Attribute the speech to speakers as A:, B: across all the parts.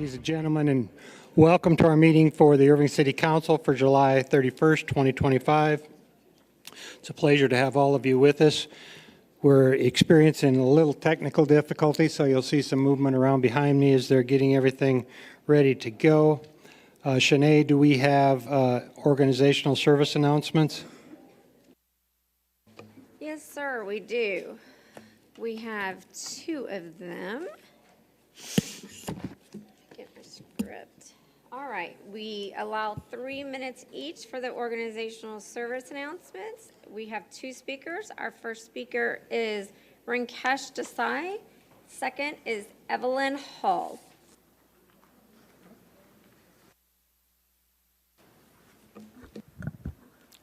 A: Ladies and gentlemen, and welcome to our meeting for the Irving City Council for July 31st, 2025. It's a pleasure to have all of you with us. We're experiencing a little technical difficulty, so you'll see some movement around behind me as they're getting everything ready to go. Shanae, do we have organizational service announcements?
B: Yes, sir, we do. We have two of them. Get my script. All right, we allow 3 minutes each for the organizational service announcements. We have two speakers. Our first speaker is Rinkesh Desai. Second is Evelyn Hall.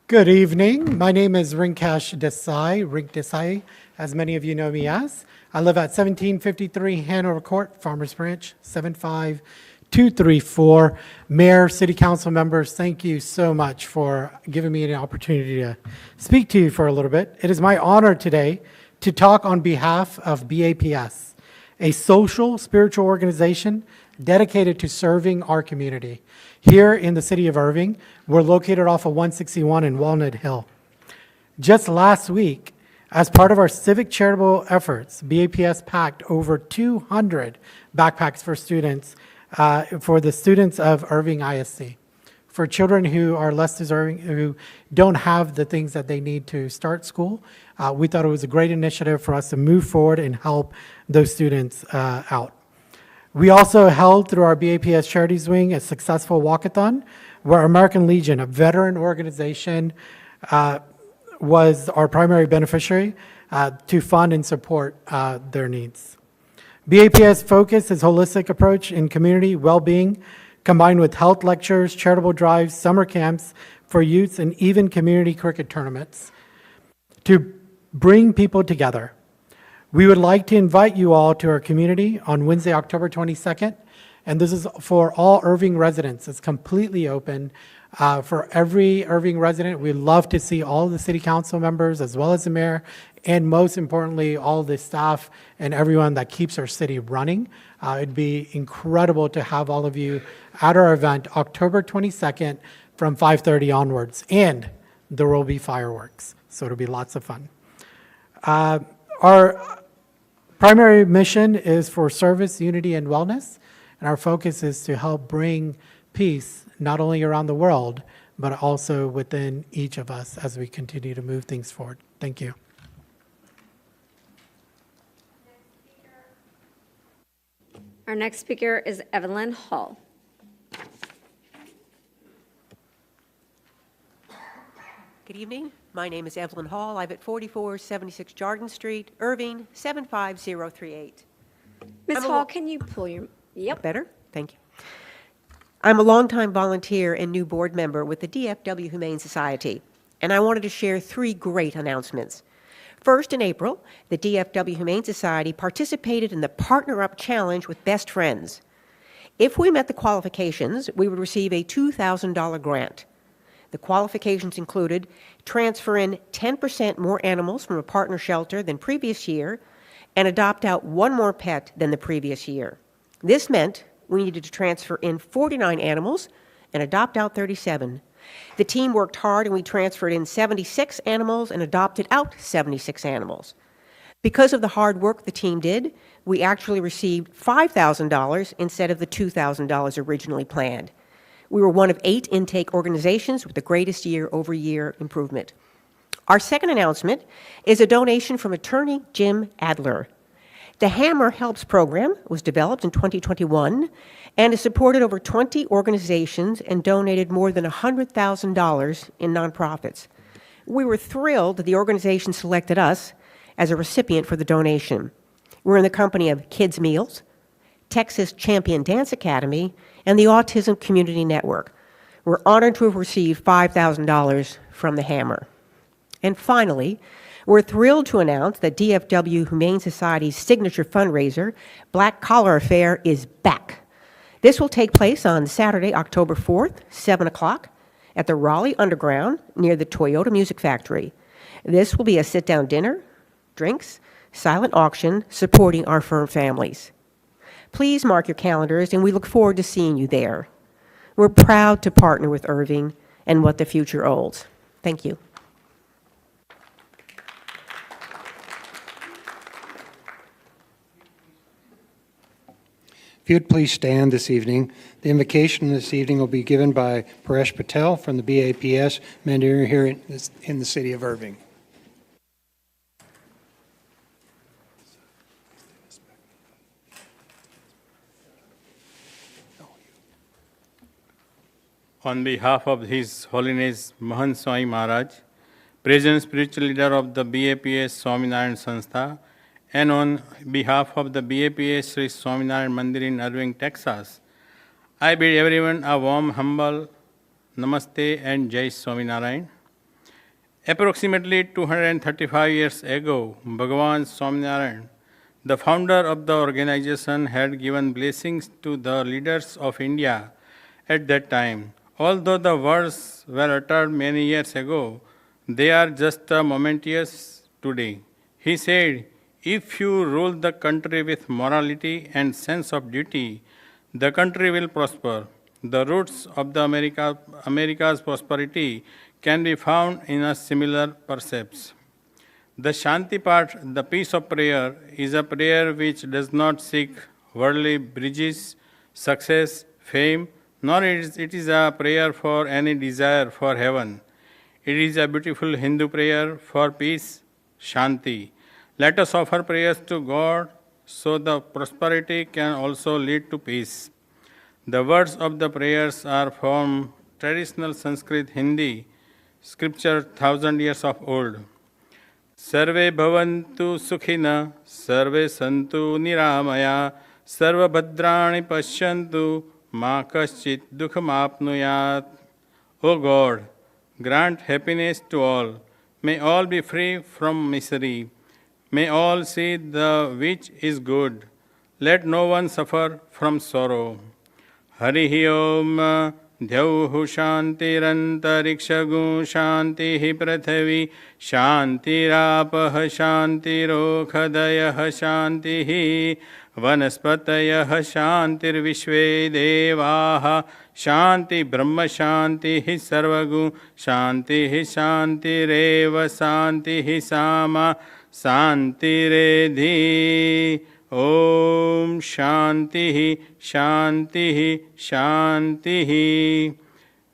C: Good evening. My name is Rinkesh Desai, Rink Desai, as many of you know me as. I live at 1753 Hanover Court, Farmers Branch, 75234. Mayor, City Council members, thank you so much for giving me an opportunity to speak to you for a little bit. It is my honor today to talk on behalf of BAPS, a social, spiritual organization dedicated to serving our community. Here in the city of Irving, we're located off of 161 in Walnut Hill. Just last week, as part of our civic charitable efforts, BAPS packed over 200 backpacks for students, for the students of Irving ISC. For children who are less deserving, who don't have the things that they need to start school, we thought it was a great initiative for us to move forward and help those students out. We also held, through our BAPS Charities Wing, a successful walkathon where American Legion, a veteran organization, was our primary beneficiary to fund and support their needs. BAPS focus is holistic approach in community well-being, combined with health lectures, charitable drives, summer camps for youths, and even community cricket tournaments to bring people together. We would like to invite you all to our community on Wednesday, October 22nd, and this is for all Irving residents. It's completely open for every Irving resident. We'd love to see all of the city council members as well as the mayor, and most importantly, all the staff and everyone that keeps our city running. It'd be incredible to have all of you at our event October 22nd from 5:30 onwards, and there will be fireworks, so it'll be lots of fun. Our primary mission is for service, unity, and wellness, and our focus is to help bring peace not only around the world, but also within each of us as we continue to move things forward. Thank you.
B: Our next speaker is Evelyn Hall.
D: Good evening. My name is Evelyn Hall. I live at 4476 Jardin Street, Irving, 75038.
B: Ms. Hall, can you pull your... Yep.
D: Better? Thank you. I'm a longtime volunteer and new board member with the DFW Humane Society, and I wanted to share three great announcements. First, in April, the DFW Humane Society participated in the Partner Up Challenge with Best Friends. If we met the qualifications, we would receive a $2,000 grant. The qualifications included transfer in 10% more animals from a partner shelter than previous year and adopt out one more pet than the previous year. This meant we needed to transfer in 49 animals and adopt out 37. The team worked hard and we transferred in 76 animals and adopted out 76 animals. Because of the hard work the team did, we actually received $5,000 instead of the $2,000 originally planned. We were one of 8 intake organizations with the greatest year-over-year improvement. Our second announcement is a donation from attorney Jim Adler. The Hammer Helps program was developed in 2021 and has supported over 20 organizations and donated more than $100,000 in nonprofits. We were thrilled that the organization selected us as a recipient for the donation. We're in the company of Kids Meals, Texas Champion Dance Academy, and the Autism Community Network. We're honored to have received $5,000 from the Hammer. And finally, we're thrilled to announce that DFW Humane Society's signature fundraiser, Black Collar Affair, is back. This will take place on Saturday, October 4th, 7 o'clock, at the Raleigh Underground near the Toyota Music Factory. This will be a sit-down dinner, drinks, silent auction supporting our fur families. Please mark your calendars, and we look forward to seeing you there. We're proud to partner with Irving and what the future holds. Thank you.
A: If you'd please stand this evening. The invocation this evening will be given by Paresh Patel from the BAPS Mandarin here in the city of Irving.
E: On behalf of His Holiness Mahan Swami Maharaj, present spiritual leader of the BAPS Swaminarayan Sanstha, and on behalf of the BAPS Sri Swaminarayan Mandir in Irving, Texas, I bid everyone a warm, humble Namaste and Jai Swaminarayan. Approximately 235 years ago, Bhagavan Swaminarayan, the founder of the organization, had given blessings to the leaders of India at that time. Although the words were uttered many years ago, they are just momentous today. He said, "If you rule the country with morality and sense of duty, the country will prosper." The roots of the America's prosperity can be found in a similar precepts. The Shanti part, the peace of prayer, is a prayer which does not seek worldly bridges, success, fame, nor it is a prayer for any desire for heaven. It is a beautiful Hindu prayer for peace, Shanti. Let us offer prayers to God so the prosperity can also lead to peace. The words of the prayers are from traditional Sanskrit Hindi scripture 1,000 years of old. Sarve bhavantu sukhina, sarve santu niramaya, sarva bhadrani pashyantu, ma kaschit dukham apnuyat. O God, grant happiness to all. May all be free from misery. May all see the which is good. Let no one suffer from sorrow. Harihi Om Dhyauhu Shantirantarikshagu Shantihi Prathavi Shantirapah Shantirokhadayah Shantihi Vanaspatayah Shantirvishve Devaha Shanti Brahma Shantihi Sarvagu Shantihi Shantireva Shantihi Sama Shantiredhi. Om Shantihi, Shantihi, Shantihi.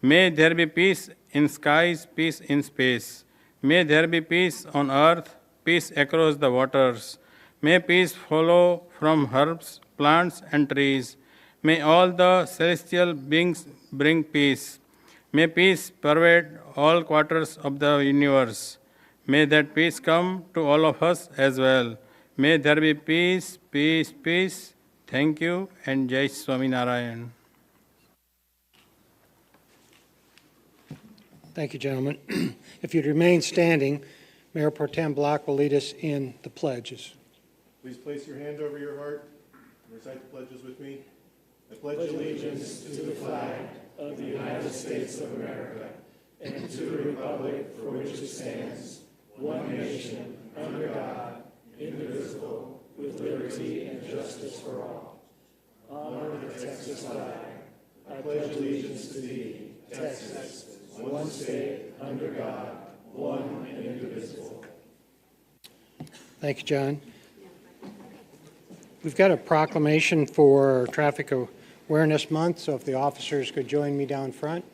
E: May there be peace in skies, peace in space. May there be peace on earth, peace across the waters. May peace follow from herbs, plants, and trees. May all the celestial beings bring peace. May peace pervade all quarters of the universe. May that peace come to all of us as well. May there be peace, peace, peace. Thank you, and Jai Swaminarayan.
A: Thank you, gentlemen. If you'd remain standing, Mayor Pro Tem Block will lead us in the pledges.
F: Please place your hand over your heart and recite the pledges with me. I pledge allegiance to the flag of the United States of America and to the republic for which it stands, one nation, under God, indivisible, with liberty and justice for all. Honor the Texas flag. I pledge allegiance to thee, Texas, one state, under God, one and indivisible.
A: Thank you, John. We've got a proclamation for Traffic Awareness Month, so if the officers could join me down front.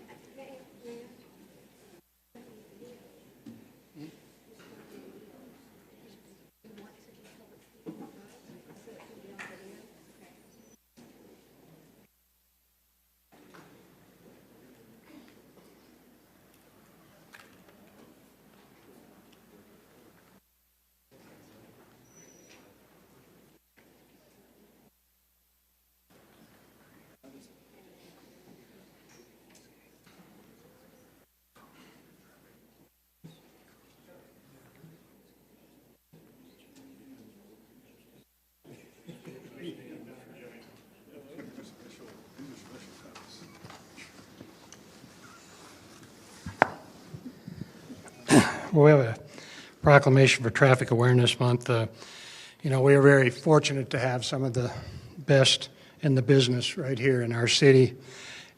A: Well, we have a proclamation for Traffic Awareness Month. We are very fortunate to have some of the best and the business right here in our city,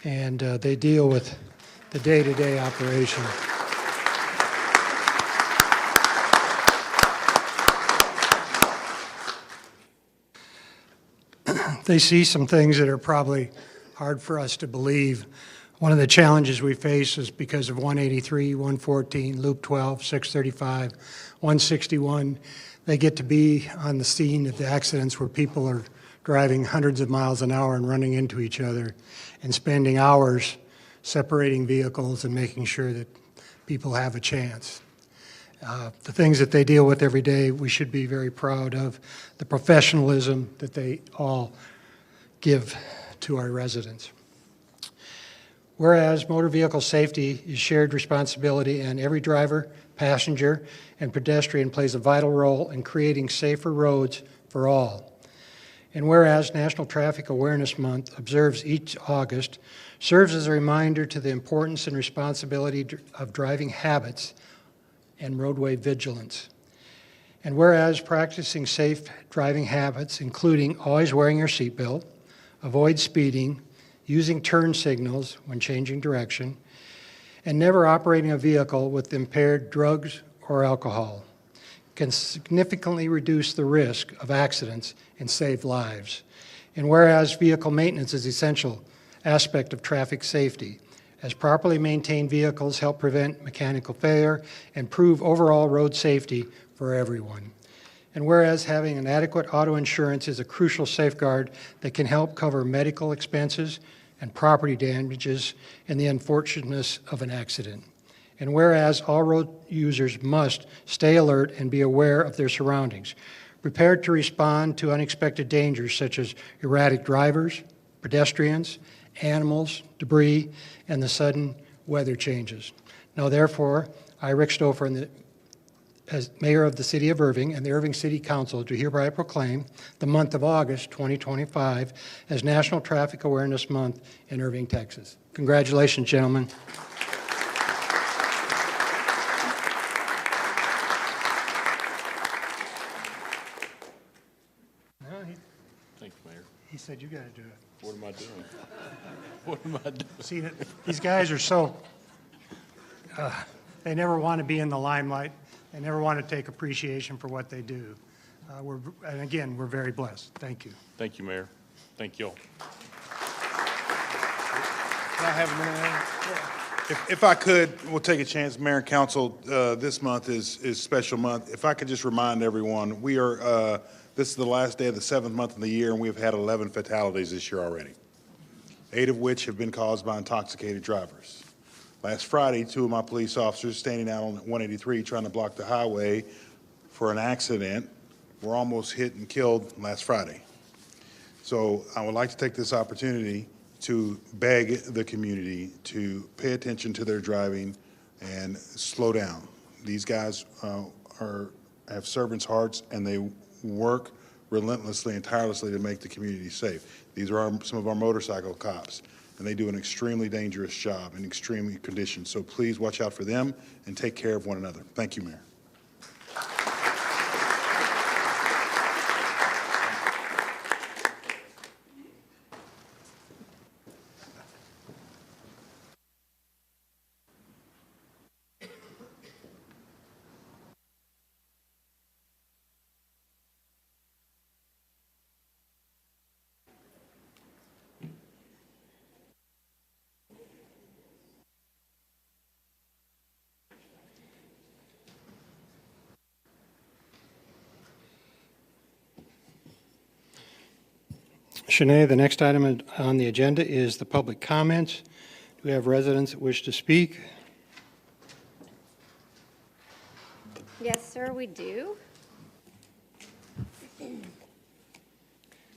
A: and they deal with the day-to-day operation. They see some things that are probably hard for us to believe. One of the challenges we face is because of 183, 114, Loop 12, 635, 161. They get to be on the scene of the accidents where people are driving hundreds of miles an hour and running into each other and spending hours separating vehicles and making sure that people have a chance. The things that they deal with every day, we should be very proud of the professionalism that they all give to our residents. Whereas motor vehicle safety is shared responsibility, and every driver, passenger, and pedestrian plays a vital role in creating safer roads for all. And whereas National Traffic Awareness Month observes each August, serves as a reminder to the importance and responsibility of driving habits and roadway vigilance. And whereas practicing safe driving habits, including always wearing your seatbelt, avoid speeding, using turn signals when changing direction, and never operating a vehicle with impaired drugs or alcohol, can significantly reduce the risk of accidents and save lives. And whereas vehicle maintenance is an essential aspect of traffic safety, as properly maintained vehicles help prevent mechanical failure and improve overall road safety for everyone. And whereas having an adequate auto insurance is a crucial safeguard that can help cover medical expenses and property damages in the unfortunateness of an accident. And whereas all road users must stay alert and be aware of their surroundings, prepared to respond to unexpected dangers such as erratic drivers, pedestrians, animals, debris, and the sudden weather changes. Now therefore, I, Rick Stouffer, as Mayor of the City of Irving and the Irving City Council, do hereby proclaim the month of August 2025 as National Traffic Awareness Month in Irving, Texas. Congratulations, gentlemen.
G: Thank you, Mayor.
A: He said you got to do it.
G: What am I doing? What am I doing?
A: See, these guys are so, they never want to be in the limelight. They never want to take appreciation for what they do. And again, we're very blessed. Thank you.
G: Thank you, Mayor. Thank you all.
H: Can I have a minute? If I could, we'll take a chance, Mayor and Council. This month is special month. If I could just remind everyone, we are, this is the last day of the 7th month of the year, and we've had 11 fatalities this year already, 8 of which have been caused by intoxicated drivers. Last Friday, 2 of my police officers standing out on 183 trying to block the highway for an accident were almost hit and killed last Friday. So I would like to take this opportunity to beg the community to pay attention to their driving and slow down. These guys have servants' hearts, and they work relentlessly and tirelessly to make the community safe. These are some of our motorcycle cops, and they do an extremely dangerous job in extreme conditions. So please watch out for them and take care of one another. Thank you, Mayor.
A: Shanae, the next item on the agenda is the public comments. Do we have residents that wish to speak?
B: Yes, sir, we do.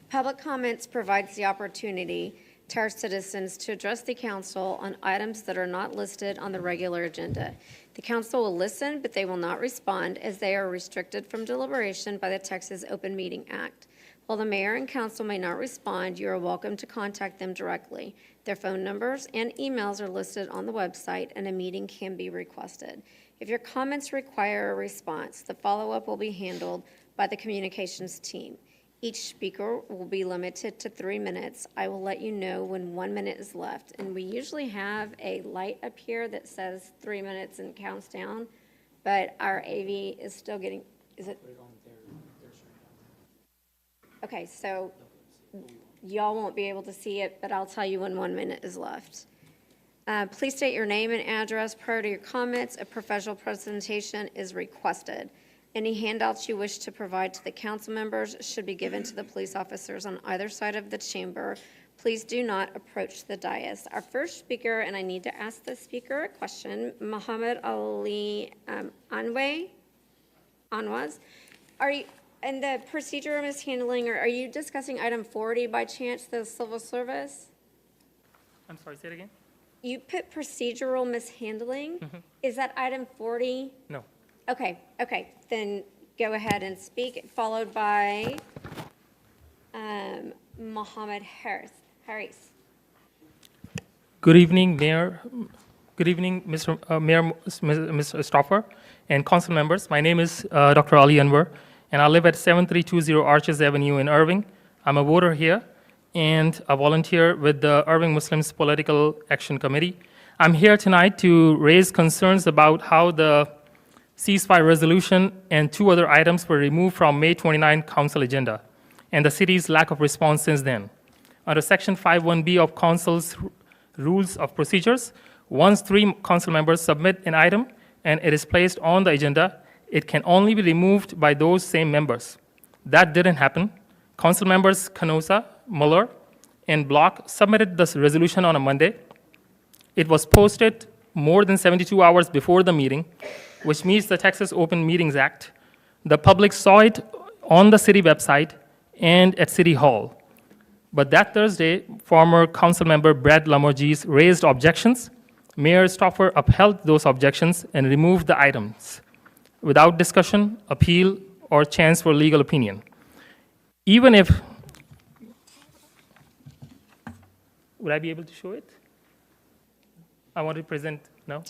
B: Public comments provides the opportunity to our citizens to address the council on items that are not listed on the regular agenda. The council will listen, but they will not respond, as they are restricted from deliberation by the Texas Open Meeting Act. While the mayor and council may not respond, you are welcome to contact them directly. Their phone numbers and emails are listed on the website, and a meeting can be requested. If your comments require a response, the follow-up will be handled by the communications team. Each speaker will be limited to 3 minutes. I will let you know when 1 minute is left. And we usually have a light up here that says 3 minutes and counts down, but our AV is still getting, is it? Okay, so y'all won't be able to see it, but I'll tell you when 1 minute is left. Please state your name and address prior to your comments. A professional presentation is requested. Any handouts you wish to provide to the council members should be given to the police officers on either side of the chamber. Please do not approach the dais. Our first speaker, and I need to ask the speaker a question, Muhammad Ali Anwaz. Are you, in the procedure of mishandling, or are you discussing item 40 by chance, the civil service?
I: I'm sorry, say it again?
B: You put procedural mishandling. Is that item 40?
I: No.
B: Okay, then go ahead and speak, followed by Mohammed Harris.
I: Good evening, Mayor. Good evening, Mayor, Mr. Stauffer, and council members. My name is Dr. Ali Anwar, and I live at 7320 Arches Avenue in Irving. I'm a voter here and a volunteer with the Irving Muslims Political Action Committee. I'm here tonight to raise concerns about how the ceasefire resolution and 2 other items were removed from May 29 council agenda, and the city's lack of response since then. Under Section 51B of Council's Rules of Procedures, once 3 council members submit an item and it is placed on the agenda, it can only be removed by those same members. That didn't happen. Council members Canosa, Muller, and Block submitted this resolution on a Monday. It was posted more than 72 hours before the meeting, which meets the Texas Open Meetings Act. The public saw it on the city website and at City Hall. But that Thursday, former council member Brad Lamorgese raised objections. Mayor Stauffer upheld those objections and removed the items without discussion, appeal, or chance for legal opinion. Even if, would I be able to show it? I want to present, no?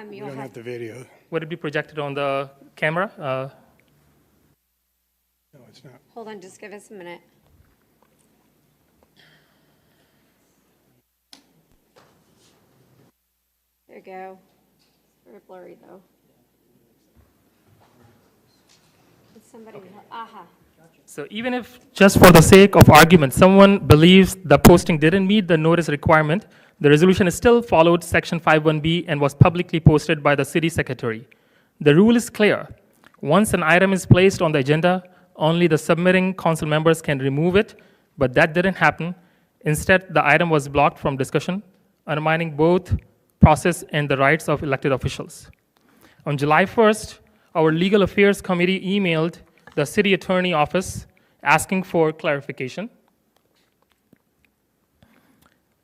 A: We don't have the video.
I: Would it be projected on the camera?
A: No, it's not.
B: Hold on, just give us a minute. There you go. It's very blurry, though. It's somebody, aha.
I: So even if, just for the sake of argument, someone believes the posting didn't meet the notice requirement, the resolution is still followed Section 51B and was publicly posted by the city secretary. The rule is clear. Once an item is placed on the agenda, only the submitting council members can remove it, but that didn't happen. Instead, the item was blocked from discussion, undermining both process and the rights of elected officials. On July 1st, our Legal Affairs Committee emailed the City Attorney Office asking for clarification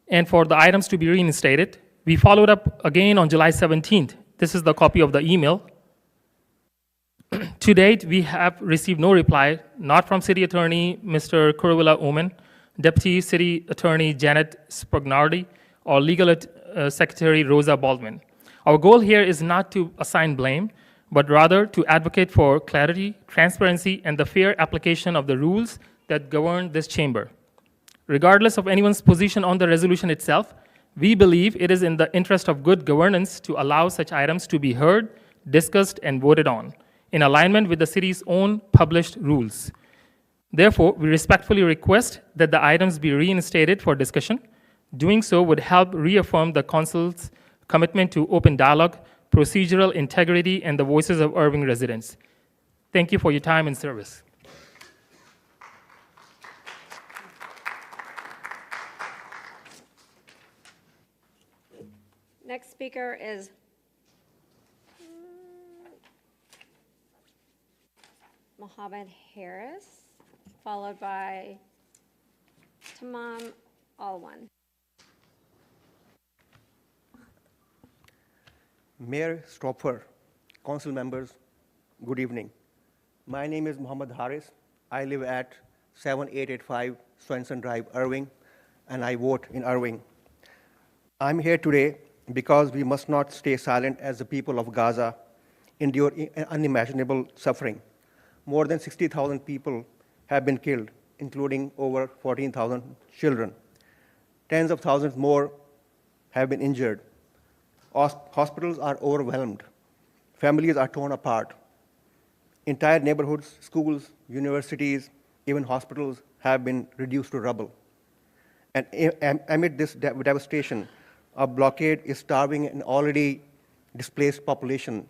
I: and for the items to be reinstated. We followed up again on July 17th. This is the copy of the email. To date, we have received no reply, not from City Attorney Mr. Kurwila Omen, Deputy City Attorney Janet Spagnardi, or Legal Secretary Rosa Baldwin. Our goal here is not to assign blame, but rather to advocate for clarity, transparency, and the fair application of the rules that govern this chamber. Regardless of anyone's position on the resolution itself, we believe it is in the interest of good governance to allow such items to be heard, discussed, and voted on, in alignment with the city's own published rules. Therefore, we respectfully request that the items be reinstated for discussion. Doing so would help reaffirm the council's commitment to open dialogue, procedural integrity, and the voices of Irving residents. Thank you for your time and service.
B: Next speaker is Mohammed Harris, followed by Tamam Alwan.
J: Mayor Stauffer, council members, good evening. My name is Mohammed Harris. I live at 7885 Swenson Drive, Irving, and I vote in Irving. I'm here today because we must not stay silent as the people of Gaza endure unimaginable suffering. More than 60,000 people have been killed, including over 14,000 children. Tens of thousands more have been injured. Hospitals are overwhelmed. Families are torn apart. Entire neighborhoods, schools, universities, even hospitals have been reduced to rubble. And amid this devastation, a blockade is starving an already displaced population,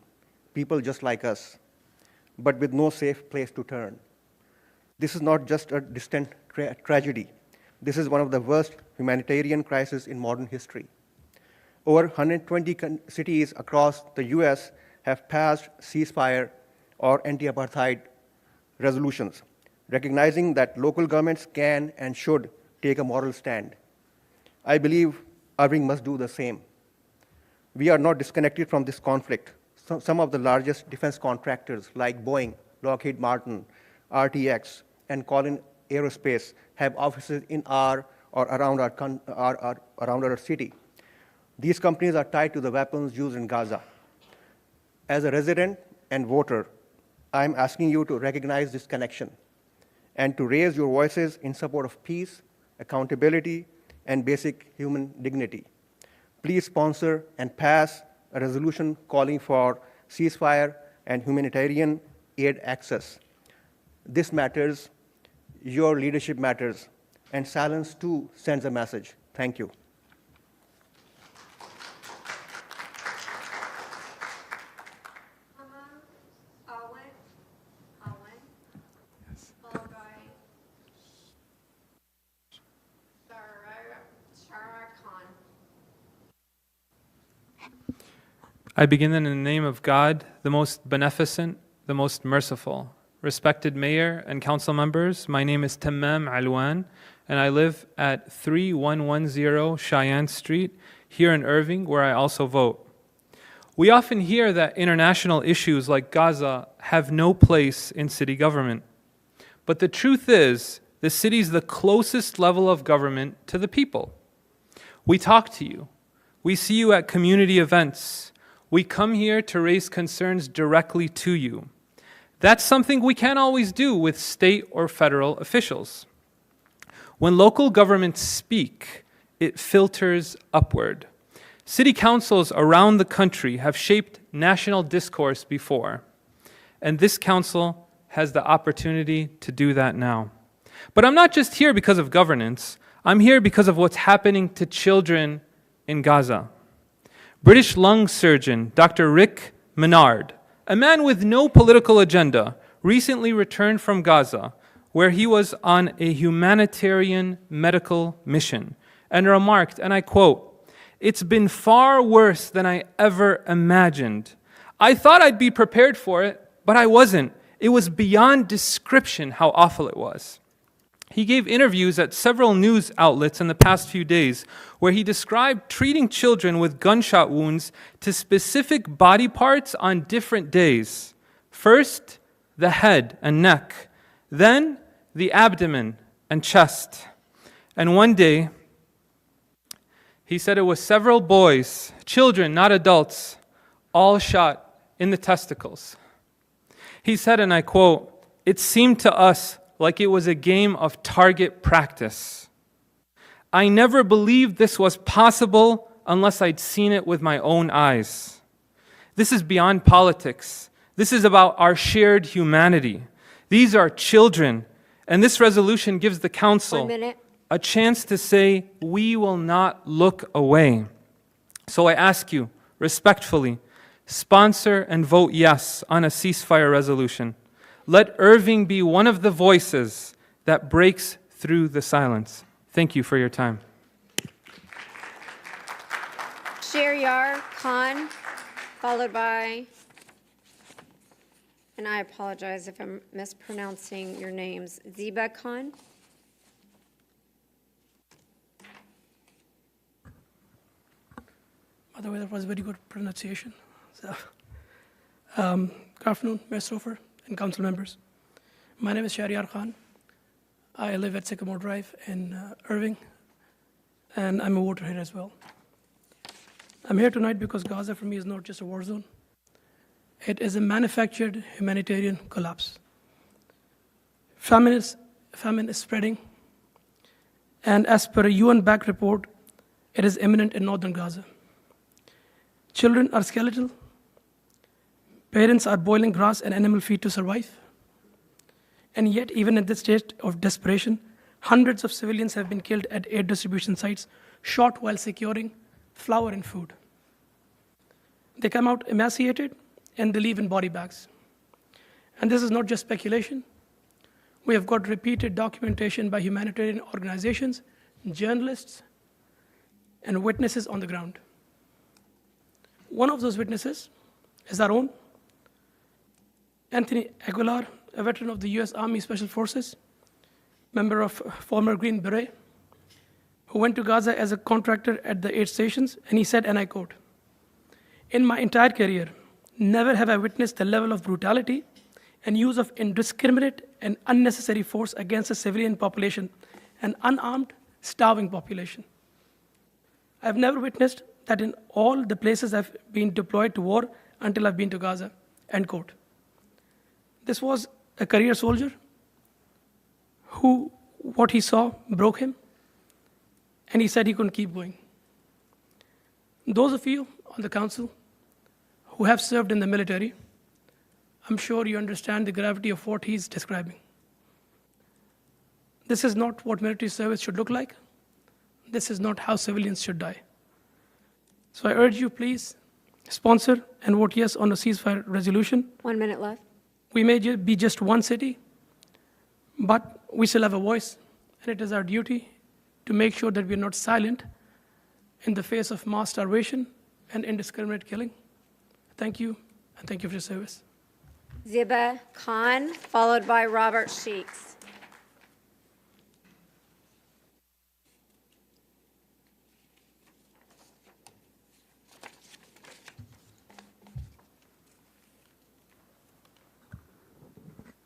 J: people just like us, but with no safe place to turn. This is not just a distant tragedy. This is one of the worst humanitarian crises in modern history. Over 120 cities across the US have passed ceasefire or anti-apartheid resolutions, recognizing that local governments can and should take a moral stand. I believe Irving must do the same. We are not disconnected from this conflict. Some of the largest defense contractors like Boeing, Lockheed Martin, RTX, and Collins Aerospace have offices in our or around our city. These companies are tied to the weapons used in Gaza. As a resident and voter, I'm asking you to recognize this connection and to raise your voices in support of peace, accountability, and basic human dignity. Please sponsor and pass a resolution calling for ceasefire and humanitarian aid access. This matters, your leadership matters, and silence too sends a message. Thank you.
B: Followed by Shara Khan.
K: I begin in the name of God, the most beneficent, the most merciful. Respected Mayor and Council members, my name is Tamam Alwan, and I live at 3110 Cheyenne Street, here in Irving, where I also vote. We often hear that international issues like Gaza have no place in city government. But the truth is, the city is the closest level of government to the people. We talk to you. We see you at community events. We come here to raise concerns directly to you. That's something we can't always do with state or federal officials. When local governments speak, it filters upward. City councils around the country have shaped national discourse before, and this council has the opportunity to do that now. But I'm not just here because of governance. I'm here because of what's happening to children in Gaza. British lung surgeon Dr. Rick Menard, a man with no political agenda, recently returned from Gaza, where he was on a humanitarian medical mission, and remarked, and I quote, "It's been far worse than I ever imagined. I thought I'd be prepared for it, but I wasn't. It was beyond description how awful it was." He gave interviews at several news outlets in the past few days where he described treating children with gunshot wounds to specific body parts on different days. First, the head and neck, then the abdomen and chest. And one day, he said it was several boys, children, not adults, all shot in the testicles. He said, and I quote, "It seemed to us like it was a game of target practice. I never believed this was possible unless I'd seen it with my own eyes." This is beyond politics. This is about our shared humanity. These are children, and this resolution gives the council a chance to say, we will not look away. So I ask you, respectfully, sponsor and vote yes on a ceasefire resolution. Let Irving be one of the voices that breaks through the silence. Thank you for your time.
B: Shariar Khan, followed by, and I apologize if I'm mispronouncing your names, Ziba Khan.
L: By the way, that was very good pronunciation. So, good afternoon, Mayor Stouffer and council members. My name is Shariar Khan. I live at Sycamore Drive in Irving, and I'm a voter here as well. I'm here tonight because Gaza for me is not just a war zone. It is a manufactured humanitarian collapse. Feminists famine is spreading, and as per a UN-backed report, it is imminent in northern Gaza. Children are skeletal. Parents are boiling grass and animal feed to survive. And yet, even in this state of desperation, hundreds of civilians have been killed at aid distribution sites, shot while securing flour and food. They come out emaciated and they leave in body bags. And this is not just speculation. We have got repeated documentation by humanitarian organizations, journalists, and witnesses on the ground. One of those witnesses is our own Anthony Aguilar, a veteran of the US Army Special Forces, member of former Green Beret, who went to Gaza as a contractor at the aid stations, and he said, and I quote, "In my entire career, never have I witnessed the level of brutality and use of indiscriminate and unnecessary force against a civilian population, an unarmed, starving population. I've never witnessed that in all the places I've been deployed to war until I've been to Gaza," end quote. This was a career soldier who, what he saw broke him, and he said he couldn't keep going. Those of you on the council who have served in the military, I'm sure you understand the gravity of what he's describing. This is not what military service should look like. This is not how civilians should die. So I urge you, please, sponsor and vote yes on a ceasefire resolution.
B: 1 minute left.
L: We may be just one city, but we still have a voice, and it is our duty to make sure that we are not silent in the face of mass starvation and indiscriminate killing. Thank you, and thank you for your service.
B: Ziba Khan, followed by Robert Sheeks.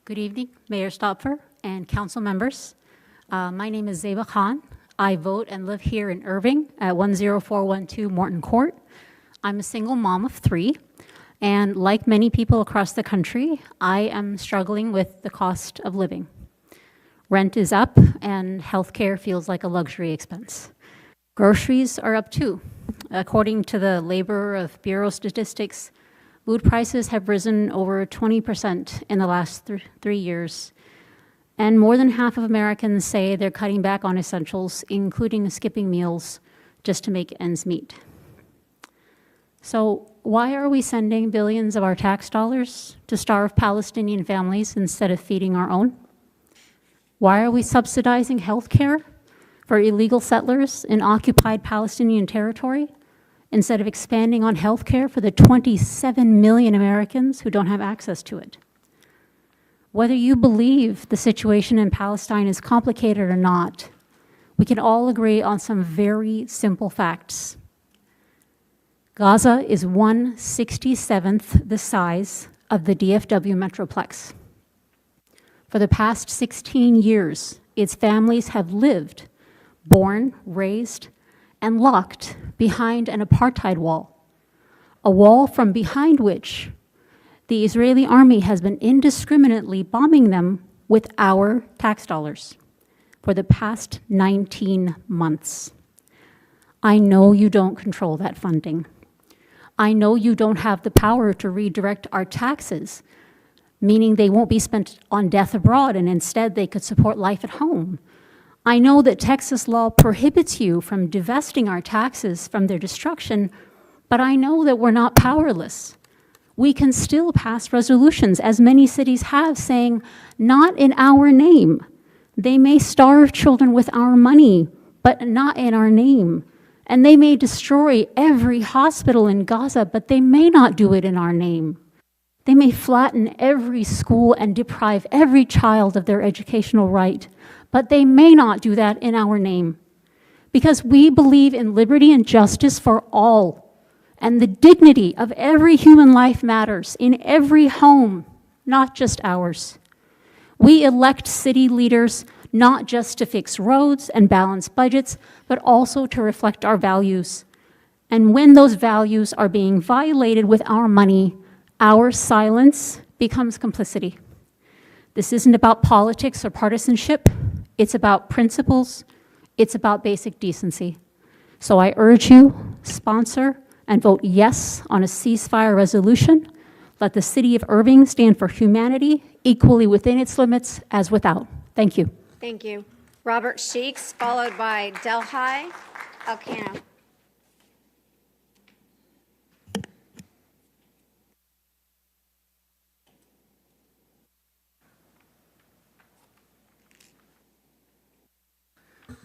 M: Good evening, Mayor Stopfer and council members. My name is Zeba Khan. I vote and live here in Irving at 10412 Morton Court. I'm a single mom of 3, and like many people across the country, I am struggling with the cost of living. Rent is up, and healthcare feels like a luxury expense. Groceries are up too. According to the Labor Bureau statistics, food prices have risen over 20% in the last 3 years, and more than half of Americans say they're cutting back on essentials, including skipping meals, just to make ends meet. So why are we sending billions of our tax dollars to starve Palestinian families instead of feeding our own? Why are we subsidizing health care for illegal settlers in occupied Palestinian territory instead of expanding on health care for the 27 million Americans who don't have access to it? Whether you believe the situation in Palestine is complicated or not, we can all agree on some very simple facts. Gaza is 1/67th the size of the DFW Metroplex. For the past 16 years, its families have lived, born, raised, and locked behind an apartheid wall, a wall from behind which the Israeli army has been indiscriminately bombing them with our tax dollars for the past 19 months. I know you don't control that funding. I know you don't have the power to redirect our taxes, meaning they won't be spent on death abroad and instead they could support life at home. I know that Texas law prohibits you from divesting our taxes from their destruction, but I know that we're not powerless. We can still pass resolutions, as many cities have, saying, not in our name. They may starve children with our money, but not in our name. And they may destroy every hospital in Gaza, but they may not do it in our name. They may flatten every school and deprive every child of their educational right, but they may not do that in our name. Because we believe in liberty and justice for all, and the dignity of every human life matters in every home, not just ours. We elect city leaders not just to fix roads and balance budgets, but also to reflect our values. And when those values are being violated with our money, our silence becomes complicity. This isn't about politics or partisanship. It's about principles. It's about basic decency. So I urge you, sponsor and vote yes on a ceasefire resolution. Let the city of Irving stand for humanity equally within its limits as without. Thank you.
B: Thank you. Robert Sheeks, followed by Delhi Elcano.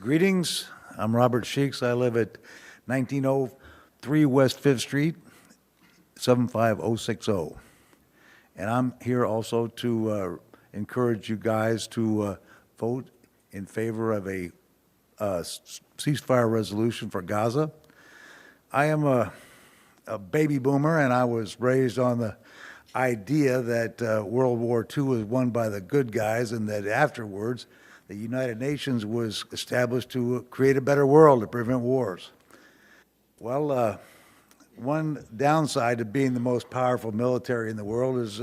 N: Greetings, I'm Robert Sheeks. I live at 1903 West 5th Street, 75060. And I'm here also to encourage you guys to vote in favor of a ceasefire resolution for Gaza. I am a baby boomer, and I was raised on the idea that World War II was won by the good guys, and that afterwards the United Nations was established to create a better world, to prevent wars. Well, one downside to being the most powerful military in the world is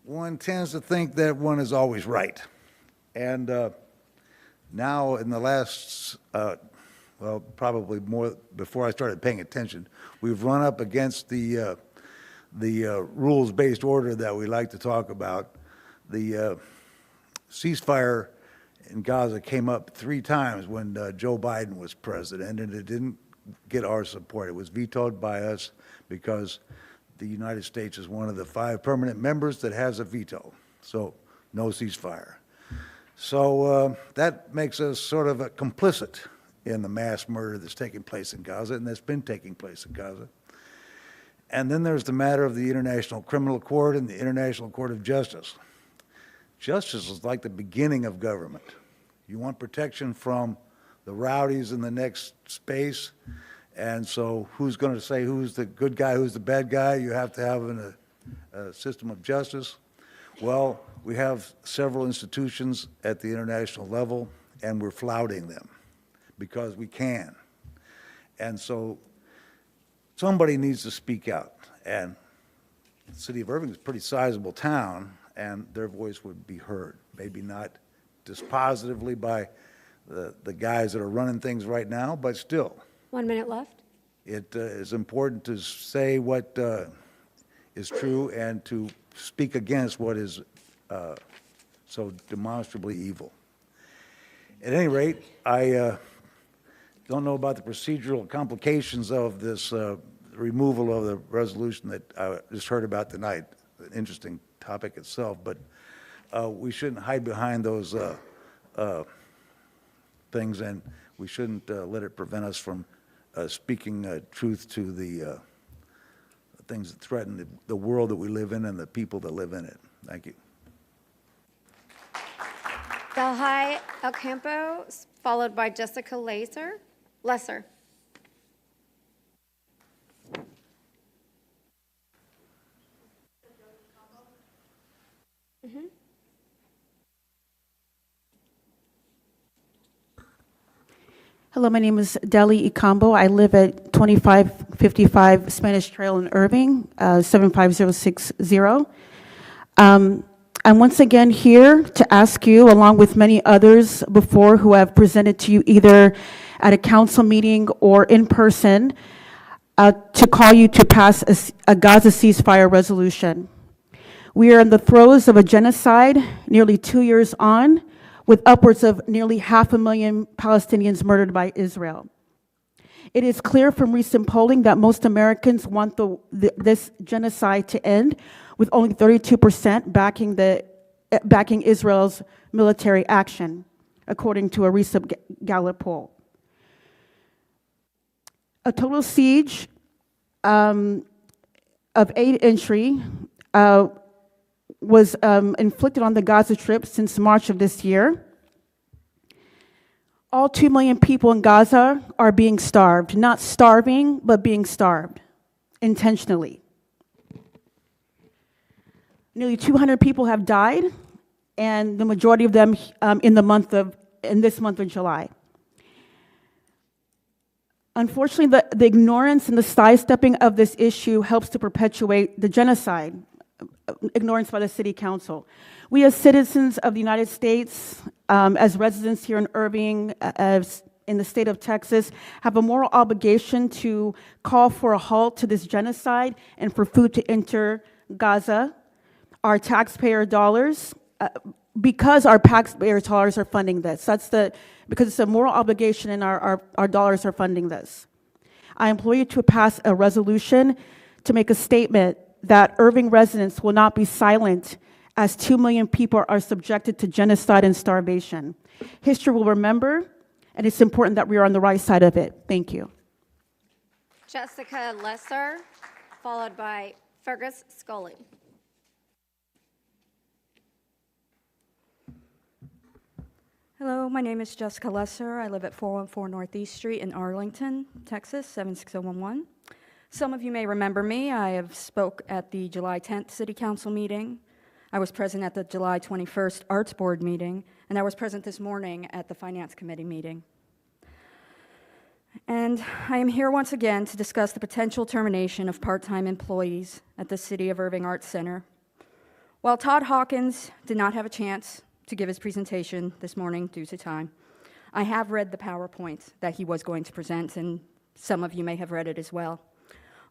N: one tends to think that one is always right. And now in the last, well, probably more before I started paying attention, we've run up against the rules-based order that we like to talk about. The ceasefire in Gaza came up 3 times when Joe Biden was president, and it didn't get our support. It was vetoed by us because the United States is one of the 5 permanent members that has a veto. So no ceasefire. So that makes us sort of complicit in the mass murder that's taking place in Gaza, and that's been taking place in Gaza. And then there's the matter of the International Criminal Court and the International Court of Justice. Justice is like the beginning of government. You want protection from the rowdies in the next space, and so who's going to say who's the good guy, who's the bad guy? You have to have a system of justice. Well, we have several institutions at the international level, and we're flouting them because we can. And so somebody needs to speak out, and the city of Irving is a pretty sizable town, and their voice would be heard. Maybe not dispositively by the guys that are running things right now, but still.
B: 1 minute left.
N: It is important to say what is true and to speak against what is so demonstrably evil. At any rate, I don't know about the procedural complications of this removal of the resolution that I just heard about tonight. An interesting topic itself, but we shouldn't hide behind those things, and we shouldn't let it prevent us from speaking truth to the things that threaten the world that we live in and the people that live in it. Thank you.
B: Delhi Elcampo, followed by Jessica Lesser.
O: Hello, my name is Deli Ikambo. I live at 2555 Spanish Trail in Irving, 75060. I'm once again here to ask you, along with many others before who have presented to you either at a council meeting or in person, to call you to pass a Gaza ceasefire resolution. We are in the throes of a genocide, nearly 2 years on, with upwards of nearly 500,000 Palestinians murdered by Israel. It is clear from recent polling that most Americans want this genocide to end, with only 32% backing Israel's military action, according to a recent Gallup poll. A total siege of 8 entry was inflicted on the Gaza Strip since March of this year. All 2 million people in Gaza are being starved, not starving, but being starved intentionally. Nearly 200 people have died, and the majority of them in this month of July. Unfortunately, the ignorance and the sidestepping of this issue helps to perpetuate the genocide. ignorance by the City Council. We as citizens of the United States, as residents here in Irving, as in the state of Texas, have a moral obligation to call for a halt to this genocide and for food to enter Gaza. Our taxpayer dollars, because our taxpayer dollars are funding this. Because it's a moral obligation and our dollars are funding this. I implore you to pass a resolution to make a statement that Irving residents will not be silent as 2 million people are subjected to genocide and starvation. History will remember, and it's important that we are on the right side of it. Thank you.
B: Jessica Lesser, followed by Fergus Scully.
P: Hello, my name is Jessica Lesser. I live at 414 Northeast Street in Arlington, Texas, 76011. Some of you may remember me. I have spoke at the July 10th City Council meeting. I was present at the July 21st Arts Board meeting, and I was present this morning at the Finance Committee meeting. And I am here once again to discuss the potential termination of part-time employees at the City of Irving Arts Center. While Todd Hawkins did not have a chance to give his presentation this morning due to time, I have read the PowerPoint that he was going to present, and some of you may have read it as well.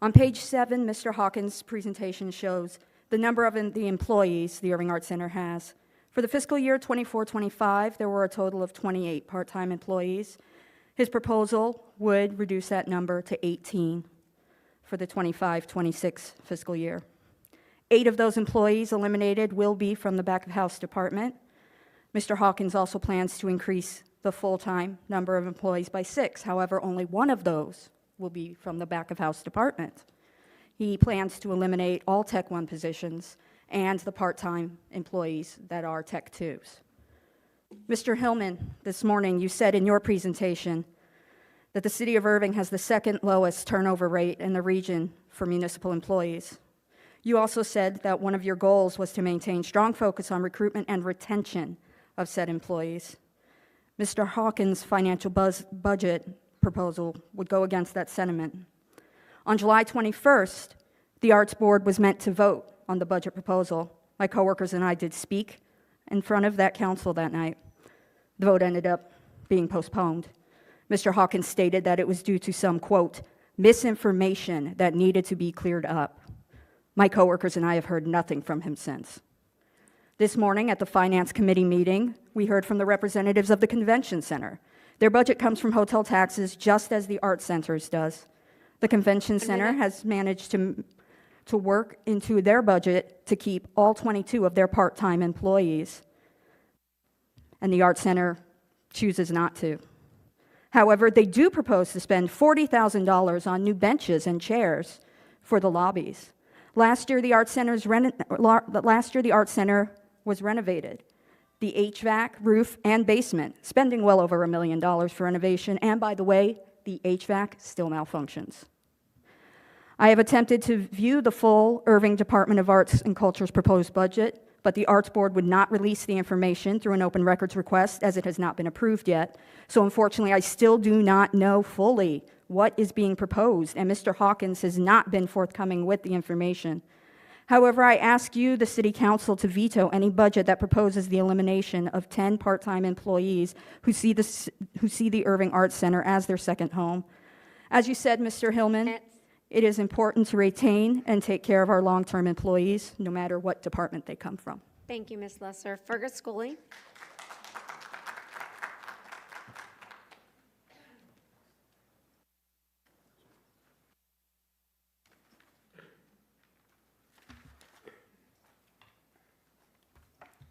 P: On page 7, Mr. Hawkins' presentation shows the number of the employees the Irving Arts Center has. For the fiscal year 24-25, there were a total of 28 part-time employees. His proposal would reduce that number to 18 for the 25-26 fiscal year. 8 of those employees eliminated will be from the back-of-house department. Mr. Hawkins also plans to increase the full-time number of employees by 6. However, only 1 of those will be from the back-of-house department. He plans to eliminate all Tech 1 positions and the part-time employees that are Tech 2s. Mr. Hillman, this morning you said in your presentation that the City of Irving has the 2nd lowest turnover rate in the region for municipal employees. You also said that one of your goals was to maintain strong focus on recruitment and retention of said employees. Mr. Hawkins' financial budget proposal would go against that sentiment. On July 21st, the Arts Board was meant to vote on the budget proposal. My coworkers and I did speak in front of that council that night. The vote ended up being postponed. Mr. Hawkins stated that it was due to some, quote, misinformation that needed to be cleared up. My coworkers and I have heard nothing from him since. This morning at the Finance Committee meeting, we heard from the representatives of the Convention Center. Their budget comes from hotel taxes just as the Art Center's does. The Convention Center has managed to work into their budget to keep all 22 of their part-time employees, and the Art Center chooses not to. However, they do propose to spend $40,000 on new benches and chairs for the lobbies. Last year, the Art Center was renovated. The HVAC, roof, and basement, spending well over $1 million for renovation, and by the way, the HVAC still malfunctions. I have attempted to view the full Irving Department of Arts and Culture's proposed budget, but the Arts Board would not release the information through an open records request as it has not been approved yet. So unfortunately, I still do not know fully what is being proposed, and Mr. Hawkins has not been forthcoming with the information. However, I ask you, the City Council, to veto any budget that proposes the elimination of 10 part-time employees who see the Irving Arts Center as their second home. As you said, Mr. Hillman, it is important to retain and take care of our long-term employees, no matter what department they come from.
B: Thank you, Ms. Lesser. Fergus Scully.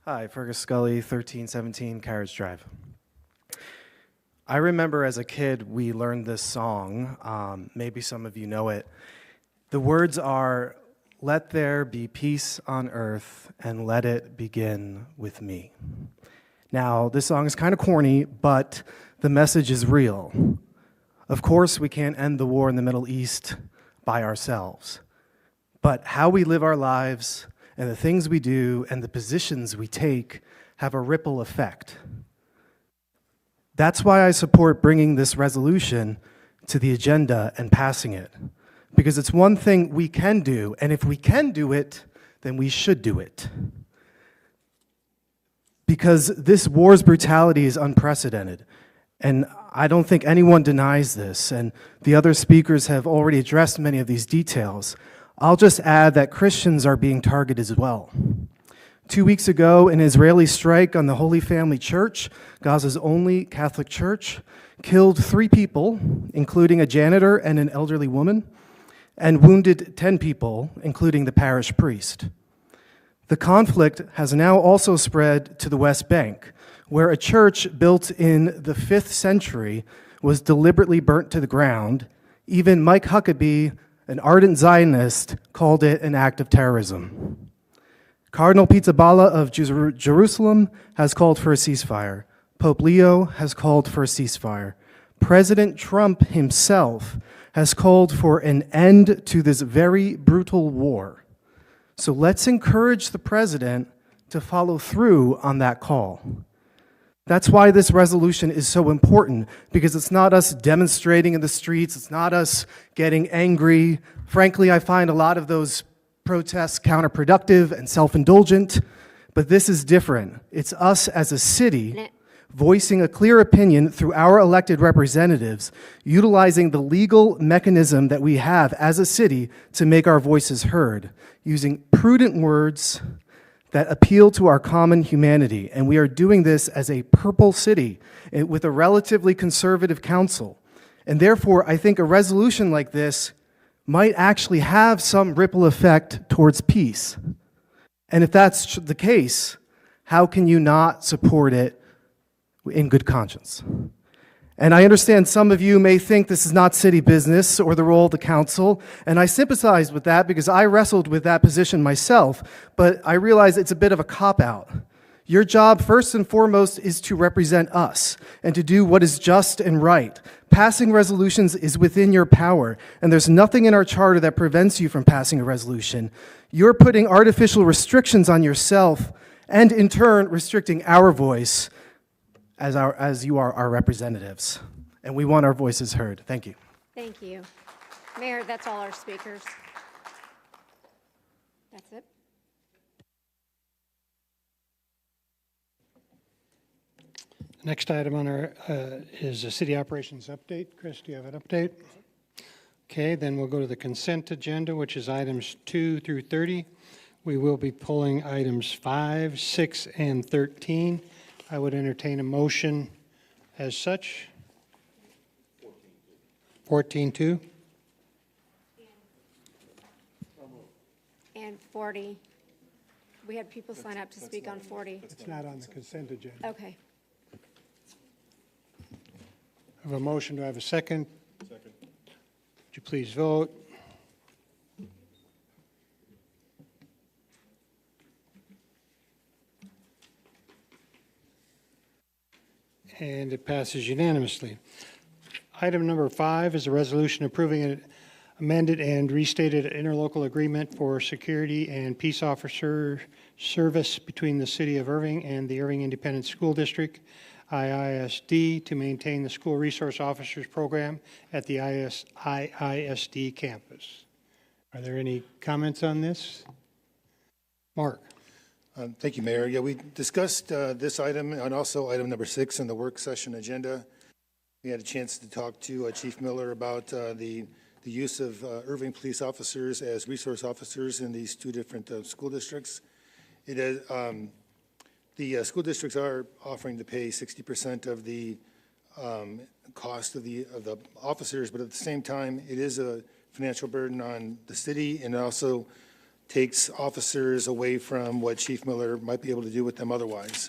Q: Hi, Fergus Scully, 1317 Carriage Drive. I remember as a kid we learned this song. Maybe some of you know it. The words are, "Let there be peace on earth and let it begin with me." Now, this song is kind of corny, but the message is real. Of course, we can't end the war in the Middle East by ourselves, but how we live our lives and the things we do and the positions we take have a ripple effect. That's why I support bringing this resolution to the agenda and passing it, because it's one thing we can do, and if we can do it, then we should do it. Because this war's brutality is unprecedented. And I don't think anyone denies this, and the other speakers have already addressed many of these details. I'll just add that Christians are being targeted as well. 2 weeks ago, an Israeli strike on the Holy Family Church, Gaza's only Catholic church, killed 3 people, including a janitor and an elderly woman, and wounded 10 people, including the parish priest. The conflict has now also spread to the West Bank, where a church built in the 5th century was deliberately burnt to the ground. Even Mike Huckabee, an ardent Zionist, called it an act of terrorism. Cardinal Pizzaballa of Jerusalem has called for a ceasefire. Pope Leo has called for a ceasefire. President Trump himself has called for an end to this very brutal war. So let's encourage the president to follow through on that call. That's why this resolution is so important, because it's not us demonstrating in the streets, it's not us getting angry. Frankly, I find a lot of those protests counterproductive and self-indulgent, but this is different. It's us as a city voicing a clear opinion through our elected representatives, utilizing the legal mechanism that we have as a city to make our voices heard, using prudent words that appeal to our common humanity. And we are doing this as a purple city with a relatively conservative council. And therefore, I think a resolution like this might actually have some ripple effect towards peace. And if that's the case, how can you not support it in good conscience? And I understand some of you may think this is not city business or the role of the council, and I sympathize with that because I wrestled with that position myself, but I realize it's a bit of a cop-out. Your job, first and foremost, is to represent us and to do what is just and right. Passing resolutions is within your power, and there's nothing in our charter that prevents you from passing a resolution. You're putting artificial restrictions on yourself and, in turn, restricting our voice as you are our representatives. And we want our voices heard. Thank you.
B: Thank you. Mayor, that's all our speakers. That's it.
A: Next item on our is a city operations update. Chris, do you have an update? Okay, then we'll go to the consent agenda, which is items 2 through 30. We will be pulling items 5, 6, and 13. I would entertain a motion as such. 14-2.
B: And 40. We had people sign up to speak on 40.
A: It's not on the consent agenda.
B: Okay.
A: I have a motion. Do I have a second? Second. Would you please vote? And it passes unanimously. Item number 5 is a resolution approving an amended and restated interlocal agreement for security and peace officer service between the City of Irving and the Irving Independent School District, IISD, to maintain the School Resource Officers Program at the IISD campus. Are there any comments on this? Mark.
F: Thank you, Mayor. Yeah, we discussed this item and also item number 6 in the work session agenda. We had a chance to talk to Chief Miller about the use of Irving police officers as resource officers in these 2 different school districts. It is, the school districts are offering to pay 60% of the cost of the officers, but at the same time, it is a financial burden on the city, and it also takes officers away from what Chief Miller might be able to do with them otherwise.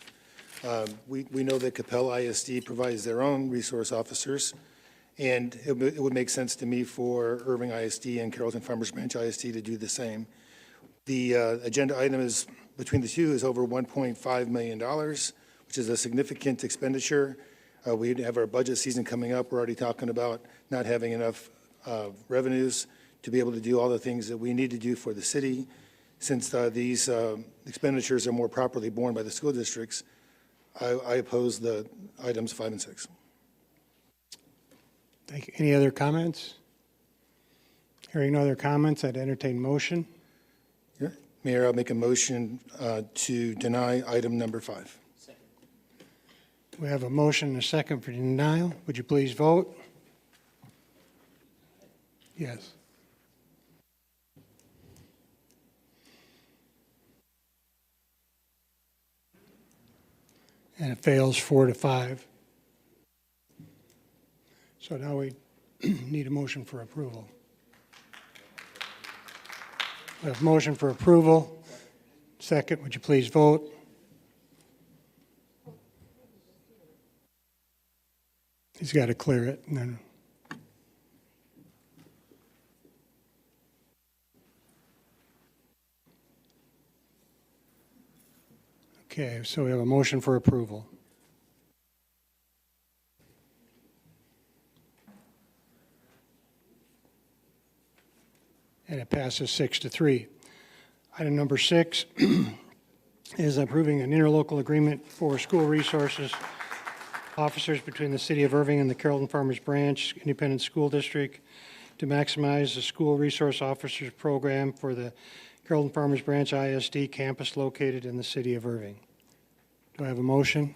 F: We know that Capella ISD provides their own resource officers, and it would make sense to me for Irving ISD and Carrollton Farmers Branch ISD to do the same. The agenda item is, between the two, is over $1.5 million, which is a significant expenditure. We have our budget season coming up. We're already talking about not having enough revenues to be able to do all the things that we need to do for the city. Since these expenditures are more properly borne by the school districts, I oppose the items 5 and 6.
A: Thank you. Any other comments? Hearing no other comments, I'd entertain motion.
F: Yeah. Mayor, I'll make a motion to deny item number 5.
A: We have a motion and a second for denial. Would you please vote? Yes. And it fails 4-5. So now we need a motion for approval. We have a motion for approval. Second, would you please vote? He's got to clear it, and then. Okay, so we have a motion for approval. And it passes 6-3. Item number 6 is approving an interlocal agreement for school resources officers between the City of Irving and the Carrollton Farmers Branch Independent School District to maximize the school resource officers program for the Carrollton Farmers Branch ISD campus located in the City of Irving. Do I have a motion?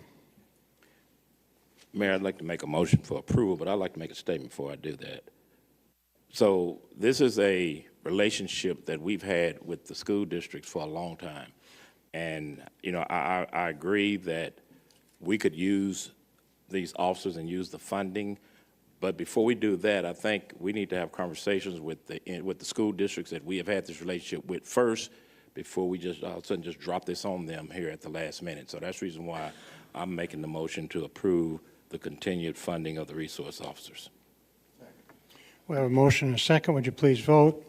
R: Mayor, I'd like to make a motion for approval, but I'd like to make a statement before I do that. So this is a relationship that we've had with the school districts for a long time. And, you know, I agree that we could use these officers and use the funding. But before we do that, I think we need to have conversations with the school districts that we have had this relationship with first, before we just all of a sudden just drop this on them here at the last minute. So that's the reason why I'm making the motion to approve the continued funding of the resource officers.
A: We have a motion and a second. Would you please vote?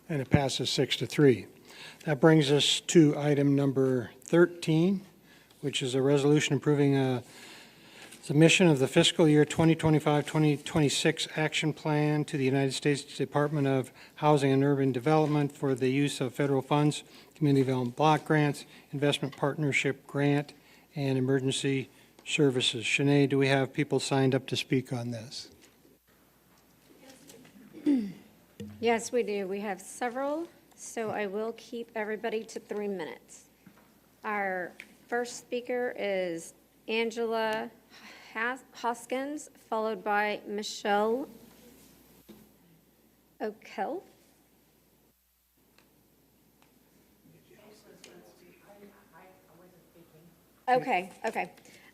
A: And it passes 6-3. That brings us to item number 13, which is a resolution approving a submission of the fiscal year 2025-2026 action plan to the United States Department of Housing and Urban Development for the use of federal funds, community development block grants, investment partnership grant, and emergency services. Shanae, do we have people signed up to speak on this?
B: Yes, we do. We have several, so I will keep everybody to 3 minutes. Our first speaker is Angela Hoskins, followed by Michelle O'Kell. Okay.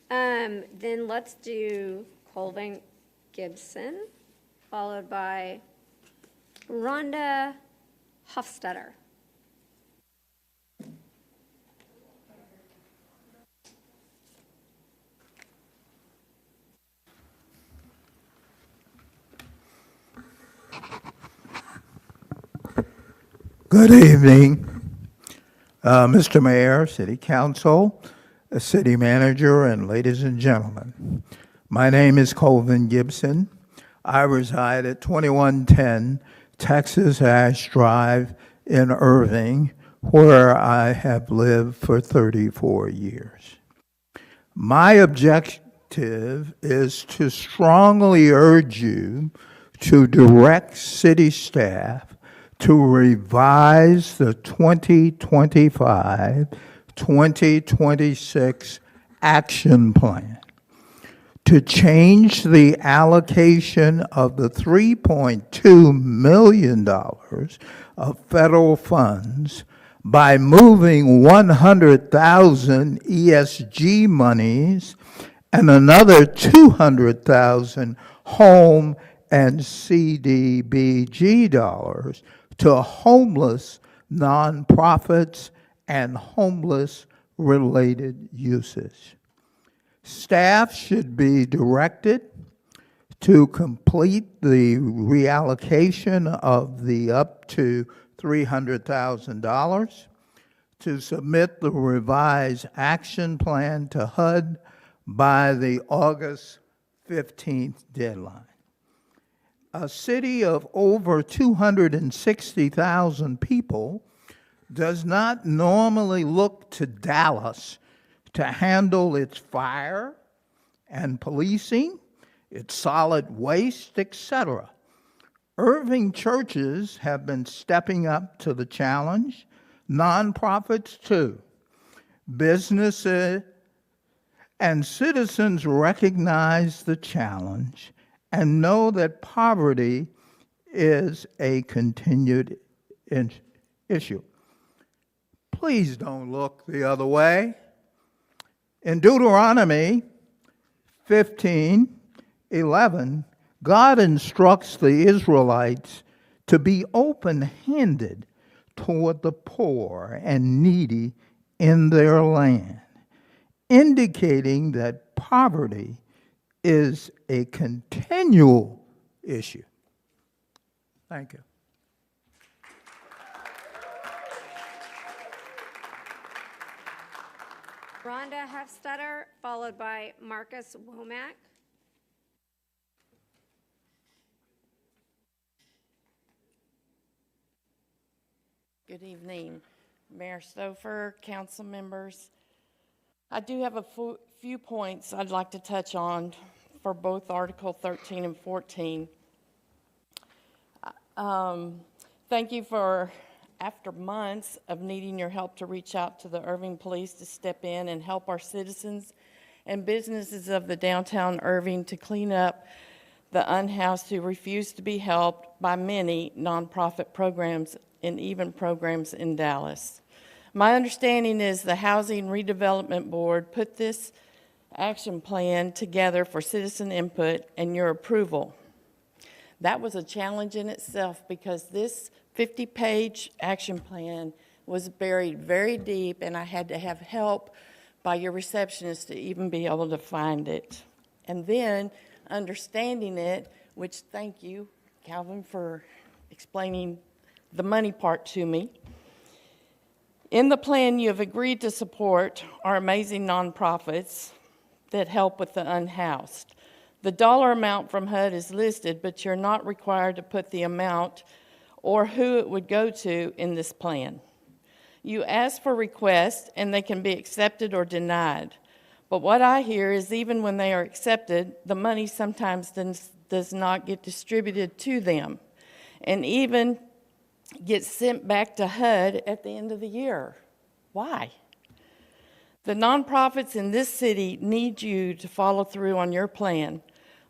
B: Then let's do Colvin Gibson, followed by Rhonda Hofstetter.
S: Good evening, Mr. Mayor, City Council, City Manager, and ladies and gentlemen. My name is Colvin Gibson. I reside at 2110 Texas Ash Drive in Irving, where I have lived for 34 years. My objective is to strongly urge you to direct city staff to revise the 2025-2026 action plan, to change the allocation of the $3.2 million of federal funds by moving 100,000 ESG monies and another 200,000 home and CDBG dollars to homeless nonprofits and homeless-related uses. Staff should be directed to complete the reallocation of the up to $300,000, to submit the revised action plan to HUD by the August 15th deadline. A city of over 260,000 people does not normally look to Dallas to handle its fire and policing, its solid waste, etc. Irving churches have been stepping up to the challenge, nonprofits too. Businesses and citizens recognize the challenge and know that poverty is a continued issue. Please don't look the other way. In Deuteronomy 15:11, God instructs the Israelites to be open-handed toward the poor and needy in their land, indicating that poverty is a continual issue. Thank you.
B: Rhonda Hofstadter, followed by Marcus Womack.
T: Good evening, Mayor Stouffer, council members. I do have a few points I'd like to touch on for both Article 13 and 14. Thank you for, after months of needing your help, to reach out to the Irving Police to step in and help our citizens and businesses of the downtown Irving to clean up the unhoused who refuse to be helped by many nonprofit programs and even programs in Dallas. My understanding is the Housing Redevelopment Board put this action plan together for citizen input and your approval. That was a challenge in itself because this 50-page action plan was buried very deep, and I had to have help by your receptionist to even be able to find it. And then understanding it, which thank you, Calvin, for explaining the money part to me. In the plan, you have agreed to support our amazing nonprofits that help with the unhoused. The dollar amount from HUD is listed, but you're not required to put the amount or who it would go to in this plan. You ask for requests, and they can be accepted or denied. But what I hear is even when they are accepted, the money sometimes does not get distributed to them, and even gets sent back to HUD at the end of the year. Why? The nonprofits in this city need you to follow through on your plan.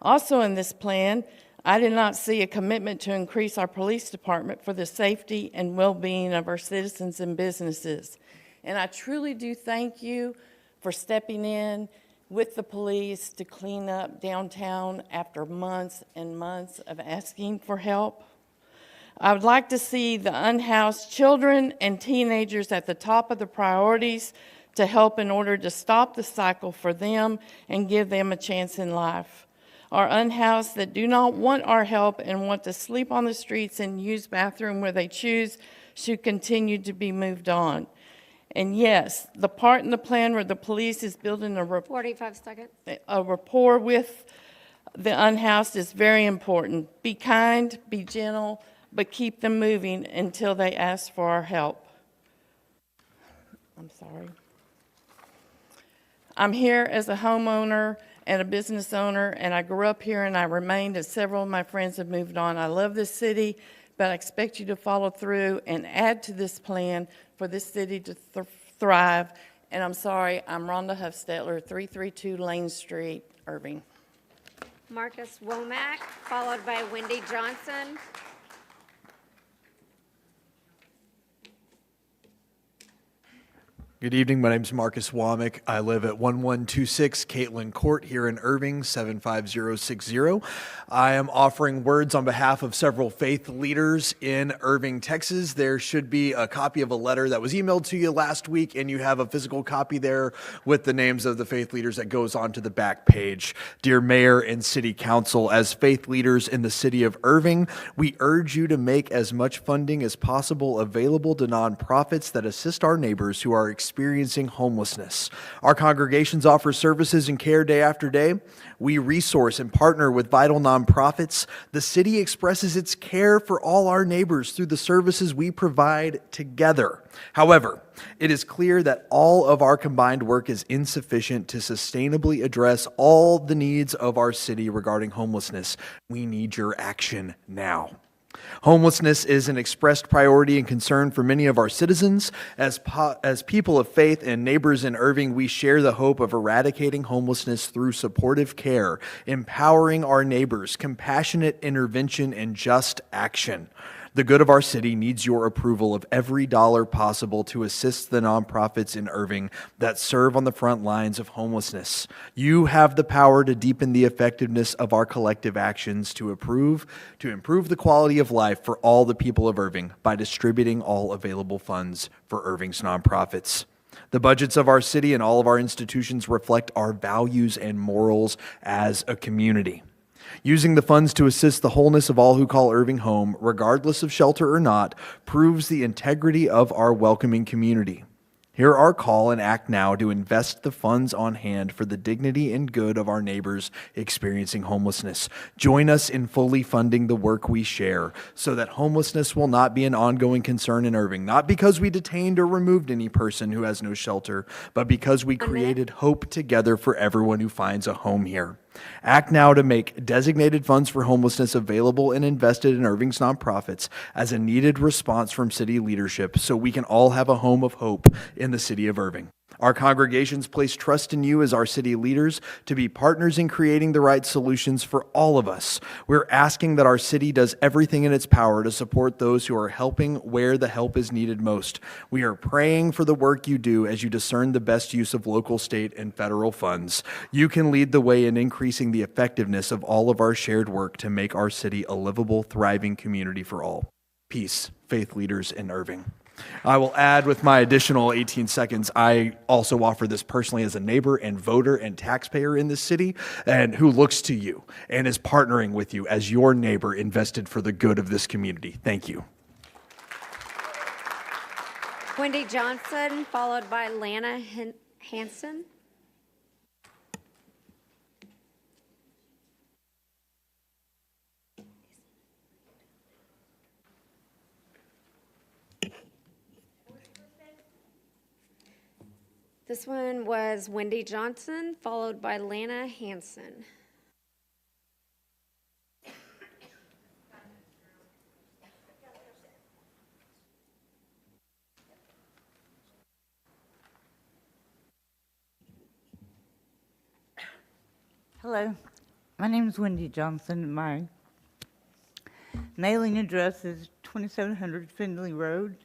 T: Also in this plan, I did not see a commitment to increase our police department for the safety and well-being of our citizens and businesses. And I truly do thank you for stepping in with the police to clean up downtown after months and months of asking for help. I would like to see the unhoused children and teenagers at the top of the priorities to help in order to stop the cycle for them and give them a chance in life. Our unhoused that do not want our help and want to sleep on the streets and use bathroom where they choose should continue to be moved on. And yes, the part in the plan where the police is building
B: 45 seconds.
T: a rapport with the unhoused is very important. Be kind, be gentle, but keep them moving until they ask for our help. I'm sorry. I'm here as a homeowner and a business owner, and I grew up here and I remained as several of my friends have moved on. I love this city, but I expect you to follow through and add to this plan for this city to thrive. And I'm sorry, I'm Rhonda Hofstetler, 332 Lane Street, Irving.
B: Marcus Womack, followed by Wendy Johnson.
U: Good evening. My name is Marcus Womack. I live at 1126 Caitlin Court here in Irving, 75060. I am offering words on behalf of several faith leaders in Irving, Texas. There should be a copy of a letter that was emailed to you last week, and you have a physical copy there with the names of the faith leaders that goes onto the back page. Dear Mayor and City Council, as faith leaders in the city of Irving, we urge you to make as much funding as possible available to nonprofits that assist our neighbors who are experiencing homelessness. Our congregations offer services and care day after day. We resource and partner with vital nonprofits. The city expresses its care for all our neighbors through the services we provide together. However, it is clear that all of our combined work is insufficient to sustainably address all the needs of our city regarding homelessness. We need your action now. Homelessness is an expressed priority and concern for many of our citizens. As people of faith and neighbors in Irving, we share the hope of eradicating homelessness through supportive care, empowering our neighbors, compassionate intervention, and just action. The good of our city needs your approval of every dollar possible to assist the nonprofits in Irving that serve on the front lines of homelessness. You have the power to deepen the effectiveness of our collective actions to improve the quality of life for all the people of Irving by distributing all available funds for Irving's nonprofits. The budgets of our city and all of our institutions reflect our values and morals as a community. Using the funds to assist the wholeness of all who call Irving home, regardless of shelter or not, proves the integrity of our welcoming community. Hear our call and act now to invest the funds on hand for the dignity and good of our neighbors experiencing homelessness. Join us in fully funding the work we share so that homelessness will not be an ongoing concern in Irving, not because we detained or removed any person who has no shelter, but because we created hope together for everyone who finds a home here. Act now to make designated funds for homelessness available and invested in Irving's nonprofits as a needed response from city leadership so we can all have a home of hope in the city of Irving. Our congregations place trust in you as our city leaders to be partners in creating the right solutions for all of us. We're asking that our city does everything in its power to support those who are helping where the help is needed most. We are praying for the work you do as you discern the best use of local, state, and federal funds. You can lead the way in increasing the effectiveness of all of our shared work to make our city a livable, thriving community for all. Peace, faith leaders in Irving. I will add with my additional 18 seconds, I also offer this personally as a neighbor and voter and taxpayer in this city and who looks to you and is partnering with you as your neighbor invested for the good of this community. Thank you.
B: Wendy Johnson, followed by Lana Hanson. This one was Wendy Johnson, followed by Lana Hanson.
C: Hello, my name is Wendy Johnson. My mailing address is 2700 Findlay Road,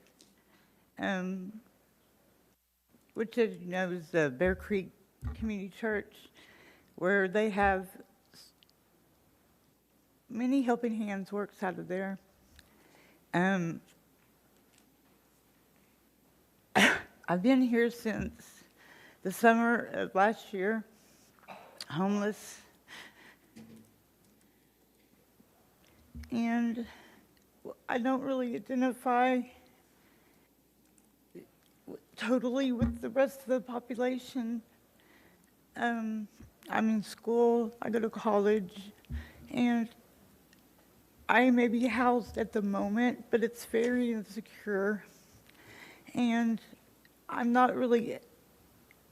C: which, as you know, is the Bear Creek Community Church, where they have many helping hands works out of there. I've been here since the summer of last year, homeless, and I don't really identify totally with the rest of the population. I'm in school, I go to college, and I may be housed at the moment, but it's very insecure, and I'm not really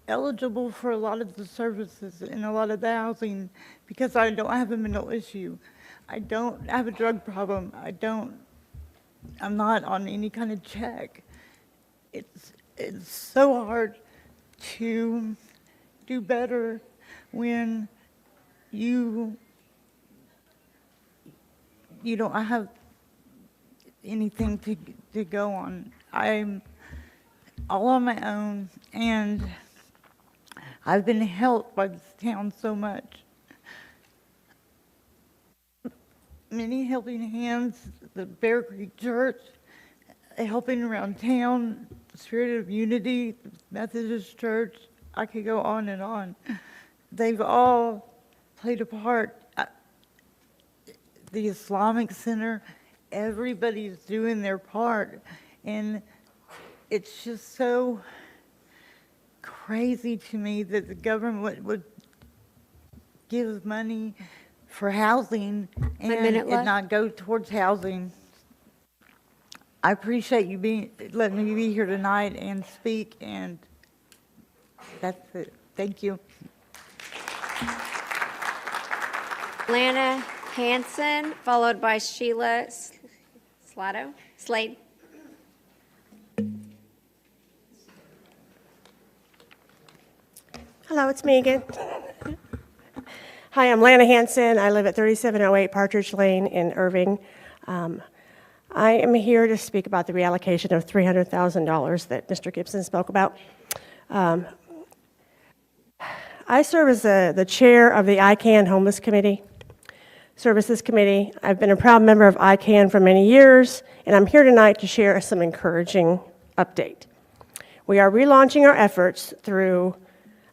C: eligible for a lot of the services and a lot of the housing because I don't have a mental issue. I don't have a drug problem. I'm not on any kind of check. It's so hard to do better when you don't have anything to go on. I'm all on my own, and I've been helped by this town so much. Many helping hands, the Bear Creek Church, helping around town, the Spirit of Unity, the Methodist Church, I could go on and on. They've all played a part. The Islamic Center, everybody's doing their part. And it's just so crazy to me that the government would give money for housing and not go towards housing. I appreciate you letting me be here tonight and speak, and that's it. Thank you.
B: Lana Hanson, followed by Sheila Slade.
D: Hello, it's me again. Hi, I'm Lana Hanson. I live at 3708 Partridge Lane in Irving. I am here to speak about the reallocation of $300,000 that Mr. Gibson spoke about. I serve as the chair of the ICANN Homeless Committee, Services Committee. I've been a proud member of ICANN for many years, and I'm here tonight to share some encouraging update. We are relaunching our efforts through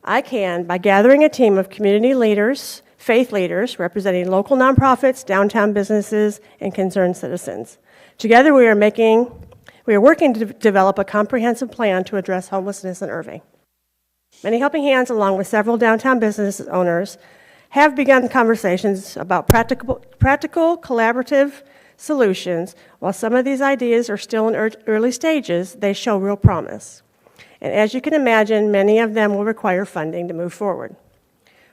D: ICANN by gathering a team of community leaders, faith leaders representing local nonprofits, downtown businesses, and concerned citizens. Together, we are working to develop a comprehensive plan to address homelessness in Irving. Many helping hands, along with several downtown business owners, have begun conversations about practical collaborative solutions. While some of these ideas are still in early stages, they show real promise. And as you can imagine, many of them will require funding to move forward.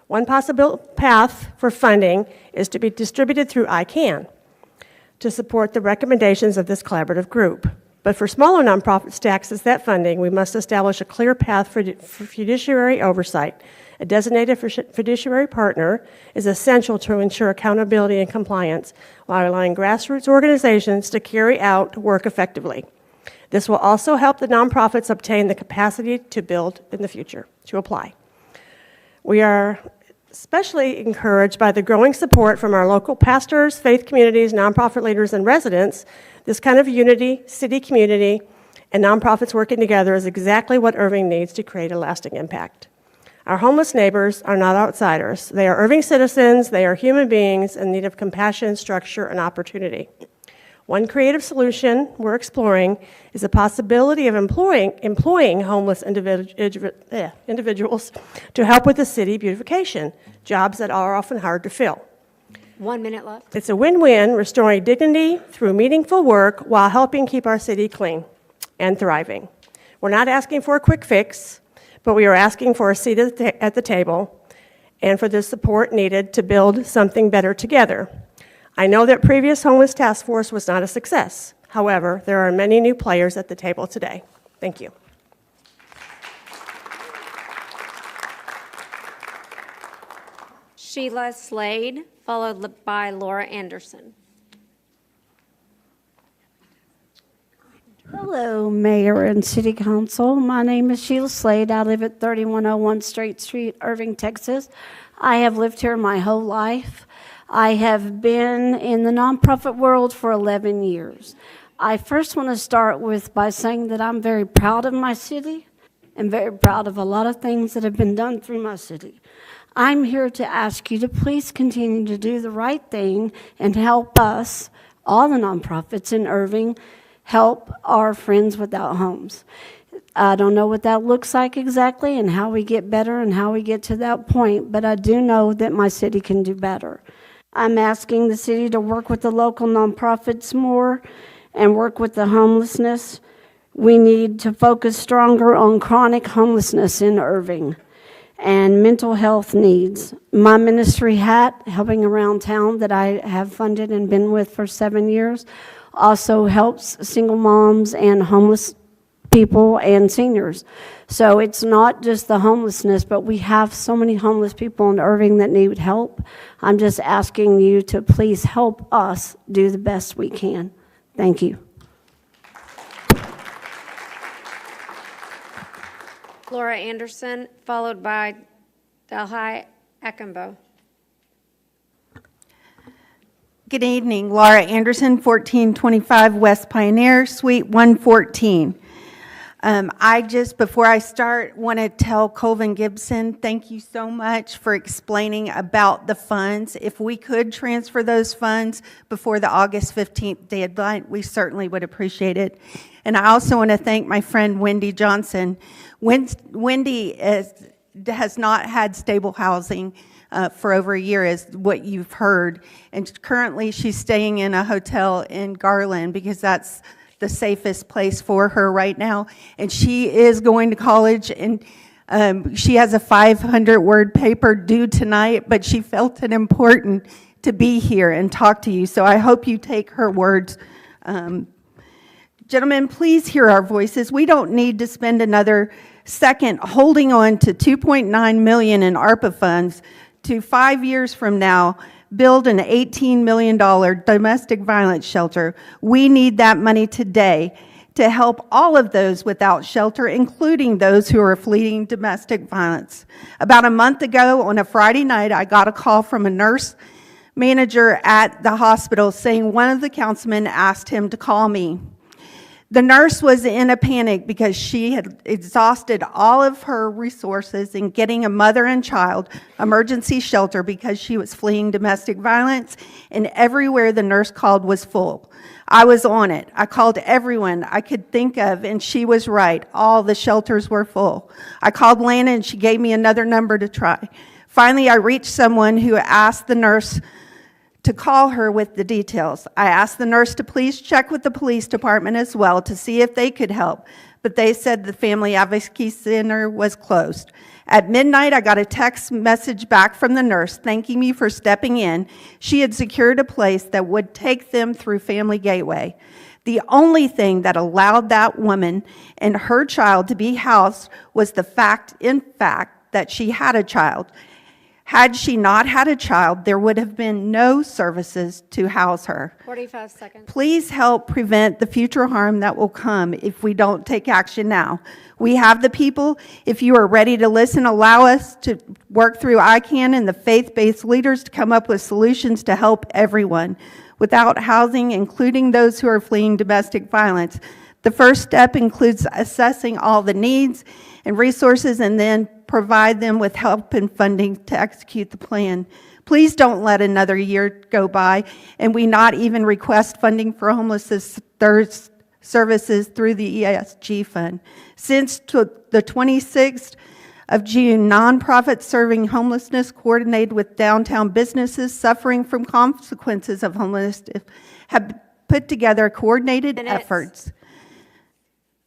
D: One possible path for funding is to be distributed through ICANN to support the recommendations of this collaborative group. But for smaller nonprofits to access that funding, we must establish a clear path for fiduciary oversight. A designated fiduciary partner is essential to ensure accountability and compliance while allowing grassroots organizations to carry out work effectively. This will also help the nonprofits obtain the capacity to build in the future, to apply. We are especially encouraged by the growing support from our local pastors, faith communities, nonprofit leaders, and residents. This kind of unity, city community, and nonprofits working together is exactly what Irving needs to create a lasting impact. Our homeless neighbors are not outsiders. They are Irving citizens. They are human beings in need of compassion, structure, and opportunity. One creative solution we're exploring is the possibility of employing homeless individuals to help with the city beautification, jobs that are often hard to fill.
B: 1 minute left.
D: It's a win-win, restoring dignity through meaningful work while helping keep our city clean and thriving. We're not asking for a quick fix, but we are asking for a seat at the table and for the support needed to build something better together. I know that previous homeless task force was not a success. However, there are many new players at the table today. Thank you.
B: Sheila Slade, followed by Laura Anderson.
V: Hello, Mayor and City Council. My name is Sheila Slade. I live at 3101 Straight Street, Irving, Texas. I have lived here my whole life. I have been in the nonprofit world for 11 years. I first want to start by saying that I'm very proud of my city and very proud of a lot of things that have been done through my city. I'm here to ask you to please continue to do the right thing and help us, all the nonprofits in Irving, help our friends without homes. I don't know what that looks like exactly and how we get better and how we get to that point, but I do know that my city can do better. I'm asking the city to work with the local nonprofits more and work with the homelessness. We need to focus stronger on chronic homelessness in Irving and mental health needs. My ministry hat, helping around town, that I have funded and been with for 7 years, also helps single moms and homeless people and seniors. So it's not just the homelessness, but we have so many homeless people in Irving that need help. I'm just asking you to please help us do the best we can. Thank you.
B: Laura Anderson, followed by Delhi Akimbo.
W: Good evening, Laura Anderson, 1425 West Pioneer, Suite 114. Before I start, want to tell Colvin Gibson, thank you so much for explaining about the funds. If we could transfer those funds before the August 15th deadline, we certainly would appreciate it. And I also want to thank my friend Wendy Johnson. Wendy has not had stable housing for over a year, is what you've heard. And currently she's staying in a hotel in Garland because that's the safest place for her right now. And she is going to college, and she has a 500-word paper due tonight, but she felt it important to be here and talk to you. So I hope you take her words Gentlemen, please hear our voices. We don't need to spend another second holding on to $2.9 million in ARPA funds to 5 years from now build an $18 million domestic violence shelter. We need that money today to help all of those without shelter, including those who are fleeing domestic violence. About a month ago, on a Friday night, I got a call from a nurse manager at the hospital saying one of the councilmen asked him to call me. The nurse was in a panic because she had exhausted all of her resources in getting a mother and child emergency shelter because she was fleeing domestic violence, and everywhere the nurse called was full. I was on it. I called everyone I could think of, and she was right. All the shelters were full. I called Lana, and she gave me another number to try. Finally, I reached someone who asked the nurse to call her with the details. I asked the nurse to please check with the police department as well to see if they could help, but they said the Family Advocacy Center was closed. At midnight, I got a text message back from the nurse thanking me for stepping in. She had secured a place that would take them through Family Gateway. The only thing that allowed that woman and her child to be housed was the fact, that she had a child. Had she not had a child, there would have been no services to house her.
B: 45 seconds.
W: Please help prevent the future harm that will come if we don't take action now. We have the people. If you are ready to listen, allow us to work through ICANN and the faith-based leaders to come up with solutions to help everyone without housing, including those who are fleeing domestic violence. The first step includes assessing all the needs and resources and then provide them with help and funding to execute the plan. Please don't let another year go by and we not even request funding for homelessness services through the ESG fund. Since the 26th of June, nonprofits serving homelessness coordinated with downtown businesses suffering from consequences of homelessness have put together coordinated efforts.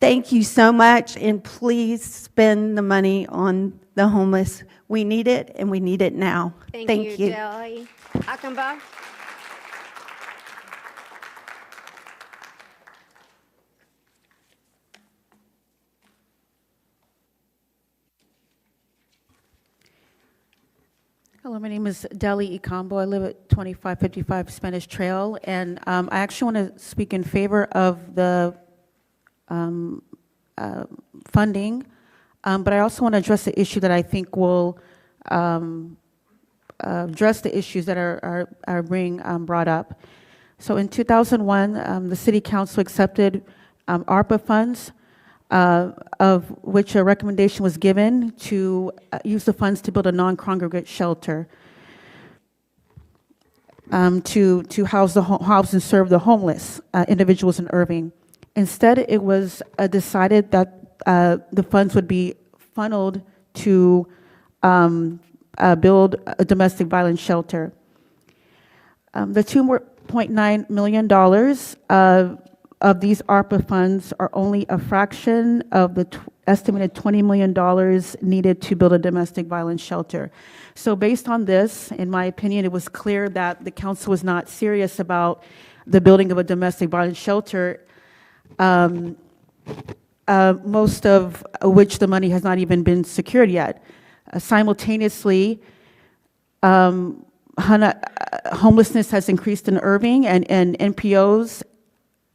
W: Thank you so much, and please spend the money on the homeless. We need it, and we need it now.
B: Thank you, Deli. Akamba.
O: Hello, my name is Deli Ikambo. I live at 2555 Spanish Trail, and I actually want to speak in favor of the funding, but I also want to address the issue that I think will address the issues that are being brought up. So in 2001, the City Council accepted ARPA funds, of which a recommendation was given to use the funds to build a non-congregate shelter to house and serve the homeless individuals in Irving. Instead, it was decided that the funds would be funneled to build a domestic violence shelter. The $2.9 million of these ARPA funds are only a fraction of the estimated $20 million needed to build a domestic violence shelter. So based on this, in my opinion, it was clear that the council was not serious about the building of a domestic violence shelter, most of which the money has not even been secured yet. Simultaneously, homelessness has increased in Irving, and NPOs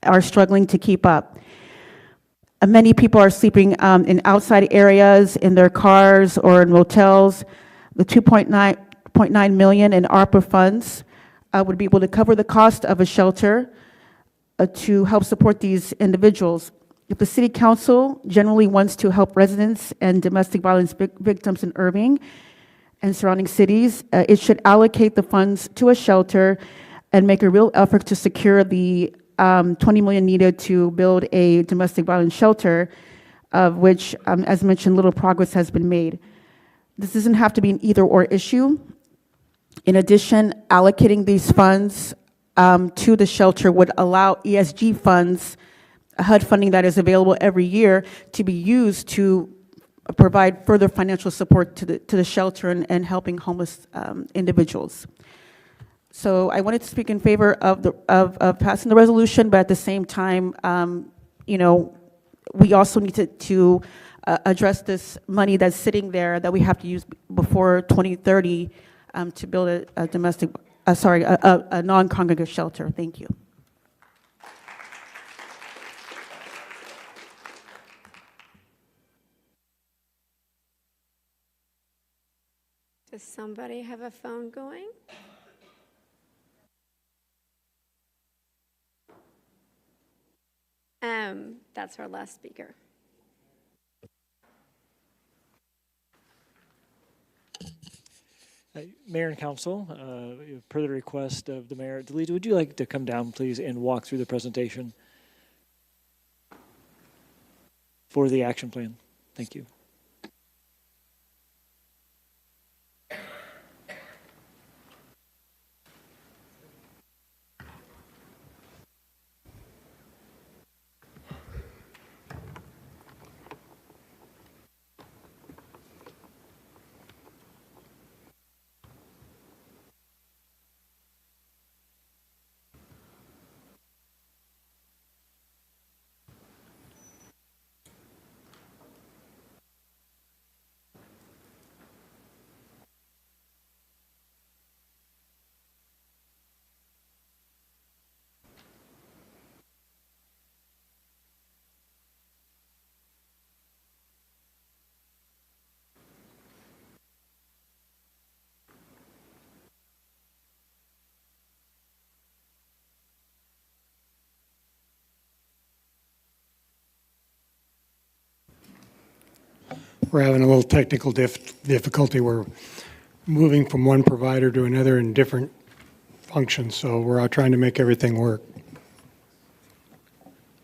O: are struggling to keep up. Many people are sleeping in outside areas, in their cars or in motels. The $2.9 million in ARPA funds would be able to cover the cost of a shelter to help support these individuals. If the City Council generally wants to help residents and domestic violence victims in Irving and surrounding cities, it should allocate the funds to a shelter and make a real effort to secure the $20 million needed to build a domestic violence shelter, of which, as mentioned, little progress has been made. This doesn't have to be an either-or issue. In addition, allocating these funds to the shelter would allow ESG funds, HUD funding that is available every year, to be used to provide further financial support to the shelter and helping homeless individuals. So I wanted to speak in favor of of passing the resolution, but at the same time, you know, we also need to address this money that's sitting there that we have to use before 2030 to build a domestic, a non-congregate shelter. Thank you.
B: Does somebody have a phone going? That's our last speaker.
E: Mayor and Council, per the request of the Mayor, Delisa, would you like to come down, please, and walk through the presentation for the action plan? Thank you.
A: We're having a little technical difficulty. We're moving from one provider to another in different functions, so we're out trying to make everything work.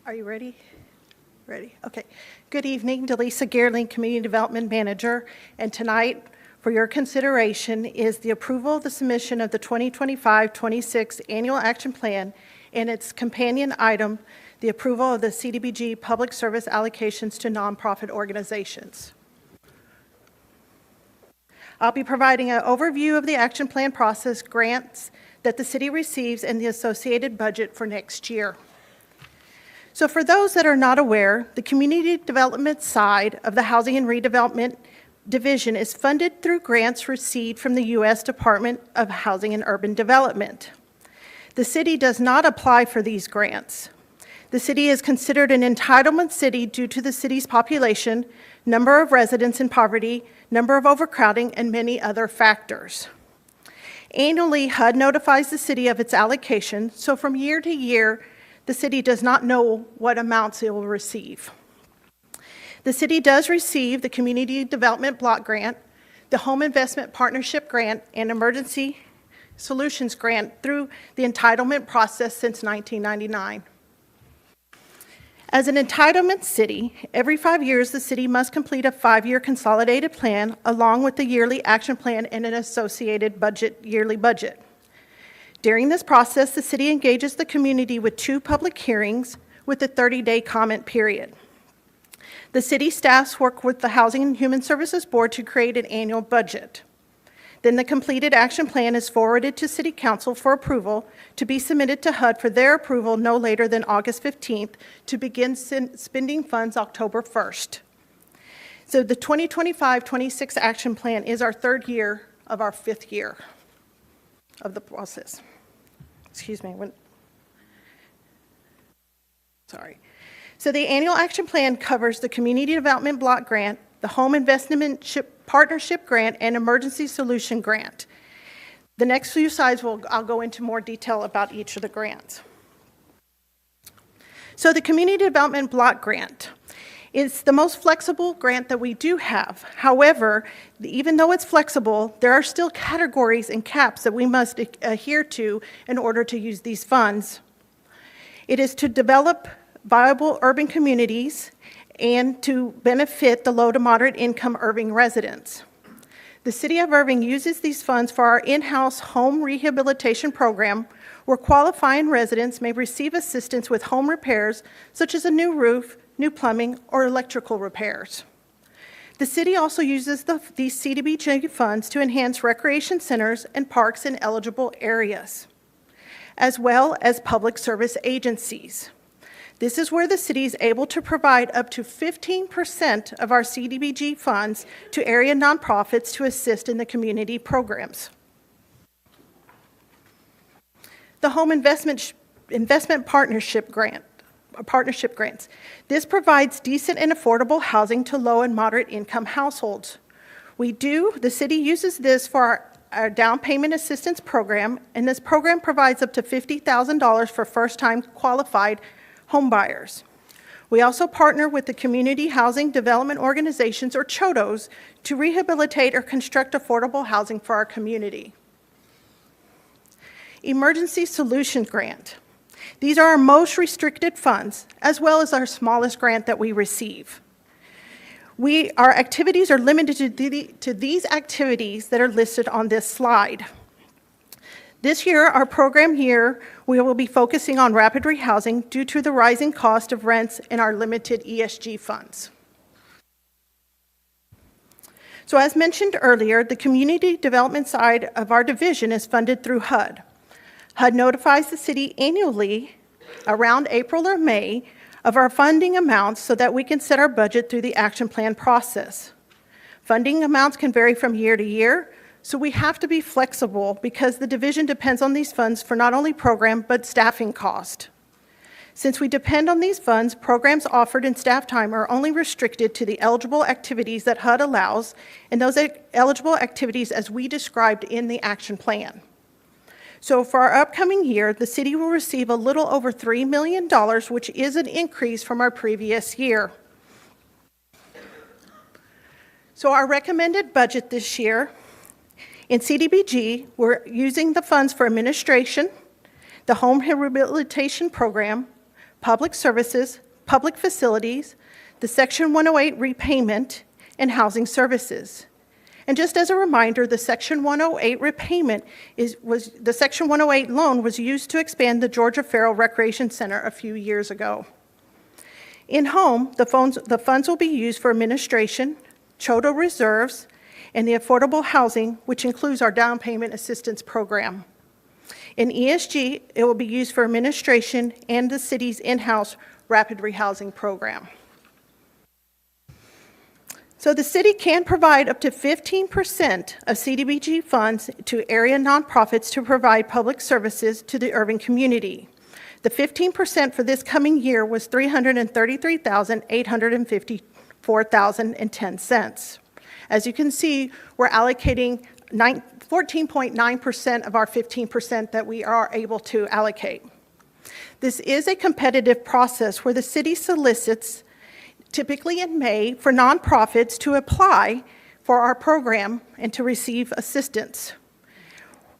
G: Are you ready? Ready. Okay. Good evening, Delisa Geerling, Community Development Manager, and tonight for your consideration is the approval of the submission of the 2025-26 Annual Action Plan and its companion item, the approval of the CDBG public service allocations to nonprofit organizations. I'll be providing an overview of the action plan process, grants that the city receives, and the associated budget for next year. So for those that are not aware, the community development side of the Housing and Redevelopment Division is funded through grants received from the U.S. Department of Housing and Urban Development. The city does not apply for these grants. The city is considered an entitlement city due to the city's population, number of residents in poverty, number of overcrowding, and many other factors. Annually, HUD notifies the city of its allocation, so from year to year, the city does not know what amounts it will receive. The city does receive the Community Development Block Grant, the Home Investment Partnership Grant, and Emergency Solutions Grant through the entitlement process since 1999. As an entitlement city, every 5 years, the city must complete a 5-year consolidated plan along with the yearly action plan and an associated yearly budget. During this process, the city engages the community with 2 public hearings with a 30-day comment period. The city staffs work with the Housing and Human Services Board to create an annual budget. Then the completed action plan is forwarded to City Council for approval to be submitted to HUD for their approval no later than August 15th to begin spending funds October 1st. So the 2025-26 action plan is our 3rd year of our 5th year of the process. Excuse me. Sorry. So the annual action plan covers the Community Development Block Grant, the Home Investment Partnership Grant, and Emergency Solution Grant. The next few slides, I'll go into more detail about each of the grants. So the Community Development Block Grant is the most flexible grant that we do have. However, even though it's flexible, there are still categories and caps that we must adhere to in order to use these funds. It is to develop viable urban communities and to benefit the low to moderate income Irving residents. The City of Irving uses these funds for our in-house home rehabilitation program where qualifying residents may receive assistance with home repairs such as a new roof, new plumbing, or electrical repairs. The city also uses these CDBG funds to enhance recreation centers and parks in eligible areas, as well as public service agencies. This is where the city is able to provide up to 15% of our CDBG funds to area nonprofits to assist in the community programs. The Home Investment Partnership grants. This provides decent and affordable housing to low and moderate income households. The city uses this for our down payment assistance program, and this program provides up to $50,000 for first-time qualified home buyers. We also partner with the Community Housing Development Organizations, or CHODOs, to rehabilitate or construct affordable housing for our community. Emergency Solution Grant. These are our most restricted funds, as well as our smallest grant that we receive. Our activities are limited to these activities that are listed on this slide. This year, our program here, we will be focusing on rapid rehousing due to the rising cost of rents and our limited ESG funds. So as mentioned earlier, the community development side of our division is funded through HUD. HUD notifies the city annually around April or May of our funding amounts so that we can set our budget through the action plan process. Funding amounts can vary from year to year, so we have to be flexible because the division depends on these funds for not only program, but staffing cost. Since we depend on these funds, programs offered in staff time are only restricted to the eligible activities that HUD allows, and those eligible activities as we described in the action plan. So for our upcoming year, the city will receive a little over $3 million, which is an increase from our previous year. So our recommended budget this year, in CDBG, we're using the funds for administration, the home rehabilitation program, public services, public facilities, the Section 108 repayment, and housing services. And just as a reminder, the Section 108 repayment the Section 108 loan was used to expand the Georgia Farrell Recreation Center a few years ago. In home, the funds will be used for administration, CHODO reserves, and the affordable housing, which includes our down payment assistance program. In ESG, it will be used for administration and the city's in-house rapid rehousing program. So the city can provide up to 15% of CDBG funds to area nonprofits to provide public services to the Irving community. The 15% for this coming year was $333,854.10. As you can see, we're allocating 14.9% of our 15% that we are able to allocate. This is a competitive process where the city solicits, typically in May, for nonprofits to apply for our program and to receive assistance.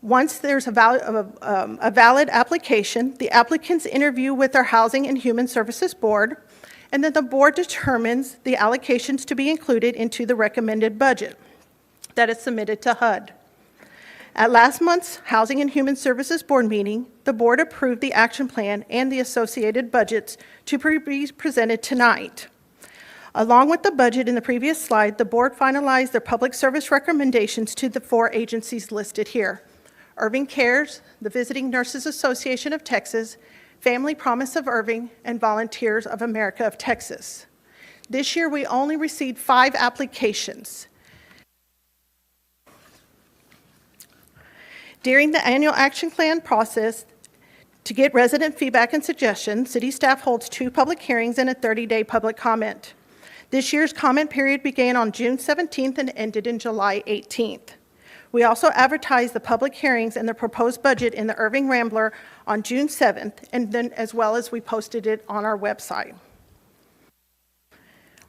G: Once there's a valid application, the applicants interview with our Housing and Human Services Board, and then the board determines the allocations to be included into the recommended budget that is submitted to HUD. At last month's Housing and Human Services Board meeting, the board approved the action plan and the associated budgets to be presented tonight. Along with the budget in the previous slide, the board finalized their public service recommendations to the 4 agencies listed here: Irving Cares, the Visiting Nurses Association of Texas, Family Promise of Irving, and Volunteers of America of Texas. This year, we only received 5 applications. During the annual action plan process, to get resident feedback and suggestions, city staff holds 2 public hearings and a 30-day public comment. This year's comment period began on June 17th and ended in July 18th. We also advertised the public hearings and the proposed budget in the Irving Rambler on June 7th, and then as well as we posted it on our website.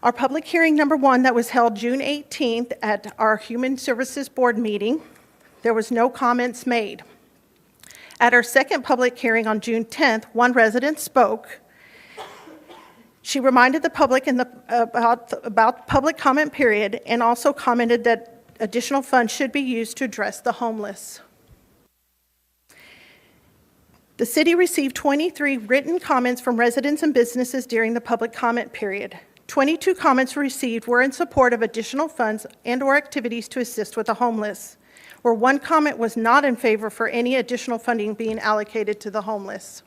G: Our public hearing number 1 that was held June 18th at our Human Services Board meeting, there was no comments made. At our second public hearing on June 10th, one resident spoke. She reminded the public about public comment period and also commented that additional funds should be used to address the homeless. The city received 23 written comments from residents and businesses during the public comment period. 22 comments received were in support of additional funds and/or activities to assist with the homeless, where one comment was not in favor for any additional funding being allocated to the homeless.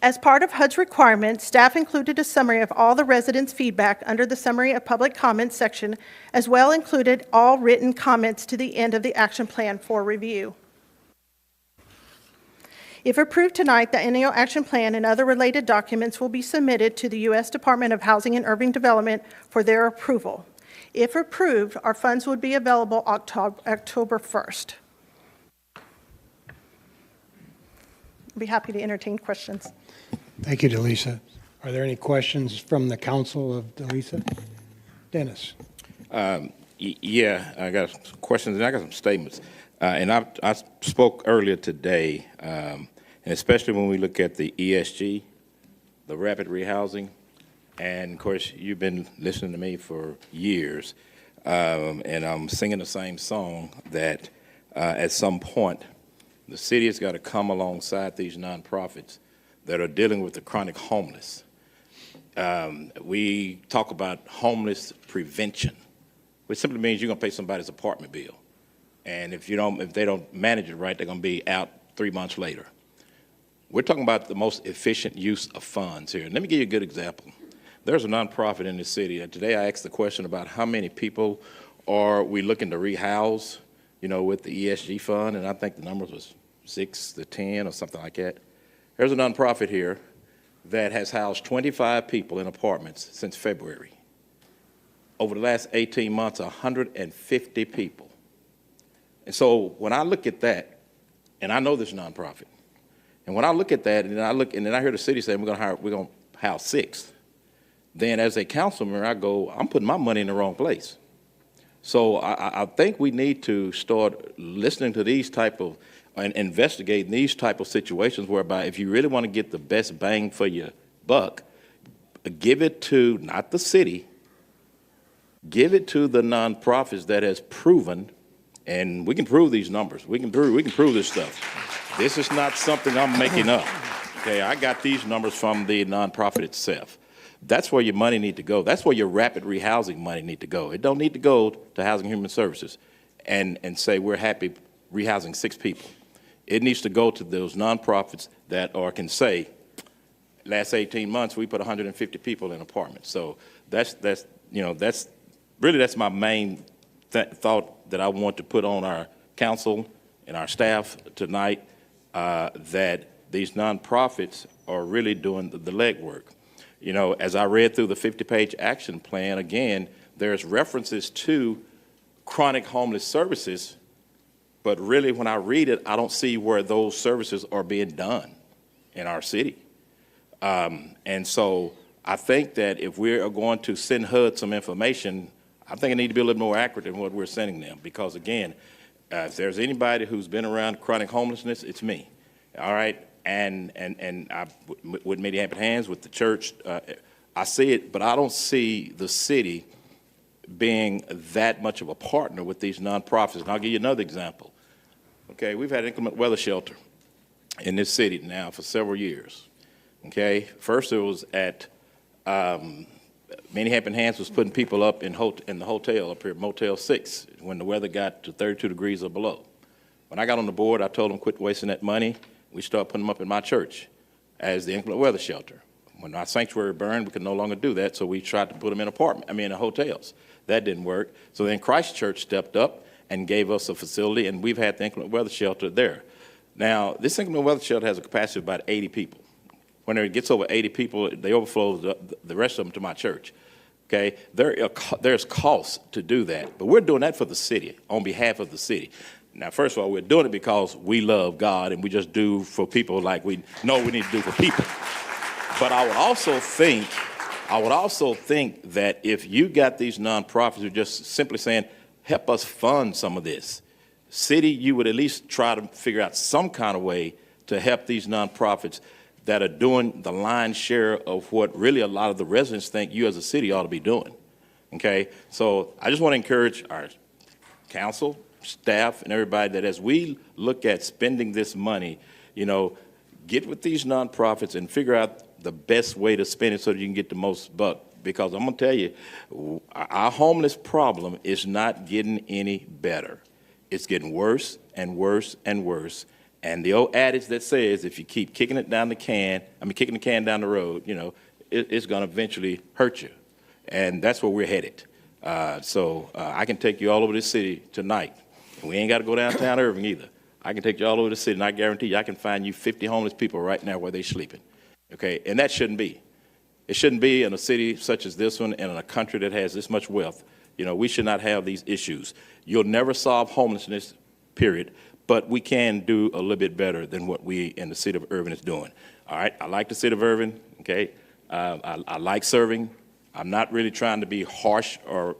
G: As part of HUD's requirements, staff included a summary of all the residents' feedback under the Summary of Public Comments section, as well included all written comments to the end of the action plan for review. If approved tonight, the annual action plan and other related documents will be submitted to the U.S. Department of Housing and Urban Development for their approval. If approved, our funds would be available October 1st. I'll be happy to entertain questions.
A: Thank you, Delisa. Are there any questions from the council of Delisa? Dennis.
R: Yeah, I got some questions and I got some statements. And I spoke earlier today, and especially when we look at the ESG, the rapid rehousing, and of course you've been listening to me for years, and I'm singing the same song that at some point the city has got to come alongside these nonprofits that are dealing with the chronic homeless. We talk about homeless prevention, which simply means you're going to pay somebody's apartment bill. And if they don't manage it right, they're going to be out 3 months later. We're talking about the most efficient use of funds here. And let me give you a good example. There's a nonprofit in this city, and today I asked the question about how many people are we looking to rehouse, with the ESG fund, and I think the number was 6 to 10 or something like that. There's a nonprofit here that has housed 25 people in apartments since February. Over the last 18 months, 150 people. And so when I look at that, and I know this nonprofit, and when I look at that, and then I hear the city say we're going to house 6, then as a council member, I go, I'm putting my money in the wrong place. So I think we need to start listening to these type of and investigating these type of situations whereby if you really want to get the best bang for your buck, give it to not the city, give it to the nonprofits that has proven, and we can prove these numbers. We can prove this stuff. This is not something I'm making up. Okay, I got these numbers from the nonprofit itself. That's where your money need to go. That's where your rapid rehousing money need to go. It don't need to go to Housing and Human Services and say we're happy rehousing 6 people. It needs to go to those nonprofits that can say, last 18 months we put 150 people in apartments. So that's my main thought that I want to put on our council and our staff tonight, that these nonprofits are really doing the legwork. As I read through the 50-page action plan, again, there's references to chronic homeless services, but really when I read it, I don't see where those services are being done in our city. And so I think that if we are going to send HUD some information, I think it needs to be a little more accurate than what we're sending them, because again, if there's anybody who's been around chronic homelessness, it's me. All right. And with Many Happy Hands, with the church, I see it, but I don't see the city being that much of a partner with these nonprofits. And I'll give you another example. Okay, we've had inclement weather shelter in this city now for several years. Okay, first it was at Many Happy Hands was putting people up in the hotel up here, Motel 6, when the weather got to 32 degrees or below. When I got on the board, I told them quit wasting that money. We started putting them up in my church as the inclement weather shelter. When our sanctuary burned, we could no longer do that, so we tried to put them in hotels. That didn't work. So then Christ Church stepped up and gave us a facility, and we've had the inclement weather shelter there. Now, this inclement weather shelter has a capacity of about 80 people. When it gets over 80 people, they overflow the rest of them to my church. Okay, there's costs to do that, but we're doing that for the city, on behalf of the city. Now, first of all, we're doing it because we love God, and we just do for people like we know we need to do for people. But I would also think that if you got these nonprofits who are just simply saying, help us fund some of this, city, you would at least try to figure out some kind of way to help these nonprofits that are doing the lion's share of what really a lot of the residents think you as a city ought to be doing. Okay, so I just want to encourage our council, staff, and everybody that as we look at spending this money, get with these nonprofits and figure out the best way to spend it so that you can get the most buck. Because I'm going to tell you, our homeless problem is not getting any better. It's getting worse and worse and worse. And the old adage that says, if you keep kicking the can down the road, it's going to eventually hurt you. And that's where we're headed. So I can take you all over this city tonight. And we ain't got to go downtown Irving either. I can take you all over the city, and I guarantee you I can find you 50 homeless people right now where they're sleeping. Okay? And that shouldn't be. It shouldn't be in a city such as this one and in a country that has this much wealth. We should not have these issues. You'll never solve homelessness, period, but we can do a little bit better than what we in the city of Irving is doing. All right? I like the city of Irving, okay? I like serving. I'm not really trying to be harsh or,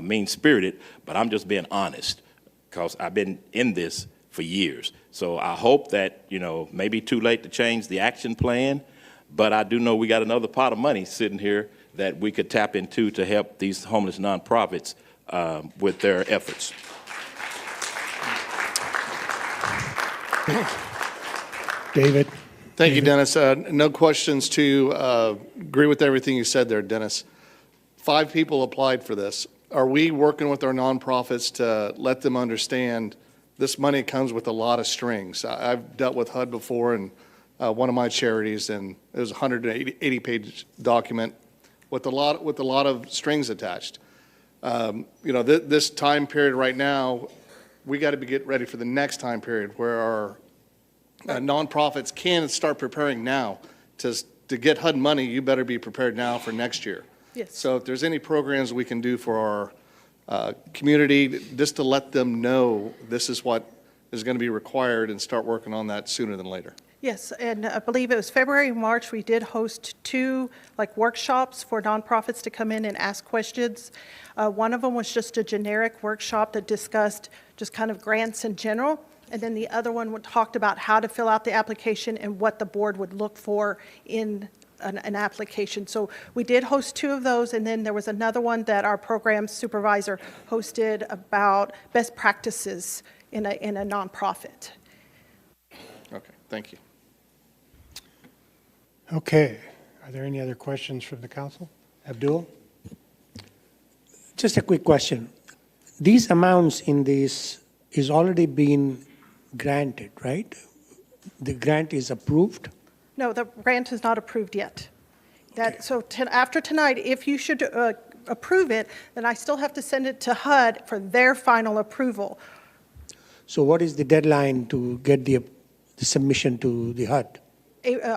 R: mean-spirited, but I'm just being honest because I've been in this for years. So I hope that, maybe too late to change the action plan, but I do know we got another pot of money sitting here that we could tap into to help these homeless nonprofits with their efforts.
A: David?
H: Thank you, Dennis. No questions to agree with everything you said there, Dennis. 5 people applied for this. Are we working with our nonprofits to let them understand this money comes with a lot of strings? I've dealt with HUD before, and one of my charities, and it was a 180-page document with a lot of strings attached. This time period right now, we got to get ready for the next time period where our nonprofits can start preparing now. To get HUD money, you better be prepared now for next year.
G: Yes.
H: So if there's any programs we can do for our community, just to let them know this is what is going to be required and start working on that sooner than later.
G: Yes, and I believe it was February, March, we did host 2 workshops for nonprofits to come in and ask questions. One of them was just a generic workshop that discussed just kind of grants in general. And then the other one talked about how to fill out the application and what the board would look for in an application. So we did host 2 of those, and then there was another one that our program supervisor hosted about best practices in a nonprofit.
H: Okay, thank you.
A: Okay. Are there any other questions from the council? Abdul?
I: Just a quick question. These amounts in this is already been granted, right? The grant is approved?
G: No, the grant is not approved yet. So after tonight, if you should approve it, then I still have to send it to HUD for their final approval.
I: So what is the deadline to get the submission to the HUD?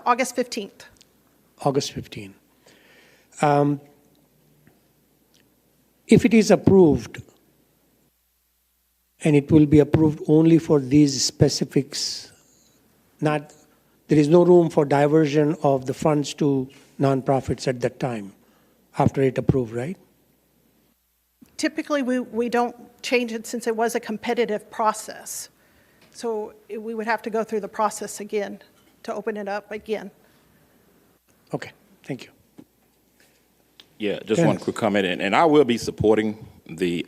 G: August 15th.
I: August 15. If it is approved, and it will be approved only for these specifics, there is no room for diversion of the funds to nonprofits at that time, after it approved, right?
G: Typically, we don't change it since it was a competitive process. So we would have to go through the process again to open it up again.
I: Okay, thank you.
R: Yeah, just one quick comment, and I will be supporting the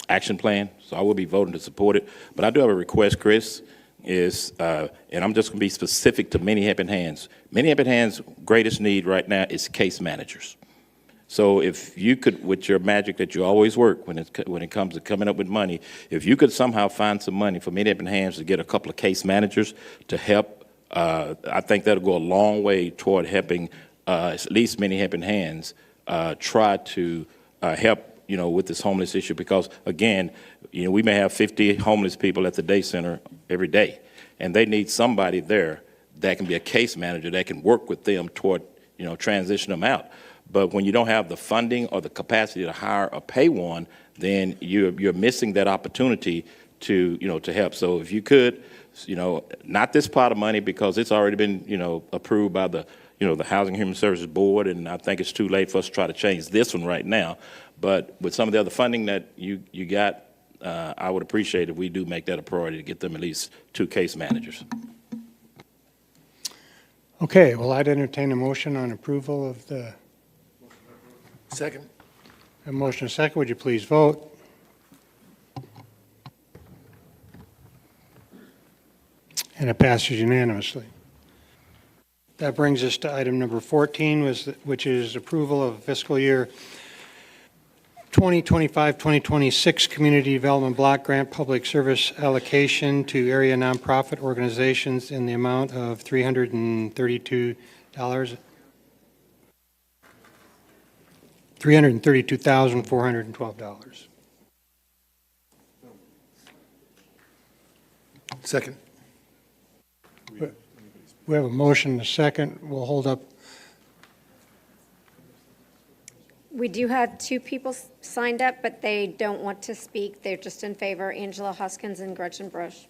R: action plan, so I will be voting to support it. But I do have a request, Chris, and I'm just going to be specific to Many Helping Hands. Many Helping Hands' greatest need right now is case managers. So if you could, with your magic that you always work when it comes to coming up with money, if you could somehow find some money for Many Helping Hands to get a couple of case managers to help, I think that'll go a long way toward helping at least Many Helping Hands try to help, with this homeless issue. Because again, we may have 50 homeless people at the day center every day, and they need somebody there that can be a case manager that can work with them toward, transition them out. But when you don't have the funding or the capacity to hire or pay one, then you're missing that opportunity to help. So if you could, not this pot of money because it's already been approved by the the Housing and Human Services Board, and I think it's too late for us to try to change this one right now. But with some of the other funding that you got, I would appreciate if we do make that a priority to get them at least 2 case managers.
A: Okay, well, I'd entertain a motion on approval of the...
H: Second.
A: A motion and a second. Would you please vote? And it passes unanimously. That brings us to item number 14, which is approval of fiscal year 2025-2026 Community Development Block Grant Public Service Allocation to area nonprofit organizations in the amount of $332,412.
H: Second.
A: We have a motion and a second. We'll hold up.
B: We do have two people signed up, but they don't want to speak. They're just in favor, Angela Hoskins and Gretchen Brush.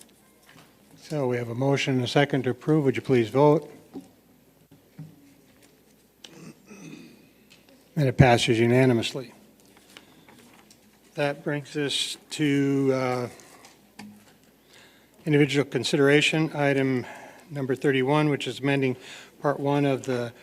A: So we have a motion and a second to approve. Would you please vote? And it passes unanimously. That brings us to individual consideration, item number 31, which is amending Part 1 of the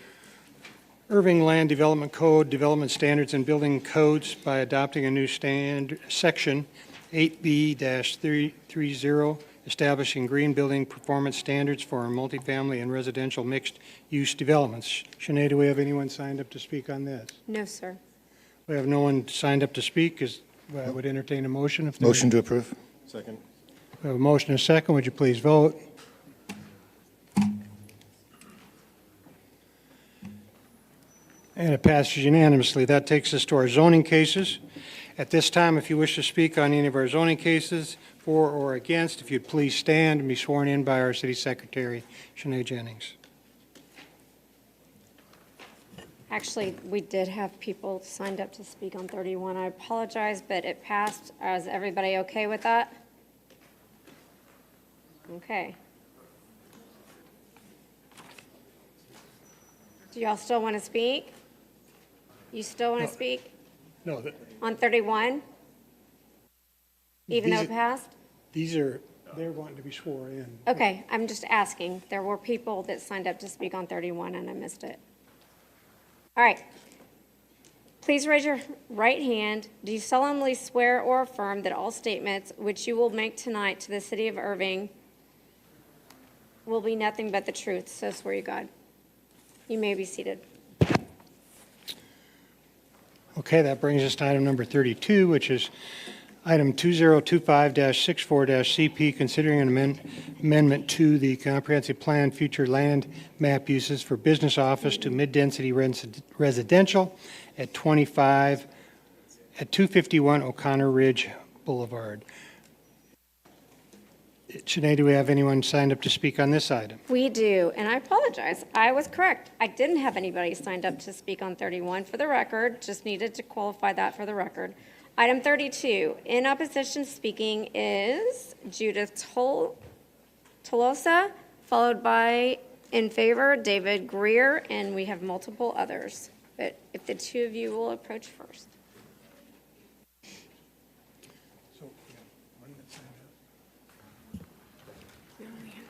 A: Irving Land Development Code, Development Standards and Building Codes by adopting a new section 8B-330, establishing green building performance standards for multifamily and residential mixed-use developments. Sinead, do we have anyone signed up to speak on this?
B: No, sir.
A: We have no one signed up to speak. I would entertain a motion.
H: Motion to approve.
F: Second.
A: We have a motion and a second. Would you please vote? And it passes unanimously. That takes us to our zoning cases. At this time, if you wish to speak on any of our zoning cases, for or against, if you'd please stand and be sworn in by our City Secretary, Sinead Jennings.
B: Actually, we did have people signed up to speak on 31. I apologize, but it passed. Is everybody okay with that? Okay. Do y'all still want to speak? You still want to speak
A: No,
B: on 31? Even though it passed?
A: they're wanting to be sworn in.
B: Okay, I'm just asking. There were people that signed up to speak on 31 and I missed it. All right. Please raise your right hand. Do you solemnly swear or affirm that all statements which you will make tonight to the city of Irving will be nothing but the truth? So swear you God. You may be seated.
A: Okay, that brings us to item number 32, which is item 2025-64-CP, considering an amendment to the comprehensive plan future land map uses for business office to mid-density residential at 251 O'Connor Ridge Boulevard. Sinead, do we have anyone signed up to speak on this item?
B: We do, and I apologize. I was correct. I didn't have anybody signed up to speak on 31 for the record, just needed to qualify that for the record. Item 32, in opposition speaking is Judith Tolosa, followed by in favor, David Greer, and we have multiple others. But if the two of you will approach first.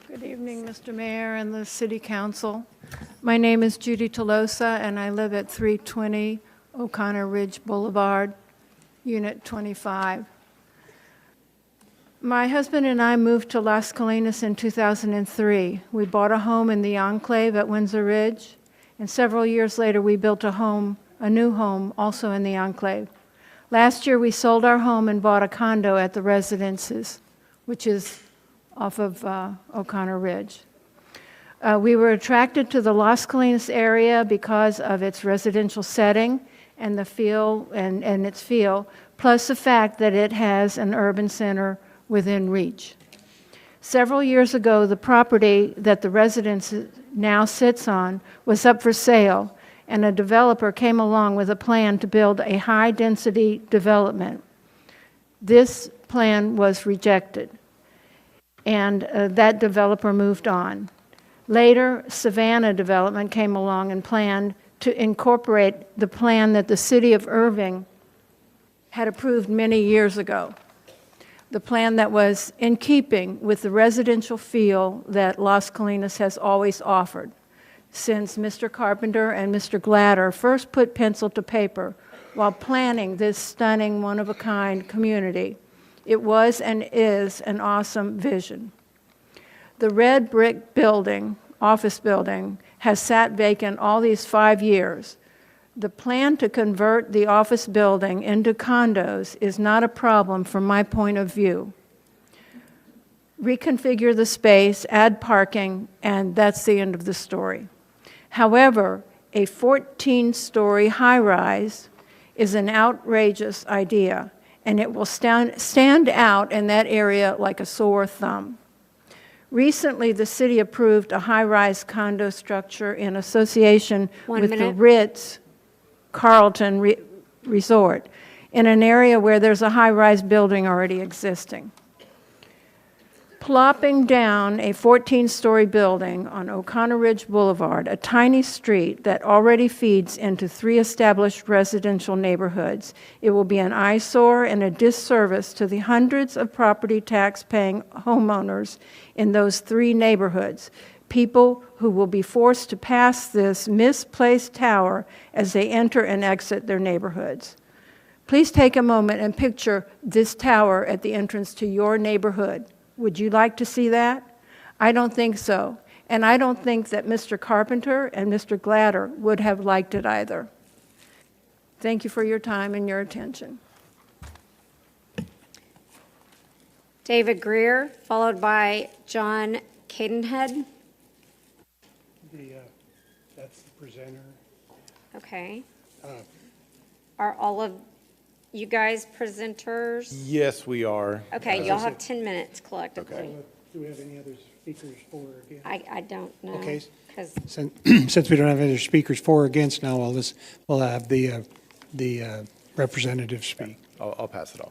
J: Good evening, Mr. Mayor and the City Council. My name is Judy Tolosa, and I live at 320 O'Connor Ridge Boulevard, Unit 25. My husband and I moved to Las Colinas in 2003. We bought a home in the Enclave at Windsor Ridge, and several years later we built a new home, also in the Enclave. Last year we sold our home and bought a condo at the Residences, which is off of O'Connor Ridge. We were attracted to the Las Colinas area because of its residential setting and the feel and its feel, plus the fact that it has an urban center within reach. Several years ago, the property that the residence now sits on was up for sale, and a developer came along with a plan to build a high-density development. This plan was rejected, and that developer moved on. Later, Savannah Development came along and planned to incorporate the plan that the city of Irving had approved many years ago. The plan that was in keeping with the residential feel that Las Colinas has always offered since Mr. Carpenter and Mr. Glatter first put pencil to paper while planning this stunning, one-of-a-kind community. It was and is an awesome vision. The red brick building office building has sat vacant all these 5 years. The plan to convert the office building into condos is not a problem from my point of view. Reconfigure the space, add parking, and that's the end of the story. However, a 14-story high-rise is an outrageous idea, and it will stand out in that area like a sore thumb. Recently, the city approved a high-rise condo structure in association with the Ritz-Carlton Resort in an area where there's a high-rise building already existing. Plopping down a 14-story building on O'Connor Ridge Boulevard, a tiny street that already feeds into 3 established residential neighborhoods, it will be an eyesore and a disservice to the hundreds of property tax-paying homeowners in those 3 neighborhoods, people who will be forced to pass this misplaced tower as they enter and exit their neighborhoods. Please take a moment and picture this tower at the entrance to your neighborhood. Would you like to see that? I don't think so. And I don't think that Mr. Carpenter and Mr. Glatter would have liked it either. Thank you for your time and your attention.
B: David Greer, followed by John Cadenhead.
A: That's the presenter.
B: Okay. Are all of you guys presenters?
K: Yes, we are.
B: Okay, y'all have 10 minutes collectively.
K: Okay.
A: Do we have any other speakers for or against?
B: I don't know.
A: Okay.
B: 'Cause
A: Since we don't have any speakers for or against now, we'll have the representative speak.
K: I'll pass it off.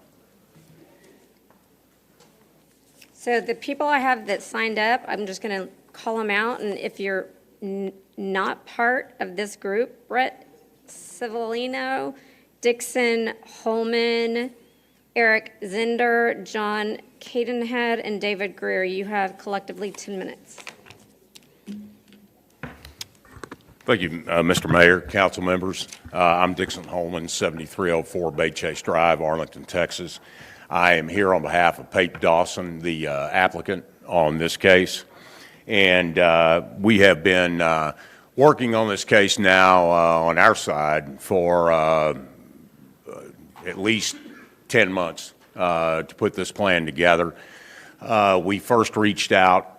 B: So the people I have that signed up, I'm just going to call them out, and if you're not part of this group, Brett Civilino, Dixon Holman, Eric Zinder, John Cadenhead, and David Greer, you have collectively 10 minutes.
L: Thank you, Mr. Mayor, council members. I'm Dixon Holman, 7304 Bay Chase Drive, Arlington, Texas. I am here on behalf of Pate Dawson, the applicant on this case. And we have been working on this case now on our side for at least 10 months to put this plan together. We first reached out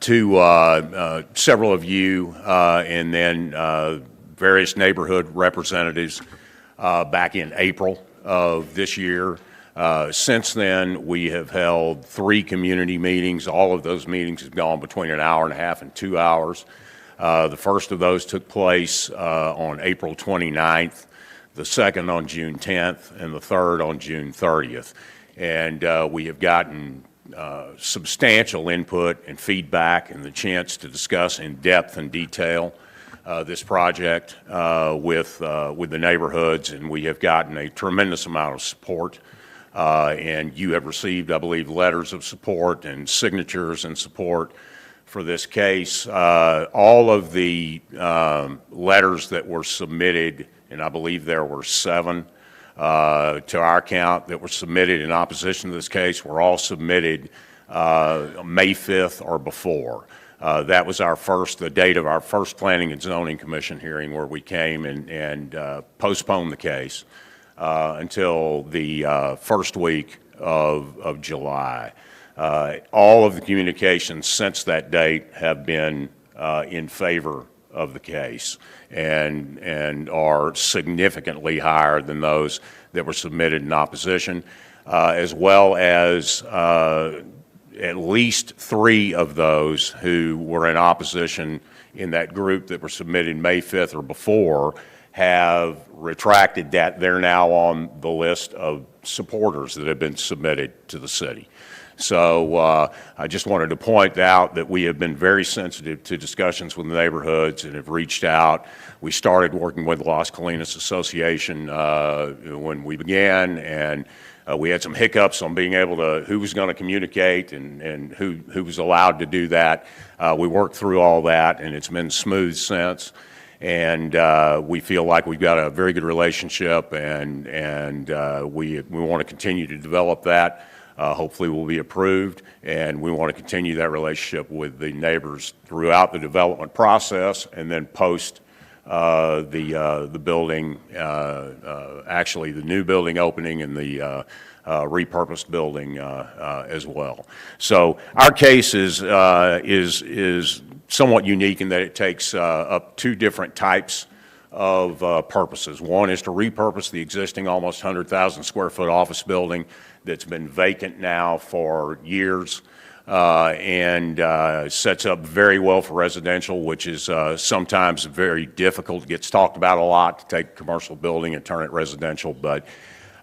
L: to several of you and then various neighborhood representatives back in April of this year. Since then, we have held 3 community meetings. All of those meetings have gone between an hour and a half and 2 hours. The first of those took place on April 29th. The second on June 10th, and the third on June 30th. And we have gotten substantial input and feedback and the chance to discuss in depth and detail this project with the neighborhoods, and we have gotten a tremendous amount of support. And you have received, I believe, letters of support and signatures and support for this case. All of the letters that were submitted, and I believe there were 7 to our count that were submitted in opposition to this case, were all submitted May 5th or before. That was the date of our first Planning and Zoning Commission hearing, where we came and postponed the case until the first week of July. All of the communications since that date have been in favor of the case and are significantly higher than those that were submitted in opposition, as well as at least 3 of those who were in opposition in that group that were submitted May 5th or before have retracted that. They're now on the list of supporters that have been submitted to the city. So I just wanted to point out that we have been very sensitive to discussions with the neighborhoods and have reached out. We started working with the Las Colinas Association when we began, and we had some hiccups on being able to, who was going to communicate and who was allowed to do that. We worked through all that, and it's been smooth since. And we feel like we've got a very good relationship, and we want to continue to develop that. hopefully will be approved, and we want to continue that relationship with the neighbors throughout the development process, and then post the building, actually the new building opening and the repurposed building as well. So our case is somewhat unique in that it takes up two different types of purposes. One is to repurpose the existing almost 100,000 square foot office building that's been vacant now for years, and sets up very well for residential, which is sometimes very difficult. It gets talked about a lot to take a commercial building and turn it residential, but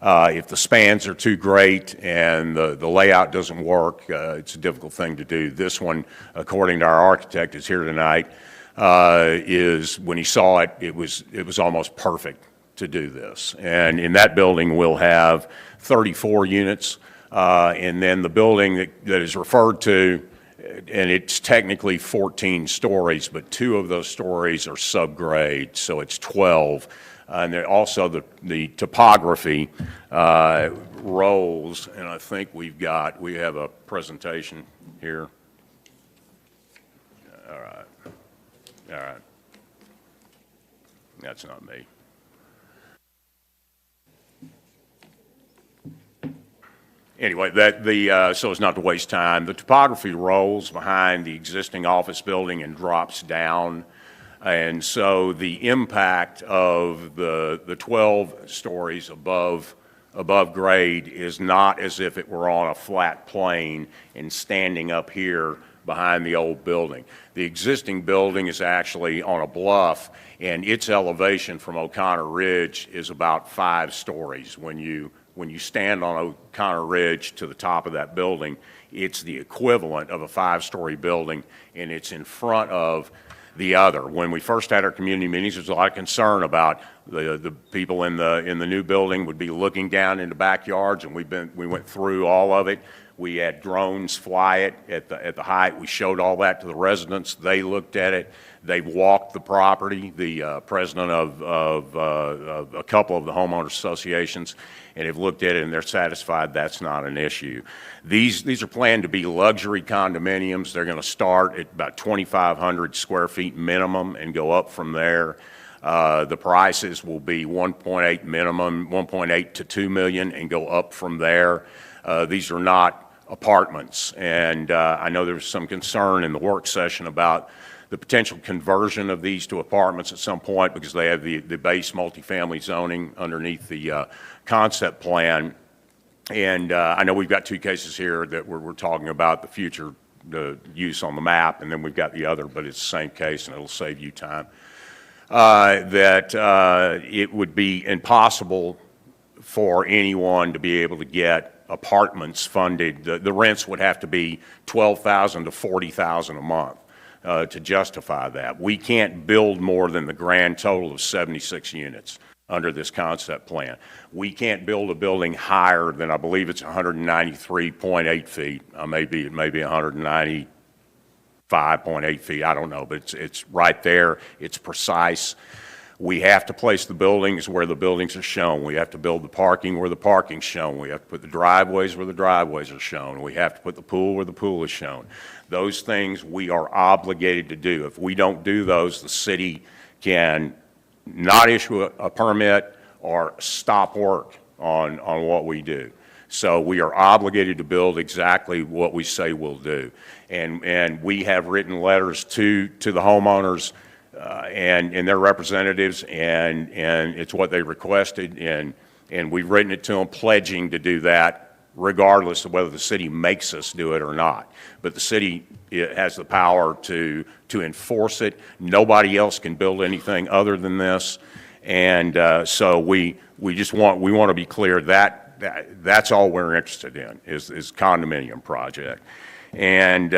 L: if the spans are too great and the layout doesn't work, it's a difficult thing to do. This one, according to our architect who's here tonight, is when he saw it, it was almost perfect to do this. And in that building, we'll have 34 units, and then the building that is referred to, and it's technically 14 stories, but 2 of those stories are subgrade, so it's 12. And then also the topography rolls, and I think we have a presentation here. All right. All right. That's not me. Anyway, so as not to waste time, the topography rolls behind the existing office building and drops down. And so the impact of the 12 stories above grade is not as if it were on a flat plane and standing up here behind the old building. The existing building is actually on a bluff, and its elevation from O'Connor Ridge is about 5 stories. When you stand on O'Connor Ridge to the top of that building, it's the equivalent of a 5-story building, and it's in front of the other. When we first had our community meetings, there was a lot of concern about the people in the new building would be looking down into backyards, and we went through all of it. We had drones fly it at the height. We showed all that to the residents. They looked at it. They walked the property, the president of a couple of the homeowners associations, and have looked at it, and they're satisfied that's not an issue. These are planned to be luxury condominiums. They're going to start at about 2,500 square feet minimum and go up from there. The prices will be 1.8 minimum, 1.8 to 2 million, and go up from there. These are not apartments, and I know there was some concern in the work session about the potential conversion of these to apartments at some point because they have the base multifamily zoning underneath the concept plan. And I know we've got 2 cases here that we're talking about the future use on the map, and then we've got the other, but it's the same case, and it'll save you time. That it would be impossible for anyone to be able to get apartments funded. The rents would have to be $12,000 to $40,000 a month to justify that. We can't build more than the grand total of 76 units under this concept plan. We can't build a building higher than, I believe it's 193.8 feet. It may be 195.8 feet. I don't know, but it's right there. It's precise. We have to place the buildings where the buildings are shown. We have to build the parking where the parking's shown. We have to put the driveways where the driveways are shown. We have to put the pool where the pool is shown. Those things we are obligated to do. If we don't do those, the city can not issue a permit or stop work on what we do. So we are obligated to build exactly what we say we'll do. And we have written letters to the homeowners and their representatives, and it's what they requested, and we've written it to them pledging to do that regardless of whether the city makes us do it or not. But the city has the power to enforce it. Nobody else can build anything other than this, and so we want to be clear that's all we're interested in is condominium project. And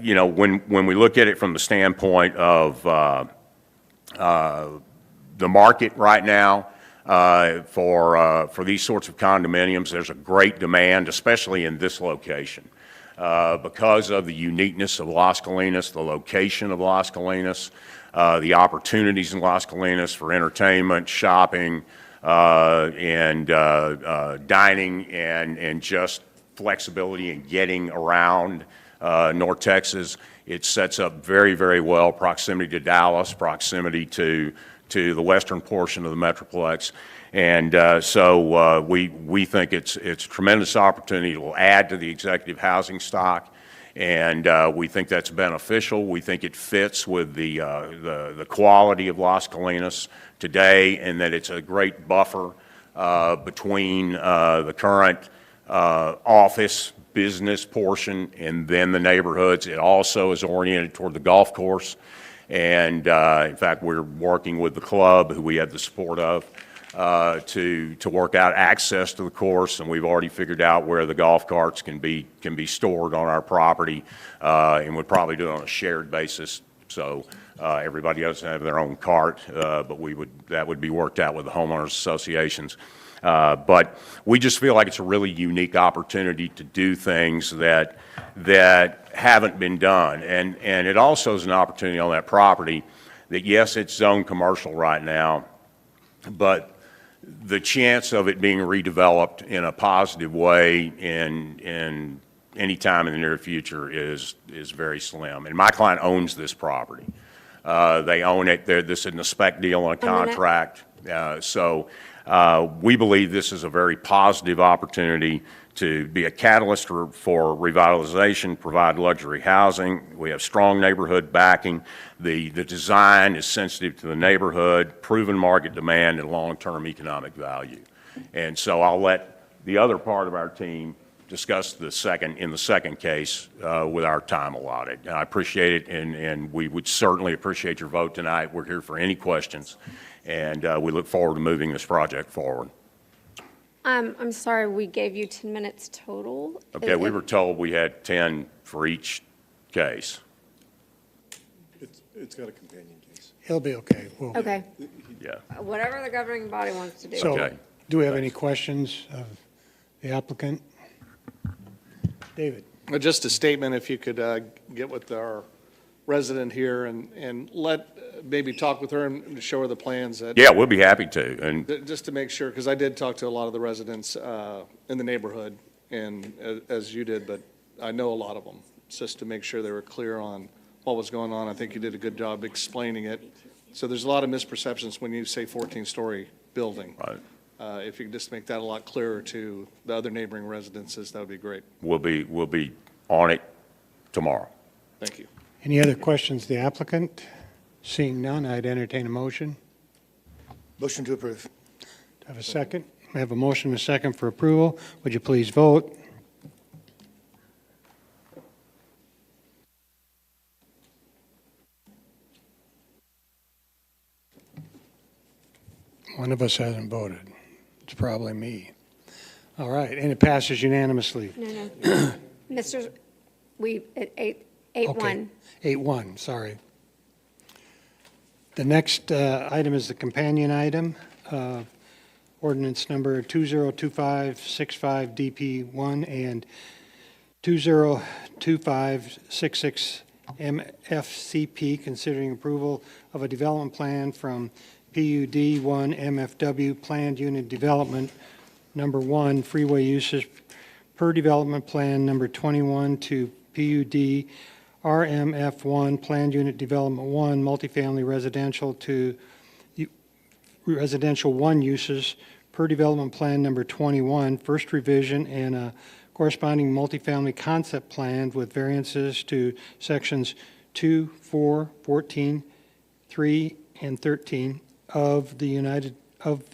L: you know, when we look at it from the standpoint of the market right now for these sorts of condominiums, there's a great demand, especially in this location, because of the uniqueness of Las Colinas, the location of Las Colinas, the opportunities in Las Colinas for entertainment, shopping, and dining, and just flexibility in getting around North Texas. It sets up very, very well, proximity to Dallas, proximity to the western portion of the Metroplex. And so we think it's a tremendous opportunity. It will add to the executive housing stock, and we think that's beneficial. We think it fits with the quality of Las Colinas today, and that it's a great buffer between the current office business portion and then the neighborhoods. It also is oriented toward the golf course, and in fact, we're working with the club, who we have the support of, to work out access to the course, and we've already figured out where the golf carts can be stored on our property, and we'd probably do it on a shared basis. So everybody doesn't have their own cart, but that would be worked out with the homeowners associations. But we just feel like it's a really unique opportunity to do things that haven't been done. And it also is an opportunity on that property that, yes, it's zoned commercial right now, but the chance of it being redeveloped in a positive way in any time in the near future is very slim. And my client owns this property. They own it. This isn't a spec deal on a contract. So we believe this is a very positive opportunity to be a catalyst for revitalization, provide luxury housing. We have strong neighborhood backing. The design is sensitive to the neighborhood, proven market demand, and long-term economic value. And so I'll let the other part of our team discuss in the second case with our time allotted. And I appreciate it, and we would certainly appreciate your vote tonight. We're here for any questions, and we look forward to moving this project forward.
B: I'm sorry, we gave you 10 minutes total.
L: Okay, we were told we had 10 for each case.
F: It's got a companion case.
A: He'll be okay.
B: Okay.
L: Yeah.
B: Whatever the governing body wants to do.
A: So, do we have any questions of the applicant? David?
H: Just a statement, if you could get with our resident here and maybe talk with her and show her the plans.
L: Yeah, we'll be happy to. And
H: just to make sure, because I did talk to a lot of the residents in the neighborhood, and as you did, but I know a lot of them, just to make sure they were clear on what was going on. I think you did a good job explaining it. So there's a lot of misperceptions when you say 14-story building.
L: Right.
H: If you could just make that a lot clearer to the other neighboring residences, that would be great.
L: We'll be on it tomorrow.
H: Thank you.
A: Any other questions of the applicant? Seeing none, I'd entertain a motion.
M: Motion to approve.
A: Do I have a second? I have a motion and a second for approval. Would you please vote? One of us hasn't voted. It's probably me. All right, and it passes unanimously.
B: No. Mr., at 8-1.
A: 8-1, sorry. The next item is the companion item, ordinance number 202565DP1 and 202566 MFCP, considering approval of a development plan from PUD 1 MFW Planned Unit Development Number 1 Freeway Uses per Development Plan Number 21 to PUD RMF1 Planned Unit Development 1 Multifamily Residential to Residential 1 Uses per Development Plan Number 21 First Revision, and a corresponding multifamily concept plan with variances to sections 2, 4, 14, 3, and 13 of the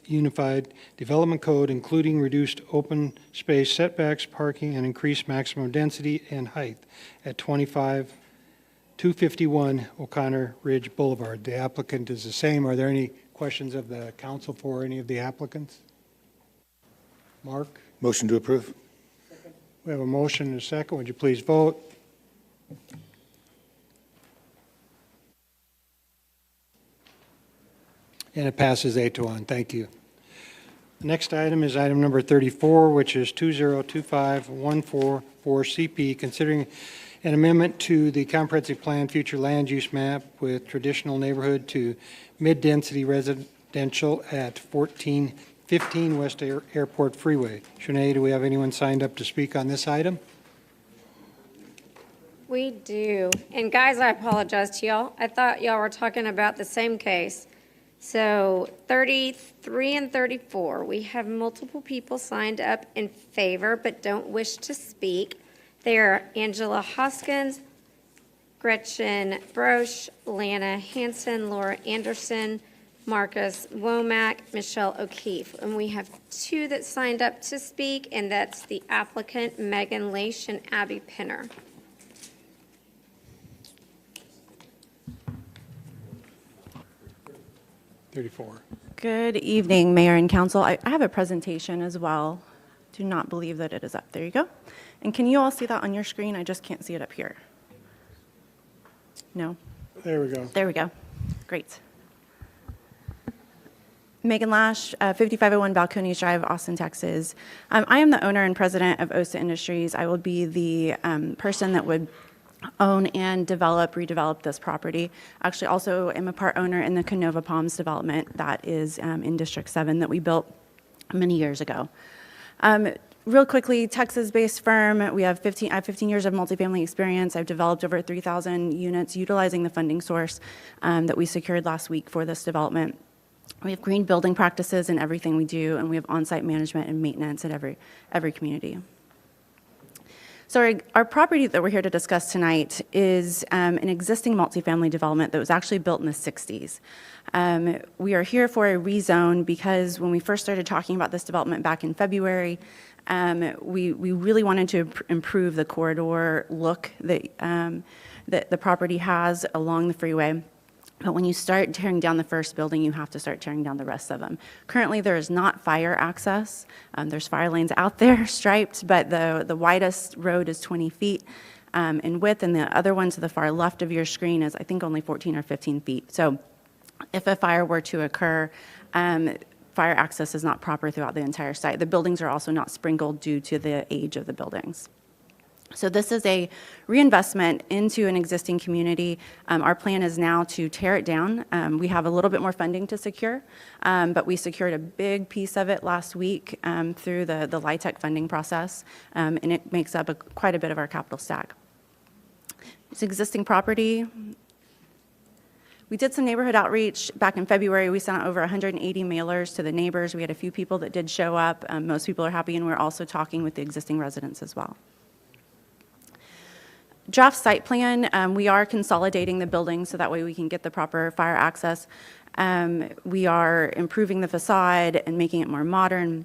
A: Unified Development Code, including reduced open space setbacks, parking, and increased maximum density and height at 251 O'Connor Ridge Boulevard. The applicant is the same. Are there any questions of the council for any of the applicants? Mark?
M: Motion to approve.
A: We have a motion and a second. Would you please vote? And it passes 8-1. Thank you. The next item is item number 34, which is 2025144CP, considering an amendment to the comprehensive plan future land use map with traditional neighborhood to mid-density residential at 14 15 West Airport Freeway. Shanae, do we have anyone signed up to speak on this item?
B: We do. And guys, I apologize to y'all. I thought y'all were talking about the same case. So 33 and 34, we have multiple people signed up in favor but don't wish to speak. They are Angela Hoskins, Gretchen Broche, Lana Hansen, Laura Anderson, Marcus Womack, Michelle O'Keefe. And we have two that signed up to speak, and that's the applicant Megan Leish and Abby Pinner.
N: Good evening, Mayor and Council. I have a presentation as well. Do not believe that it is up. There you go. And can you all see that on your screen? I just can't see it up here. No?
A: There we go.
N: There we go. Great. Megan Lash, 5501 Balcones Drive, Austin, Texas. I am the owner and president of OSA Industries. I will be the person that would own and redevelop this property. Actually, also am a part owner in the Canova Palms development that is in District 7 that we built many years ago. Real quickly, Texas-based firm. We have 15 years of multifamily experience. I've developed over 3,000 units utilizing the funding source that we secured last week for this development. We have green building practices in everything we do, and we have on-site management and maintenance at every community. So our property that we're here to discuss tonight is an existing multifamily development that was actually built in the 60s. We are here for a rezone because when we first started talking about this development back in February, we really wanted to improve the corridor look that the property has along the freeway. But when you start tearing down the first building, you have to start tearing down the rest of them. Currently, there is not fire access. There's fire lanes out there striped, but the widest road is 20 feet in width, and the other one to the far left of your screen is, I think, only 14 or 15 feet. So if a fire were to occur, fire access is not proper throughout the entire site. The buildings are also not sprinkled due to the age of the buildings. So this is a reinvestment into an existing community. Our plan is now to tear it down. We have a little bit more funding to secure, but we secured a big piece of it last week through the LIHTC funding process, and it makes up quite a bit of our capital stack. It's existing property. We did some neighborhood outreach back in February. We sent out over 180 mailers to the neighbors. We had a few people that did show up. Most people are happy, and we're also talking with the existing residents as well. Draft site plan, we are consolidating the buildings so that way we can get the proper fire access. We are improving the facade and making it more modern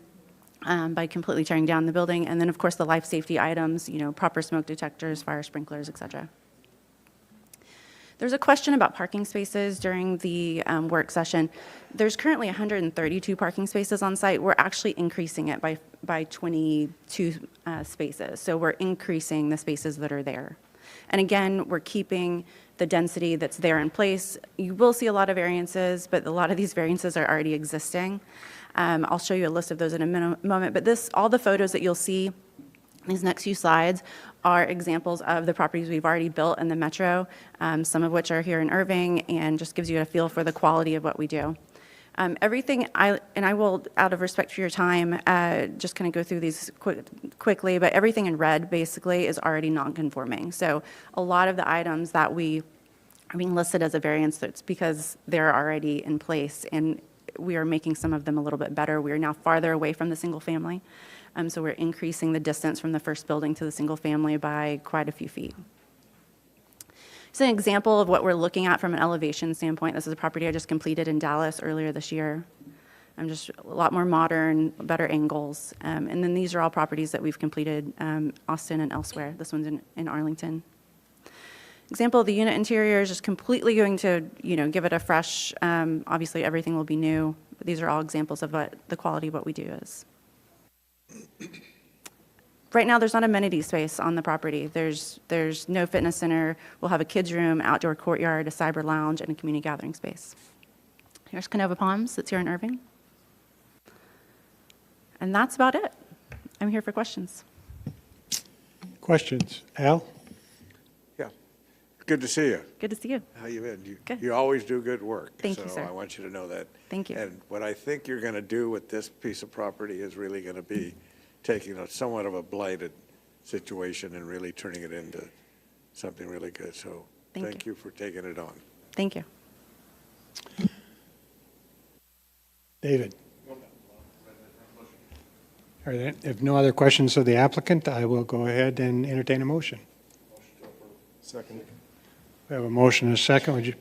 N: by completely tearing down the building. And then, of course, the life safety items, proper smoke detectors, fire sprinklers, et cetera. There's a question about parking spaces during the work session. There's currently 132 parking spaces on site. We're actually increasing it by 22 spaces. So we're increasing the spaces that are there. And again, we're keeping the density that's there in place. You will see a lot of variances, but a lot of these variances are already existing. I'll show you a list of those in a moment, but all the photos that you'll see, these next few slides, are examples of the properties we've already built in the metro, some of which are here in Irving, and just gives you a feel for the quality of what we do. Everything, I will, out of respect for your time, just kind of go through these quickly, but everything in red basically is already non-conforming. So a lot of the items that we are being listed as a variance, that's because they're already in place, and we are making some of them a little bit better. We are now farther away from the single family, so we're increasing the distance from the first building to the single family by quite a few feet. It's an example of what we're looking at from an elevation standpoint. This is a property I just completed in Dallas earlier this year. Just a lot more modern, better angles. And then these are all properties that we've completed, Austin and elsewhere. This one's in Arlington. Example of the unit interior is just completely going to, give it a fresh, obviously everything will be new, but these are all examples of what the quality of what we do is. Right now, there's not amenity space on the property. There's no fitness center. We'll have a kids' room, outdoor courtyard, a cyber lounge, and a community gathering space. Here's Canova Palms that's here in Irving. And that's about it. I'm here for questions.
A: Questions? Al?
M: Yeah.
P: good to see you.
N: Good to see you.
P: How you been?
N: Good.
P: You always do good work.
N: Thank you, sir.
P: So I want you to know that.
N: Thank you.
P: And what I think you're going to do with this piece of property is really going to be taking a somewhat of a blighted situation and really turning it into something really good. So thank you for taking it on.
N: Thank you.
A: David? Are there, if no other questions of the applicant, I will go ahead and entertain a motion.
F: Second.
A: We have a motion and a second.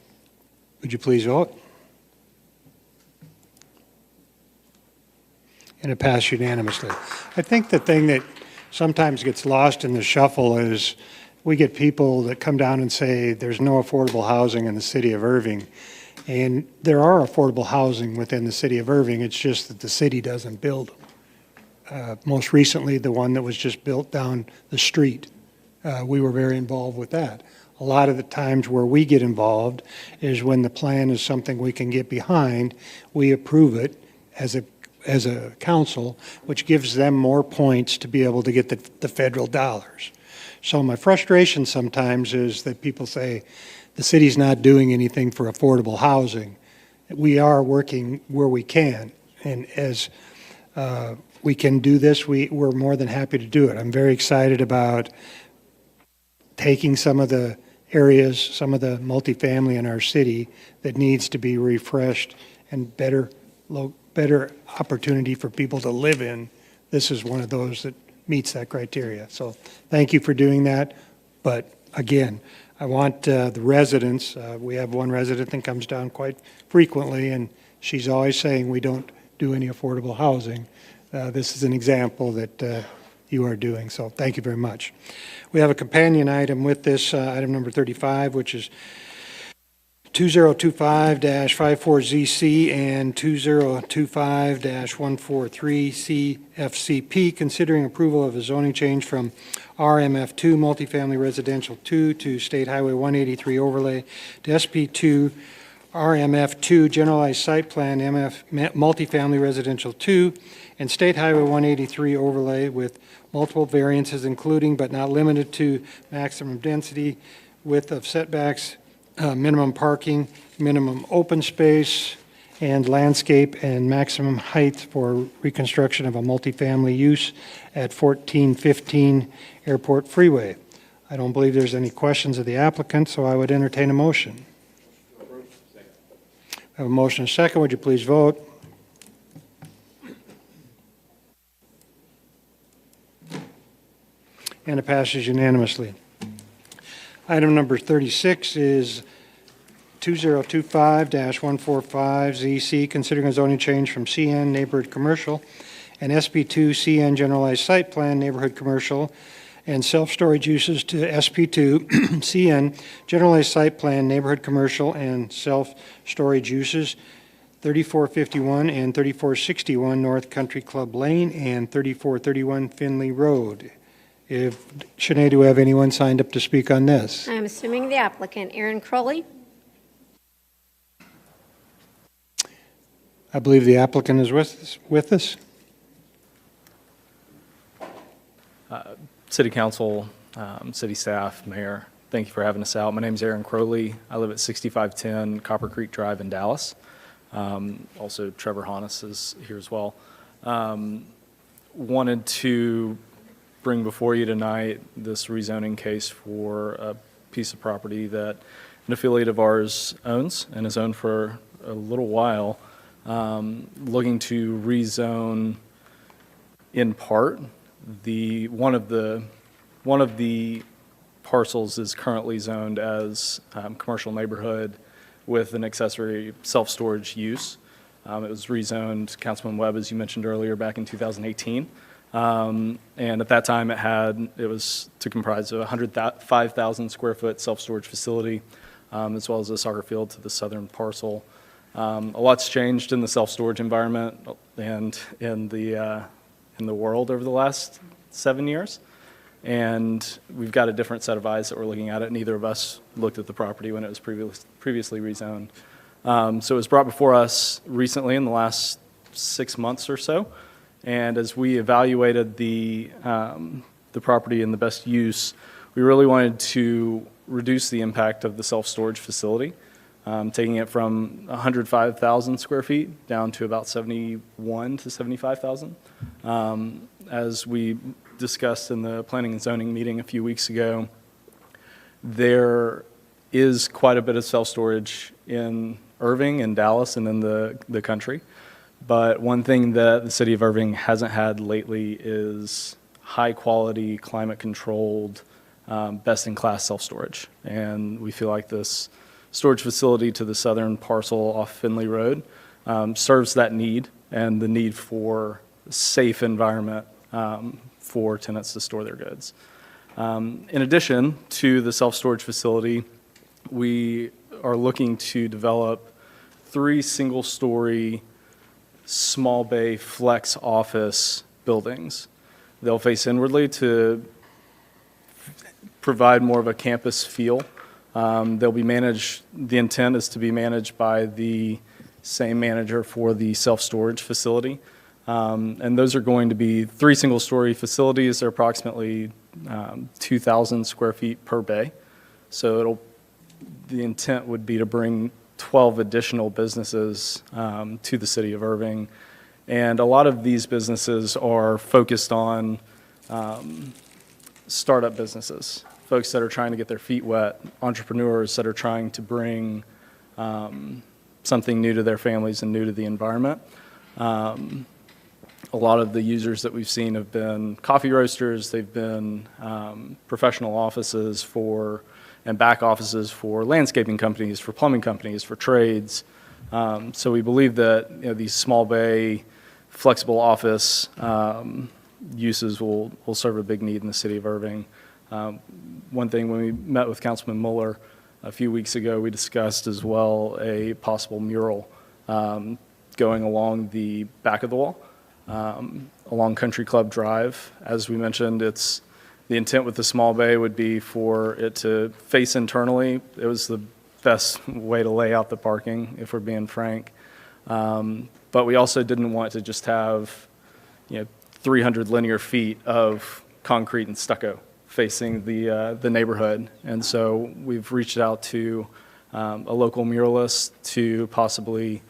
A: Would you please vote? And it passed unanimously. I think the thing that sometimes gets lost in the shuffle is we get people that come down and say there's no affordable housing in the city of Irving. And there are affordable housing within the city of Irving. It's just that the city doesn't build them. Most recently, the one that was just built down the street. We were very involved with that. A lot of the times where we get involved is when the plan is something we can get behind, we approve it as a council, which gives them more points to be able to get the federal dollars. So my frustration sometimes is that people say the city's not doing anything for affordable housing. We are working where we can, and as we can do this, we're more than happy to do it. I'm very excited about taking some of the areas, some of the multifamily in our city that needs to be refreshed and better opportunity for people to live in. This is one of those that meets that criteria. So thank you for doing that. But again, I want the residents, we have one resident that comes down quite frequently, and she's always saying we don't do any affordable housing. This is an example that you are doing, so thank you very much. We have a companion item with this, item number 35, which is 2025-54ZC and 2025-143CFCP, considering approval of a zoning change from RMF2 Multifamily Residential 2 to State Highway 183 Overlay to SP2 RMF2 Generalized Site Plan MF Multifamily Residential 2 and State Highway 183 Overlay with multiple variances, including but not limited to maximum density, width of setbacks, minimum parking, minimum open space, and landscape, and maximum height for reconstruction of a multifamily use at 1415 Airport Freeway. I don't believe there's any questions of the applicant, so I would entertain a motion. I have a motion and a second. Would you please vote? And it passes unanimously. Item number 36 is 2025-145ZC, considering a zoning change from CN Neighborhood Commercial and SP2 CN Generalized Site Plan Neighborhood Commercial and self-storage uses to SP2 CN Generalized Site Plan Neighborhood Commercial and self-storage uses 3451 and 3461 North Country Club Lane and 3431 Finley Road. Sinead, do we have anyone signed up to speak on this?
B: I'm assuming the applicant, Aaron Crowley.
A: I believe the applicant is with us.
Q: City Council, city staff, mayor, thank you for having us out. My name is Aaron Crowley. I live at 6510 Copper Creek Drive in Dallas. Also, Trevor Hannes is here as well. Wanted to bring before you tonight this rezoning case for a piece of property that an affiliate of ours owns and has owned for a little while, looking to rezone in part. One of the parcels is currently zoned as commercial neighborhood with an accessory self-storage use. It was rezoned, Councilman Webb, as you mentioned earlier, back in 2018. And at that time, it was to comprise a 105,000 square foot self-storage facility, as well as a soccer field to the southern parcel. A lot's changed in the self-storage environment and in the world over the last 7 years. And we've got a different set of eyes that we're looking at it. Neither of us looked at the property when it was previously rezoned. So it was brought before us recently in the last 6 months or so. And as we evaluated the property and the best use, we really wanted to reduce the impact of the self-storage facility, taking it from 105,000 square feet down to about 71 to 75,000. As we discussed in the planning and zoning meeting a few weeks ago, there is quite a bit of self-storage in Irving and Dallas and in the country. But one thing that the city of Irving hasn't had lately is high-quality, climate-controlled, best-in-class self-storage. And we feel like this storage facility to the southern parcel off Finley Road serves that need and the need for a safe environment for tenants to store their goods. In addition to the self-storage facility, we are looking to develop 3 single-story small bay flex office buildings. They'll face inwardly to provide more of a campus feel. They'll be managed, the intent is to be managed by the same manager for the self-storage facility. And those are going to be 3 single-story facilities. They're approximately 2,000 square feet per bay. So the intent would be to bring 12 additional businesses to the city of Irving. And a lot of these businesses are focused on startup businesses, folks that are trying to get their feet wet, entrepreneurs that are trying to bring something new to their families and new to the environment. A lot of the users that we've seen have been coffee roasters. They've been professional offices and back offices for landscaping companies, for plumbing companies, for trades. So we believe that these small bay, flexible office uses will serve a big need in the city of Irving. One thing, when we met with Councilman Mueller a few weeks ago, we discussed as well a possible mural going along the back of the wall, along Country Club Drive. As we mentioned, the intent with the small bay would be for it to face internally. It was the best way to lay out the parking, if we're being frank. But we also didn't want to just have 300 linear feet of concrete and stucco facing the neighborhood. And so we've reached out to a local muralist to possibly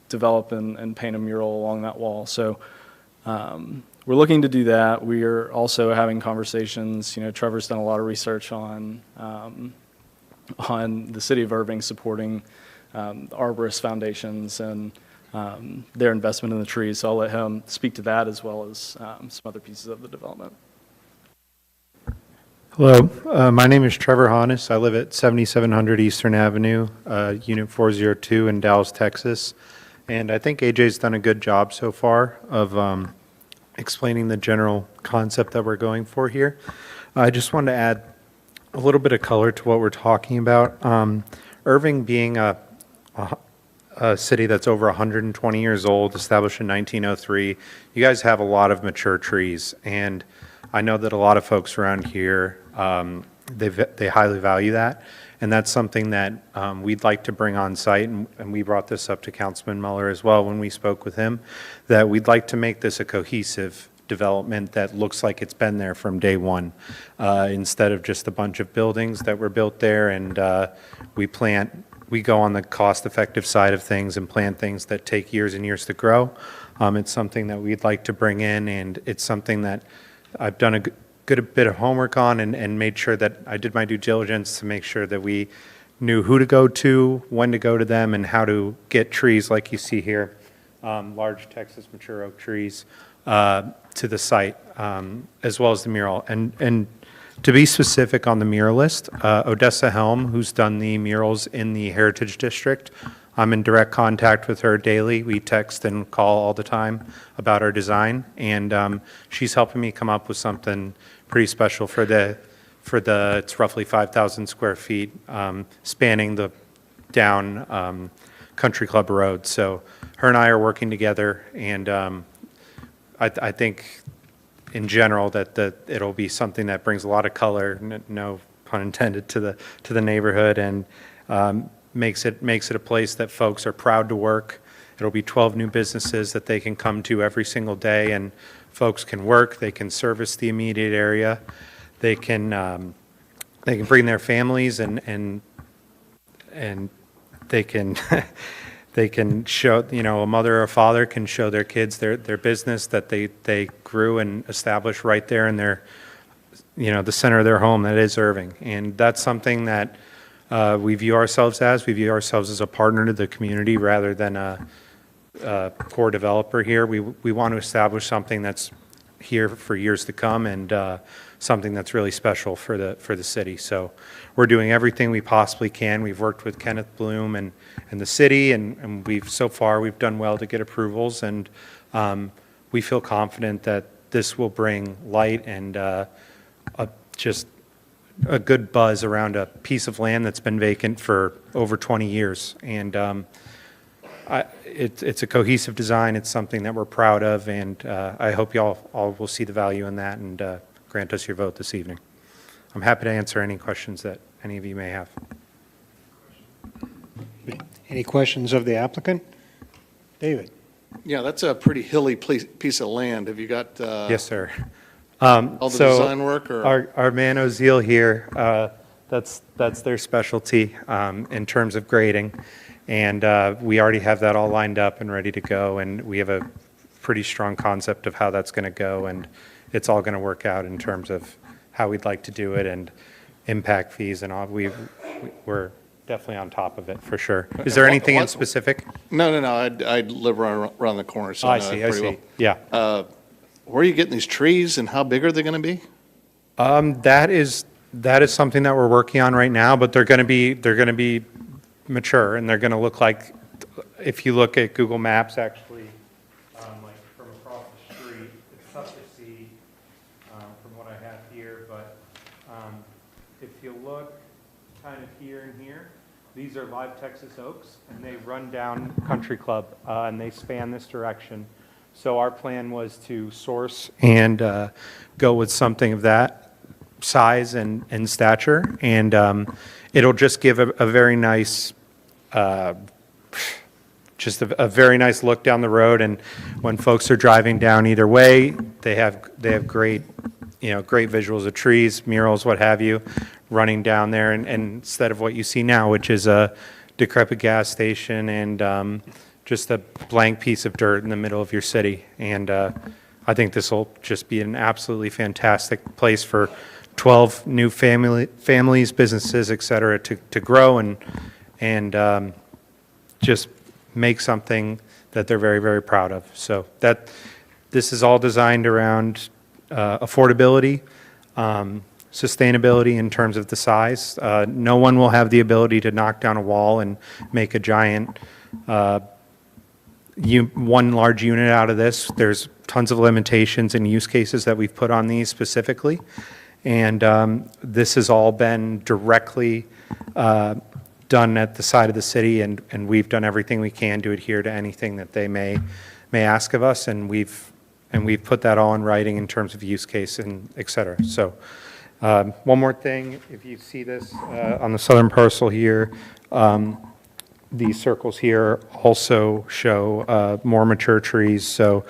Q: develop and paint a mural along that wall. So we're looking to do that. We are also having conversations. Trevor's done a lot of research on the city of Irving supporting arborist foundations and their investment in the trees. So I'll let him speak to that as well as some other pieces of the development.
S: Hello, my name is Trevor Honus. I live at 7700 Eastern Avenue, Unit 402 in Dallas, Texas. And I think AJ's done a good job so far of explaining the general concept that we're going for here. I just wanted to add a little bit of color to what we're talking about. Irving being a city that's over 120 years old, established in 1903, you guys have a lot of mature trees. And I know that a lot of folks around here, they highly value that. And that's something that we'd like to bring on site, and we brought this up to Councilman Mueller as well when we spoke with him, that we'd like to make this a cohesive development that looks like it's been there from day one, instead of just a bunch of buildings that were built there, and we go on the cost-effective side of things and plant things that take years and years to grow. It's something that we'd like to bring in, and it's something that I've done a good bit of homework on and made sure that I did my due diligence to make sure that we knew who to go to, when to go to them, and how to get trees like you see here, large Texas mature oak trees, to the site, as well as the mural. And to be specific on the muralist, Odessa Helm, who's done the murals in the Heritage District, I'm in direct contact with her daily. We text and call all the time about our design, and she's helping me come up with something pretty special for it's roughly 5,000 square feet, spanning the down Country Club Road. So her and I are working together, and I think in general that it'll be something that brings a lot of color, no pun intended, to the neighborhood, and makes it a place that folks are proud to work. It'll be 12 new businesses that they can come to every single day, and folks can work, they can service the immediate area, they can bring their families and they can they can show, a mother or a father can show their kids their business that they grew and established right there in their, the center of their home. That is Irving. And that's something that we view ourselves as. We view ourselves as a partner to the community rather than a core developer here. We want to establish something that's here for years to come, and something that's really special for the city. So we're doing everything we possibly can. We've worked with Kenneth Bloom and the city, and so far we've done well to get approvals, and we feel confident that this will bring light and just a good buzz around a piece of land that's been vacant for over 20 years. And it's a cohesive design. It's something that we're proud of, and I hope y'all all will see the value in that and grant us your vote this evening. I'm happy to answer any questions that any of you may have.
A: Any questions of the applicant? David?
H: Yeah, that's a pretty hilly piece of land. Have you got?
S: Yes, sir.
H: All the design work, or?
S: Our man Ozeal here, that's their specialty in terms of grading. And we already have that all lined up and ready to go, and we have a pretty strong concept of how that's going to go, and it's all going to work out in terms of how we'd like to do it and impact fees and all. We're definitely on top of it for sure. Is there anything in specific?
H: No. I live around the corner, so
S: I
H: know
S: see.
H: it pretty well.
S: Yeah.
H: Where are you getting these trees, and how big are they going to be?
S: That is something that we're working on right now, but they're going to be mature, and they're going to look like, if you look at Google Maps, actually, like from across the street, it's tough to see from what I have here, but if you look kind of here and here, these are live Texas oaks, and they run down Country Club, and they span this direction. So our plan was to source and go with something of that size and stature, and it'll just give a very nice, just a very nice look down the road. And when folks are driving down either way, they have great, great visuals of trees, murals, what have you, running down there, and instead of what you see now, which is a decrepit gas station and just a blank piece of dirt in the middle of your city. And I think this will just be an absolutely fantastic place for 12 new families, businesses, et cetera, to grow and just make something that they're very, very proud of. So this is all designed around affordability, sustainability in terms of the size. No one will have the ability to knock down a wall and make a giant one large unit out of this. There's tons of limitations and use cases that we've put on these specifically. And this has all been directly done at the side of the city, and we've done everything we can to adhere to anything that they may ask of us, and we've put that all in writing in terms of use case and et cetera. So one more thing, if you see this on the southern parcel here, these circles here also show more mature trees. So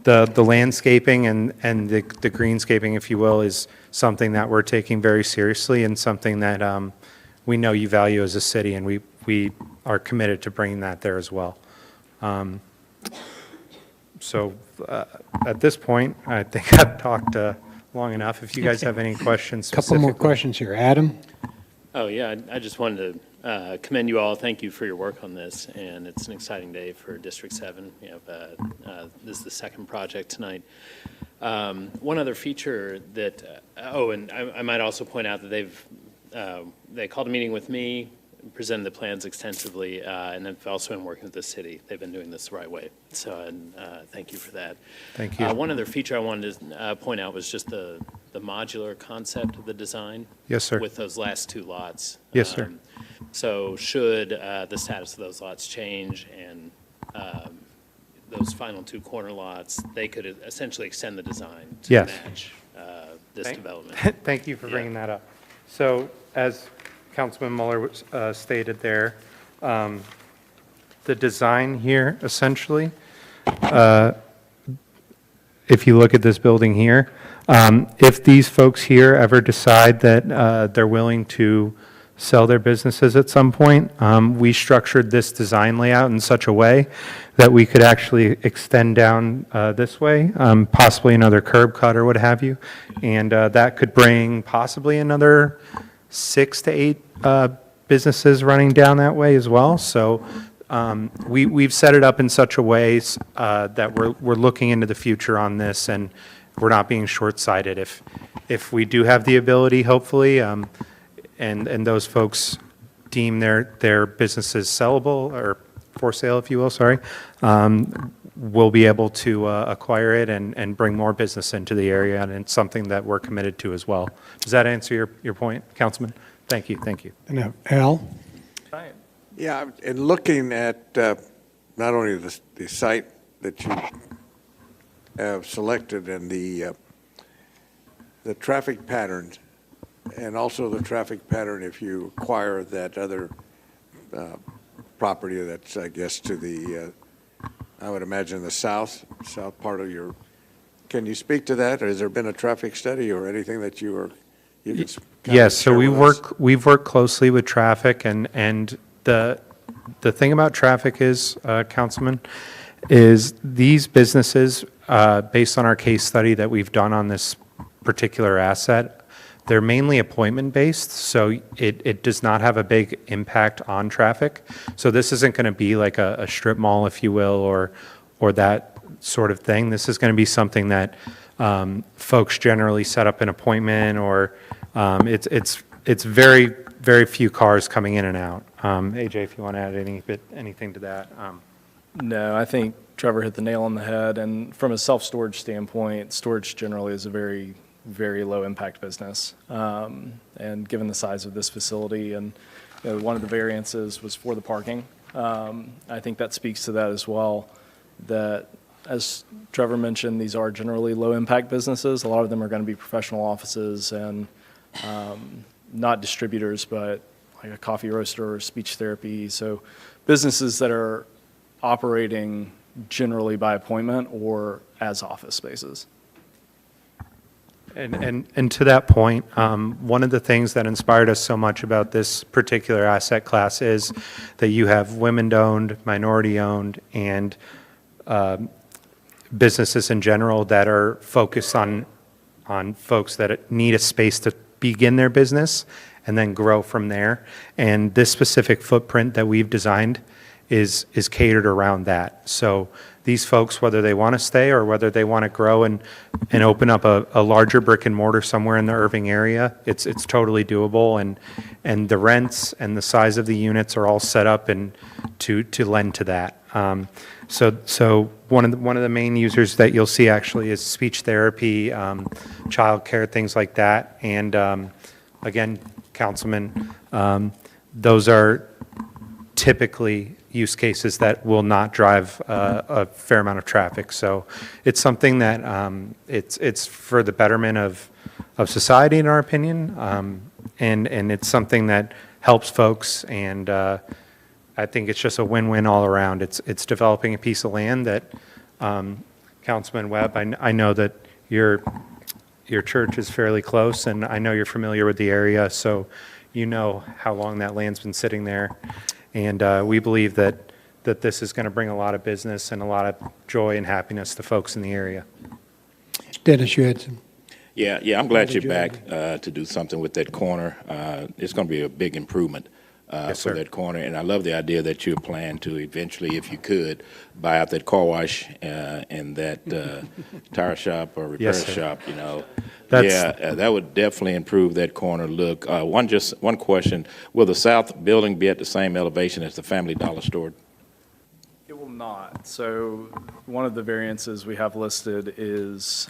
S: the landscaping and the greenscaping, if you will, is something that we're taking very seriously and something that we know you value as a city, and we are committed to bringing that there as well. So at this point, I think I've talked long enough. If you guys have any questions
A: Couple more questions here. Adam?
C: Oh, yeah, I just wanted to commend you all. Thank you for your work on this, and it's an exciting day for District 7. This is the second project tonight. One other feature that, and I might also point out that they called a meeting with me, presented the plans extensively, and then also been working with the city. They've been doing this the right way. So thank you for that.
S: Thank you.
C: One other feature I wanted to point out was just the modular concept of the design.
S: Yes, sir.
C: With those last two lots.
S: Yes, sir.
C: So should the status of those lots change and those final two corner lots, they could essentially extend the design to
S: Yes.
C: match this development.
S: Thank you for bringing that up. So as Councilman Mueller stated there, the design here essentially if you look at this building here, if these folks here ever decide that they're willing to sell their businesses at some point, we structured this design layout in such a way that we could actually extend down this way, possibly another curb cut or what have you, and that could bring possibly another 6 to 8 businesses running down that way as well. So we've set it up in such a way that we're looking into the future on this, and we're not being short-sighted. If we do have the ability, hopefully, and those folks deem their businesses sellable or for sale, if you will, sorry, we'll be able to acquire it and bring more business into the area, and it's something that we're committed to as well. Does that answer your point, Councilman? Thank you, thank you.
A: And Al?
P: Yeah, and looking at not only the site that you have selected and the traffic patterns, and also the traffic pattern if you acquire that other property that's, I guess, to the, I would imagine, the south part of your, can you speak to that? Or has there been a traffic study or anything that you can kind
S: Yes,
P: of
S: so
P: share with us?
S: we've worked closely with traffic, and the thing about traffic is, Councilman, is these businesses, based on our case study that we've done on this particular asset, they're mainly appointment-based, so it does not have a big impact on traffic. So this isn't going to be like a strip mall, if you will, or that sort of thing. This is going to be something that folks generally set up an appointment, or it's very, very few cars coming in and out. AJ, if you want to add anything to that.
Q: No, I think Trevor hit the nail on the head. And from a self-storage standpoint, storage generally is a very, very low impact business. And given the size of this facility, and one of the variances was for the parking, I think that speaks to that as well, that as Trevor mentioned, these are generally low impact businesses. A lot of them are going to be professional offices and not distributors, but like a coffee roaster or speech therapy. So businesses that are operating generally by appointment or as office spaces.
S: And to that point, one of the things that inspired us so much about this particular asset class is that you have women-owned, minority-owned, and businesses in general that are focused on folks that need a space to begin their business and then grow from there. And this specific footprint that we've designed is catered around that. So these folks, whether they want to stay or whether they want to grow and open up a larger brick and mortar somewhere in the Irving area, it's totally doable, and the rents and the size of the units are all set up and to lend to that. So one of the main users that you'll see actually is speech therapy, childcare, things like that. And again, Councilman, those are typically use cases that will not drive a fair amount of traffic. So it's something that it's for the betterment of society, in our opinion, and it's something that helps folks, and I think it's just a win-win all around. It's developing a piece of land that, Councilman Webb, I know that your church is fairly close, and I know you're familiar with the area, so you know how long that land's been sitting there. And we believe that this is going to bring a lot of business and a lot of joy and happiness to folks in the area.
A: Dennis, you had some.
R: Yeah, I'm glad you're back to do something with that corner. It's going to be a big improvement for that corner. And I love the idea that you plan to eventually, if you could, buy out that car wash and that tire shop or repair shop, you know. That would definitely improve that corner look. One question, will the south building be at the same elevation as the Family Dollar store?
Q: It will not. So one of the variances we have listed is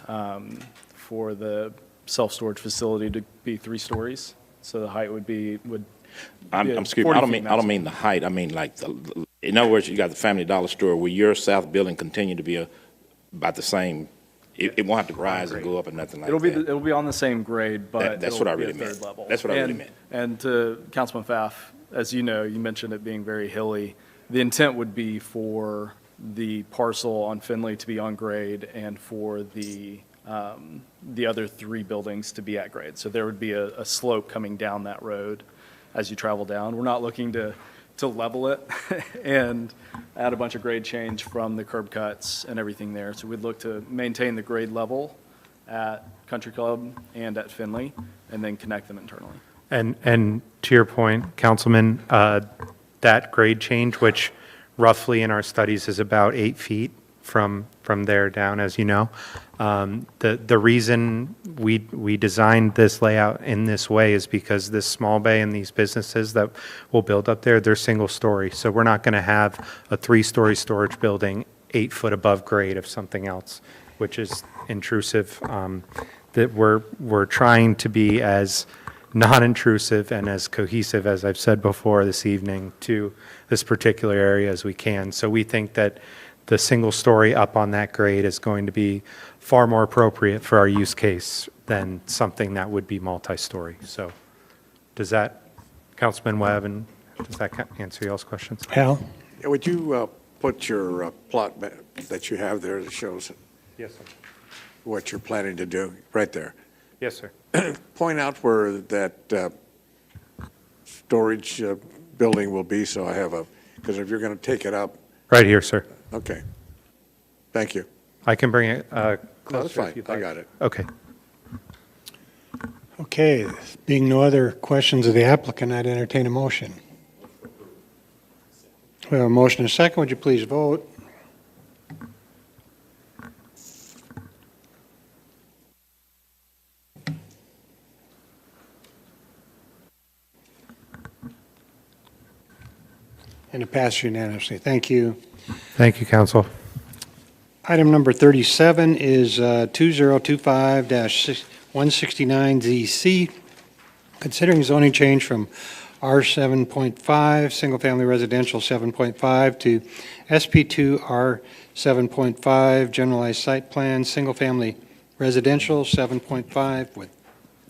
Q: for the self-storage facility to be 3 stories. So the height would be
R: Excuse me, I don't mean the height. I mean like in other words, you got the Family Dollar store. Will your south building continue to be about the same? It won't have to rise and go up and nothing like that.
Q: It'll be on the same grade, but
R: that's what I really meant. That's what I really meant.
Q: And to Councilman Pfaff, as you know, you mentioned it being very hilly. The intent would be for the parcel on Finley to be on grade and for the other 3 buildings to be at grade. So there would be a slope coming down that road as you travel down. We're not looking to level it and add a bunch of grade change from the curb cuts and everything there. So we'd look to maintain the grade level at Country Club and at Finley and then connect them internally.
S: And to your point, Councilman, that grade change, which roughly in our studies is about 8 feet from there down, as you know. The reason we designed this layout in this way is because this small bay and these businesses that will build up there, they're single story. So we're not going to have a 3-story storage building 8 foot above grade of something else, which is intrusive. That we're trying to be as non-intrusive and as cohesive, as I've said before this evening, to this particular area as we can. So we think that the single story up on that grade is going to be far more appropriate for our use case than something that would be multi-story. So does that, Councilman Webb, and does that answer y'all's questions?
A: Hal?
P: Yeah, would you put your plot that you have there that shows
S: Yes, sir.
P: what you're planning to do right there?
S: Yes, sir.
P: Point out where that storage building will be, so I have because if you're going to take it up.
S: Right here, sir.
P: Okay. Thank you.
S: I can bring it
P: No,
S: closer
P: that's fine.
S: if you'd
P: I
S: like.
P: got it.
S: Okay.
A: Okay, being no other questions of the applicant, I'd entertain a motion. We have a motion and a second. Would you please vote? And it passed unanimously. Thank you.
S: Thank you, Council.
A: Item number 37 is 2025-169ZC, considering zoning change from R7.5, single-family residential 7.5, to SP2 R7.5, generalized site plan, single-family residential 7.5, with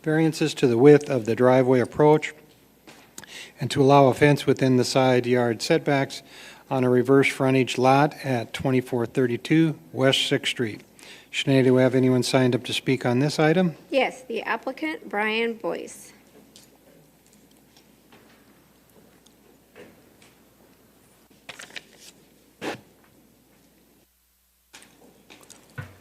A: variances to the width of the driveway approach, and to allow a fence within the side yard setbacks on a reverse frontage lot at 2432 West 6th Street. Sinead, do we have anyone signed up to speak on this item?
B: Yes, the applicant, Brian Boyce.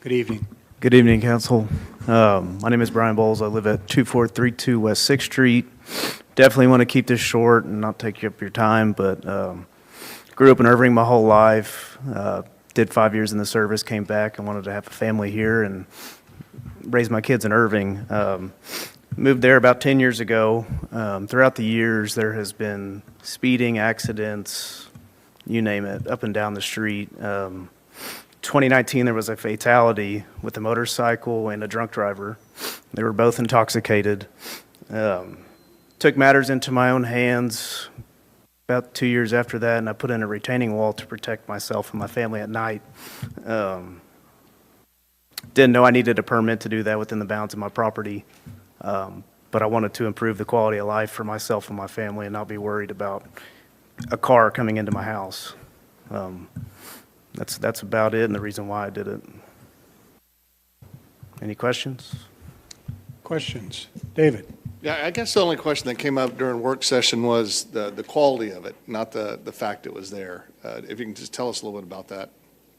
A: Good evening.
D: Good evening, Council. My name is Brian Bowles. I live at 2432 West 6th Street. Definitely want to keep this short and not take up your time, but grew up in Irving my whole life. Did 5 years in the service, came back and wanted to have a family here and raise my kids in Irving. Moved there about 10 years ago. Throughout the years, there has been speeding, accidents, you name it, up and down the street. 2019, there was a fatality with a motorcycle and a drunk driver. They were both intoxicated. Took matters into my own hands about 2 years after that, and I put in a retaining wall to protect myself and my family at night. Didn't know I needed a permit to do that within the bounds of my property, but I wanted to improve the quality of life for myself and my family and not be worried about a car coming into my house. That's about it and the reason why I did it. Any questions?
A: Questions? David?
H: Yeah, I guess the only question that came up during work session was the quality of it, not the fact it was there. If you can just tell us a little bit about that.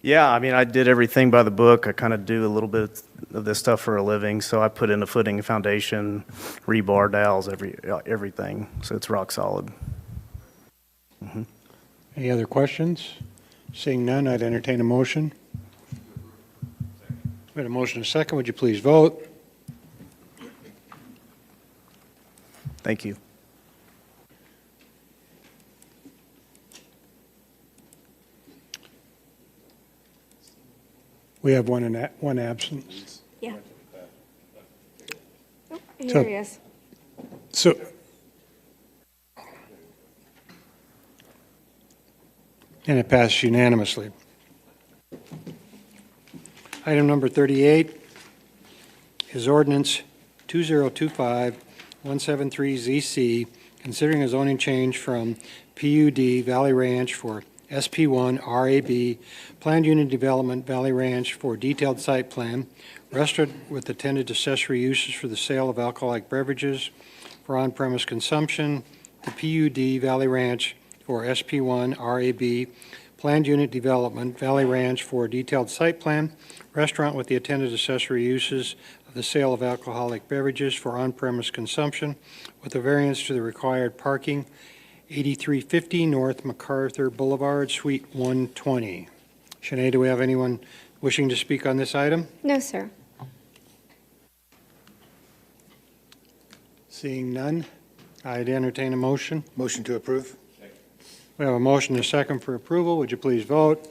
D: Yeah, I mean, I did everything by the book. I kind of do a little bit of this stuff for a living, so I put in a footing, foundation, rebar, dowels, everything. So it's rock solid. Mm-hmm.
A: Any other questions? Seeing none, I'd entertain a motion. We had a motion and a second. Would you please vote?
D: Thank you.
A: We have one absence.
B: Yeah. Oh,
A: So-
B: here he is.
A: So, and it passed unanimously. Item number 38 is ordinance 2025-173ZC, considering a zoning change from PUD Valley Ranch for SP1 RAB, Planned Unit Development Valley Ranch for detailed site plan, restaurant with attended accessory uses for the sale of alcoholic beverages for on-premise consumption, the PUD Valley Ranch for SP1 RAB, Planned Unit Development Valley Ranch for detailed site plan, restaurant with the attended accessory uses of the sale of alcoholic beverages for on-premise consumption with a variance to the required parking, 8350 North MacArthur Boulevard, Suite 120. Sinead, do we have anyone wishing to speak on this item?
B: No, sir.
A: Seeing none, I'd entertain a motion.
M: Motion to approve.
A: We have a motion and a second for approval. Would you please vote?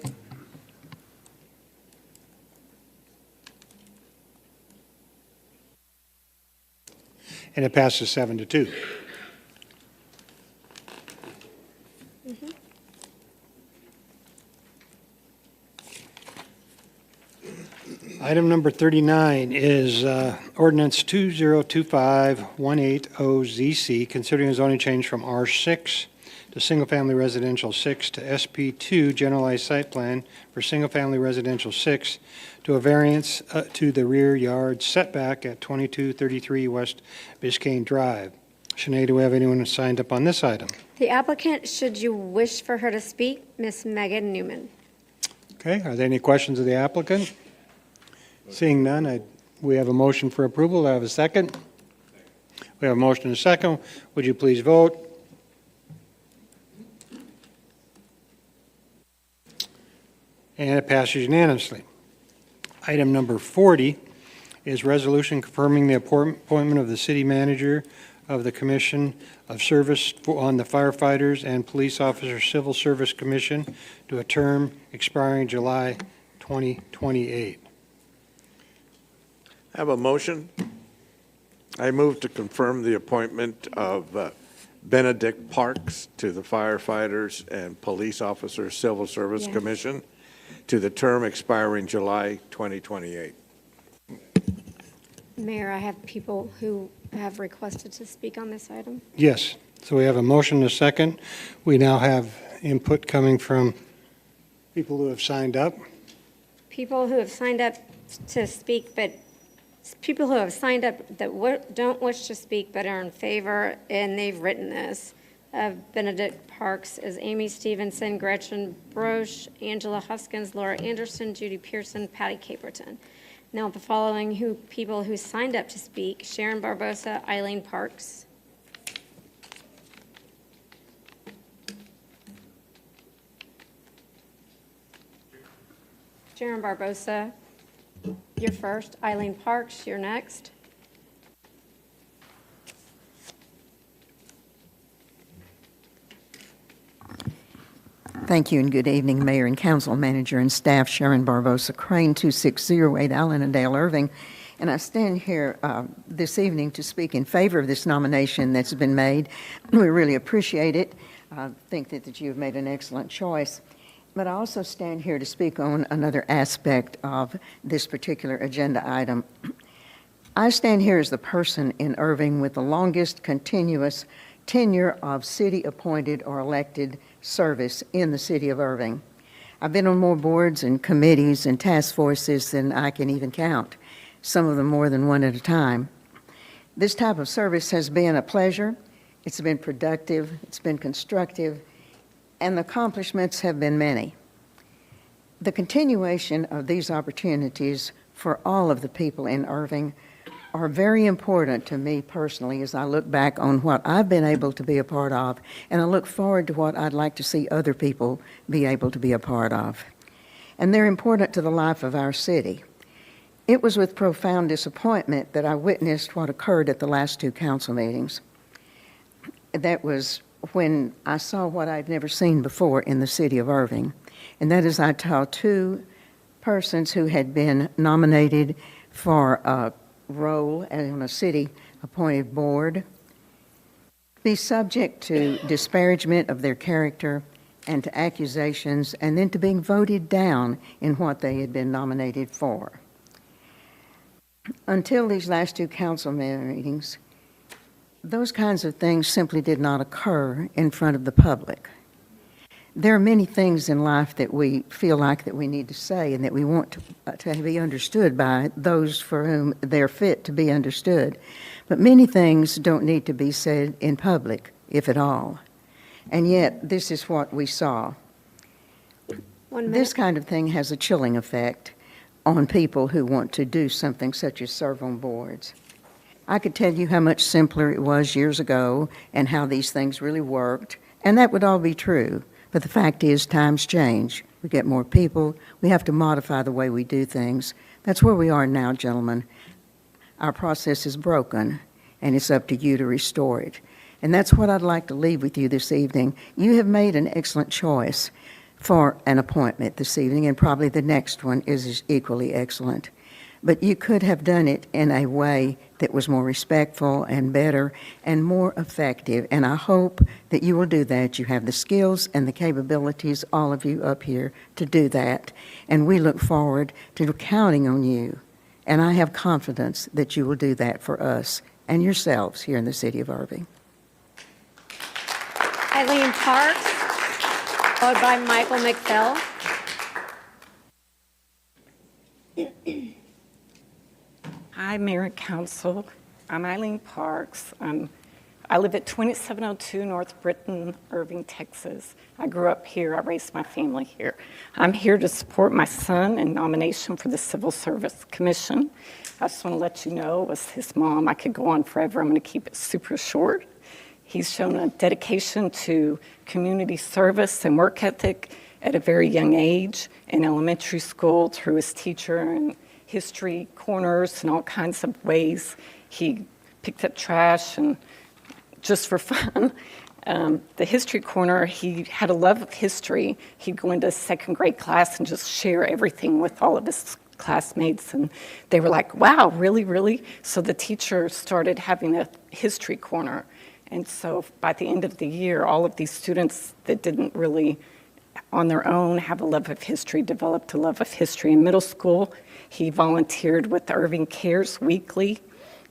A: And it passes 7-2. Item number 39 is ordinance 2025-180ZC, considering a zoning change from R6 to single-family residential 6 to SP2 generalized site plan for single-family residential 6 to a variance to the rear yard setback at 2233 West Biscayne Drive. Sinead, do we have anyone signed up on this item?
B: The applicant, should you wish for her to speak, Ms. Megan Newman.
A: Okay, are there any questions of the applicant? Seeing none, we have a motion for approval. Do I have a second? We have a motion and a second. Would you please vote? And it passes unanimously. Item number 40 is resolution confirming the appointment of the city manager of the Commission of Service on the Firefighters and Police Officer Civil Service Commission to a term expiring July 2028.
P: I have a motion. I move to confirm the appointment of Benedict Parks to the Firefighters and Police Officers Civil Service Commission to the term expiring July 2028.
B: Mayor, I have people who have requested to speak on this item.
A: Yes, so we have a motion and a second. We now have input coming from people who have signed up.
B: People who have signed up to speak, but people who have signed up that don't wish to speak but are in favor, and they've written this, of Benedict Parks is Amy Stevenson, Gretchen Broche, Angela Huskins, Laura Anderson, Judy Pearson, Patty Caperton. Now, the following people who signed up to speak: Sharon Barbosa, Eileen Parks. Sharon Barbosa, you're first. Eileen Parks, you're next.
T: Thank you and good evening, Mayor and Council Manager and staff. Sharon Barbosa Crane, 2608 Allendale, Irving. And I stand here this evening to speak in favor of this nomination that's been made. We really appreciate it. I think that you have made an excellent choice. But I also stand here to speak on another aspect of this particular agenda item. I stand here as the person in Irving with the longest continuous tenure of city-appointed or elected service in the city of Irving. I've been on more boards and committees and task forces than I can even count, some of them more than one at a time. This type of service has been a pleasure, it's been productive, it's been constructive, and the accomplishments have been many. The continuation of these opportunities for all of the people in Irving are very important to me personally as I look back on what I've been able to be a part of, and I look forward to what I'd like to see other people be able to be a part of. And they're important to the life of our city. It was with profound disappointment that I witnessed what occurred at the last two council meetings. That was when I saw what I'd never seen before in the city of Irving, and that is I saw two persons who had been nominated for a role on a city-appointed board be subject to disparagement of their character and to accusations, and then to being voted down in what they had been nominated for. Until these last two council meetings, those kinds of things simply did not occur in front of the public. There are many things in life that we feel like that we need to say and that we want to be understood by those for whom they're fit to be understood. But many things don't need to be said in public, if at all. And yet, this is what we saw.
B: 1 minute.
T: This kind of thing has a chilling effect on people who want to do something such as serve on boards. I could tell you how much simpler it was years ago and how these things really worked, and that would all be true. But the fact is, times change. We get more people. We have to modify the way we do things. That's where we are now, gentlemen. Our process is broken, and it's up to you to restore it. And that's what I'd like to leave with you this evening. You have made an excellent choice for an appointment this evening, and probably the next one is equally excellent. But you could have done it in a way that was more respectful and better and more effective. And I hope that you will do that. You have the skills and the capabilities, all of you up here, to do that. And we look forward to counting on you. And I have confidence that you will do that for us and yourselves here in the city of Irving.
B: Eileen Parks, followed by Michael McPhail.
U: Hi, Mayor and Council. I'm Eileen Parks. I live at 2702 North Britton, Irving, Texas. I grew up here. I raised my family here. I'm here to support my son in nomination for the Civil Service Commission. I just want to let you know, as his mom, I could go on forever. I'm going to keep it super short. He's shown a dedication to community service and work ethic at a very young age in elementary school through his teacher and history corners and all kinds of ways. He picked up trash and just for fun. The history corner, he had a love of history. He'd go into second grade class and just share everything with all of his classmates. And they were like, wow, really, really? So the teacher started having a history corner. And so by the end of the year, all of these students that didn't really on their own have a love of history developed a love of history. In middle school, he volunteered with Irving Cares Weekly.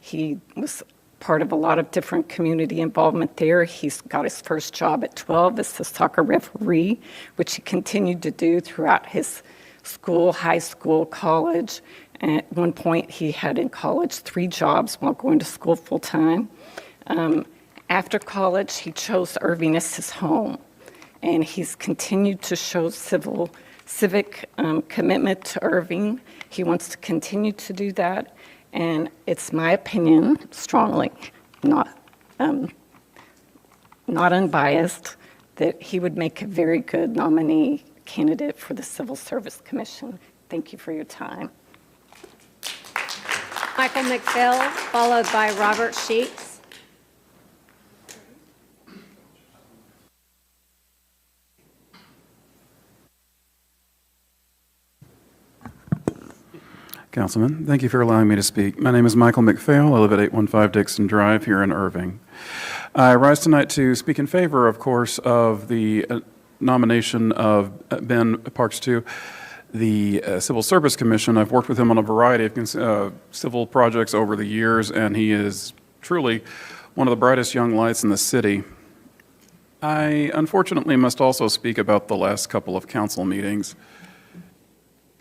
U: He was part of a lot of different community involvement there. He's got his first job at 12 as the soccer referee, which he continued to do throughout his school, high school, college. And at one point, he had in college 3 jobs while going to school full time. After college, he chose Irving as his home, and he's continued to show civic commitment to Irving. He wants to continue to do that, and it's my opinion, strongly, not unbiased, that he would make a very good nominee candidate for the Civil Service Commission. Thank you for your time.
B: Michael McPhail, followed by Robert Sheets.
V: Councilman, thank you for allowing me to speak. My name is Michael McPhail. I live at 815 Dixon Drive here in Irving. I rise tonight to speak in favor, of course, of the nomination of Ben Parks to the Civil Service Commission. I've worked with him on a variety of civil projects over the years, and he is truly one of the brightest young lights in the city. I unfortunately must also speak about the last couple of council meetings.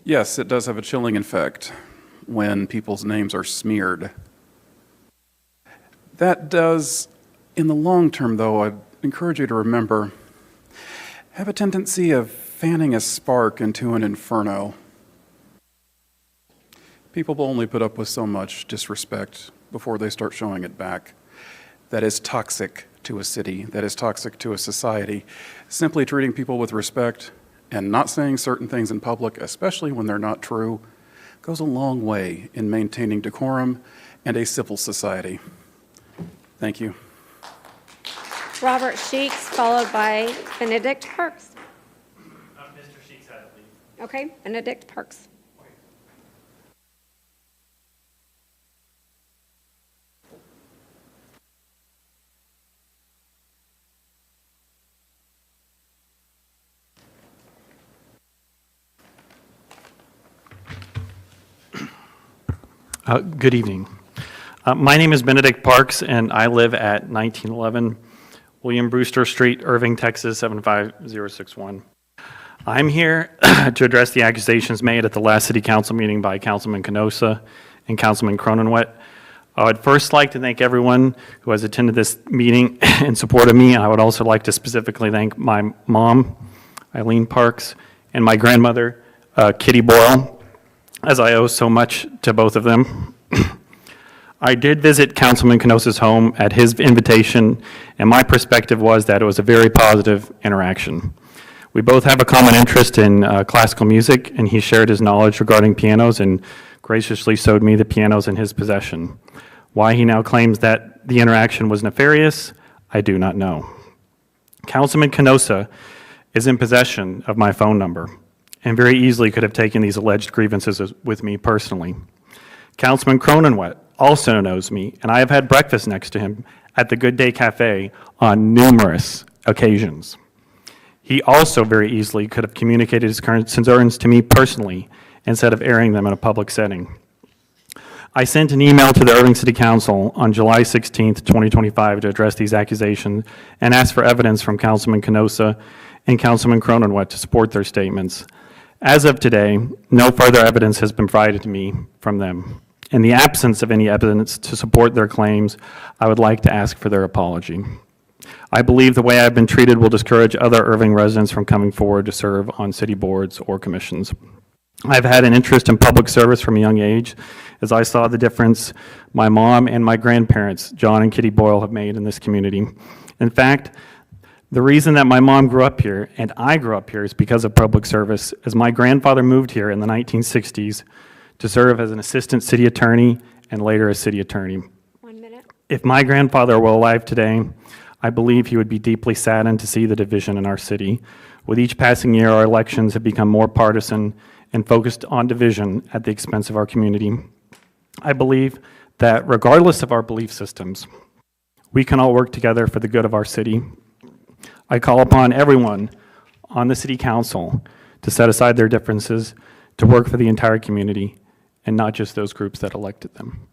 V: Yes, it does have a chilling effect when people's names are smeared. That does, in the long term, though, I encourage you to remember, have a tendency of fanning a spark into an inferno. People will only put up with so much disrespect before they start showing it back. That is toxic to a city, that is toxic to a society. Simply treating people with respect and not saying certain things in public, especially when they're not true, goes a long way in maintaining decorum and a civil society. Thank you.
B: Robert Sheets, followed by Benedict Parks.
C: Mr. Sheets had it lead.
B: Okay, Benedict Parks.
W: Good evening. My name is Benedict Parks, and I live at 1911
Q: William Brewster Street, Irving, Texas, 75061. I'm here to address the accusations made at the last city council meeting by Councilman Canosa and Councilman Cronenwet. I would first like to thank everyone who has attended this meeting in support of me. I would also like to specifically thank my mom, Eileen Parks, and my grandmother, Kitty Boyle, as I owe so much to both of them. I did visit Councilman Canosa's home at his invitation, and my perspective was that it was a very positive interaction. We both have a common interest in classical music, and he shared his knowledge regarding pianos and graciously showed me the pianos in his possession. Why he now claims that the interaction was nefarious, I do not know. Councilman Canosa is in possession of my phone number and very easily could have taken these alleged grievances with me personally. Councilman Cronenwet also knows me, and I have had breakfast next to him at the Good Day Cafe on numerous occasions. He also very easily could have communicated his concerns to me personally instead of airing them in a public setting. I sent an email to the Irving City Council on July 16th, 2025 to address these accusations and ask for evidence from Councilman Canosa and Councilman Cronenwet to support their statements. As of today, no further evidence has been provided to me from them. In the absence of any evidence to support their claims, I would like to ask for their apology. I believe the way I've been treated will discourage other Irving residents from coming forward to serve on city boards or commissions. I've had an interest in public service from a young age, as I saw the difference my mom and my grandparents, John and Kitty Boyle, have made in this community. In fact, the reason that my mom grew up here and I grew up here is because of public service, as my grandfather moved here in the 1960s to serve as an assistant city attorney and later as city attorney.
B: 1 minute.
Q: If my grandfather were alive today, I believe he would be deeply saddened to see the division in our city. With each passing year, our elections have become more partisan and focused on division at the expense of our community. I believe that regardless of our belief systems, we can all work together for the good of our city. I call upon everyone on the city council to set aside their differences, to work for the entire community, and not just those groups that elected them.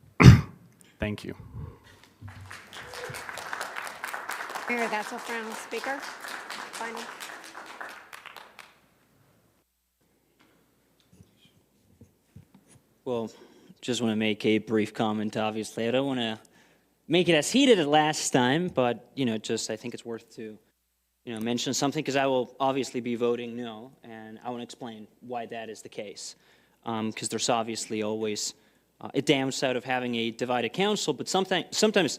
Q: Thank you.
B: Mayor, that's our final speaker. Final.
E: Well, just want to make a brief comment, obviously. I don't want to make it as heated as last time, but, just I think it's worth to, mention something, because I will obviously be voting no, and I want to explain why that is the case. Because there's obviously always a downside of having a divided council, but sometimes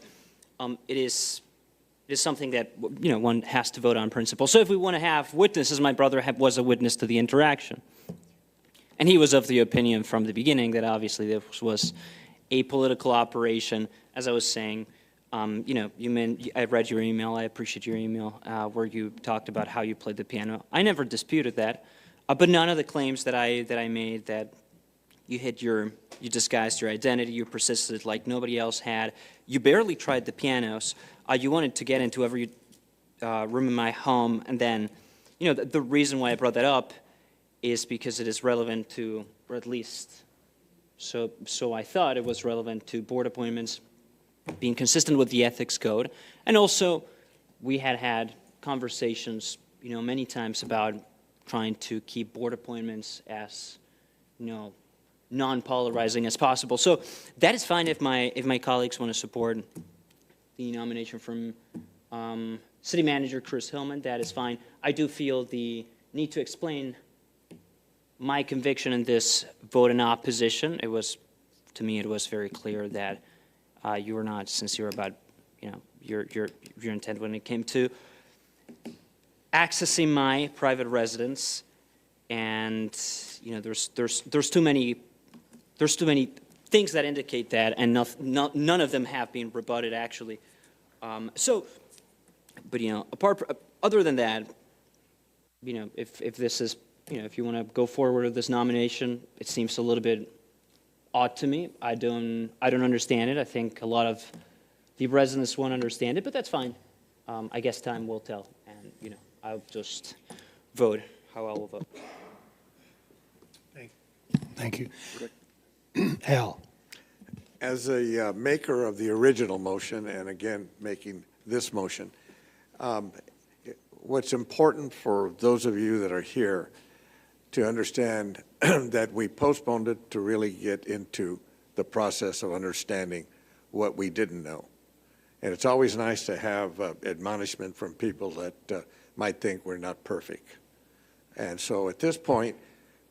E: it is something that, one has to vote on principle. So if we want to have witnesses, my brother was a witness to the interaction. And he was of the opinion from the beginning that obviously this was a political operation. As I was saying, I read your email, I appreciate your email, where you talked about how you played the piano. I never disputed that, but none of the claims that I made, that you disguised your identity, you persisted like nobody else had, you barely tried the pianos, you wanted to get into every room in my home, and then, the reason why I brought that up is because it is relevant to, or at least, so I thought it was relevant to board appointments, being consistent with the ethics code, and also we had conversations, many times about trying to keep board appointments as, non-polarizing as possible. So that is fine if my colleagues want to support the nomination from City Manager Chris Hillman. That is fine. I do feel the need to explain my conviction in this vote in opposition. To me, it was very clear that you were not sincere about, your intent when it came to accessing my private residence, and there's too many things that indicate that, and none of them have been rebutted actually. Other than that, if this is, if you want to go forward with this nomination, it seems a little bit odd to me. I don't understand it. I think a lot of the residents won't understand it, but that's fine. I guess time will tell, and I'll just vote how I will vote.
M: Thank you. Al.
P: As a maker of the original motion, and again, making this motion, What's important for those of you that are here to understand that we postponed it to really get into the process of understanding what we didn't know. And it's always nice to have admonishment from people that might think we're not perfect. And so at this point,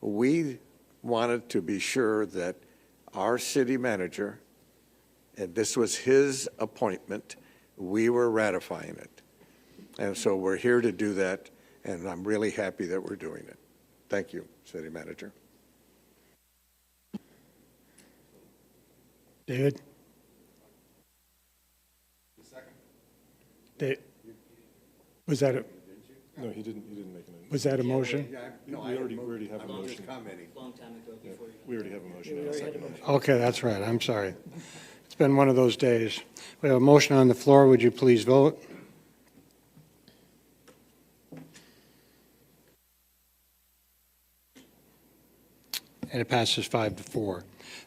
P: we wanted to be sure that our city manager, and this was his appointment, we were ratifying it. And so we're here to do that, and I'm really happy that we're doing it. Thank you, city manager.
M: David? Was that a,
F: No, he didn't make an.
M: was that a motion?
F: We already have a motion.
E: Long time ago before you.
F: We already have a motion and a second.
A: Okay, that's right, I'm sorry. It's been one of those days. We have a motion on the floor, would you please vote? And it passes 5-4.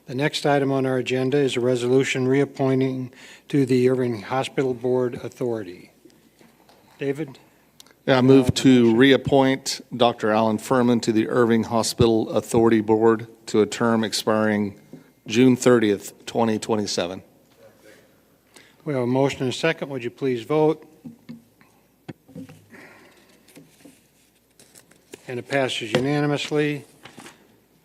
A: The next item on our agenda is a resolution reappointing to the Irving Hospital Board Authority. David?
H: Yeah, I move to reappoint Dr. Alan Furman to the Irving Hospital Authority Board to a term expiring June 30th, 2027.
A: We have a motion and a second. Would you please vote? And it passes unanimously.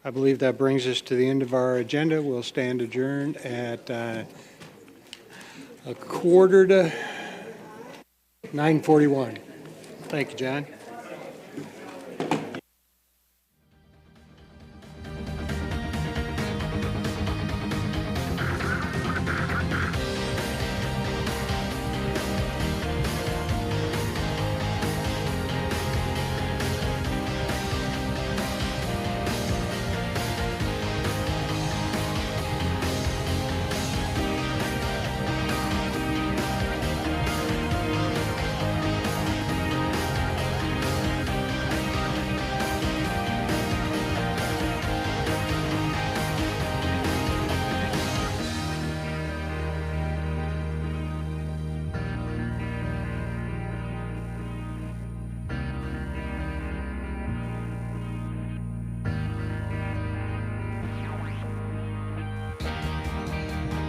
A: I believe that brings us to the end of our agenda. We'll stand adjourned at 9:41. Thank you, John.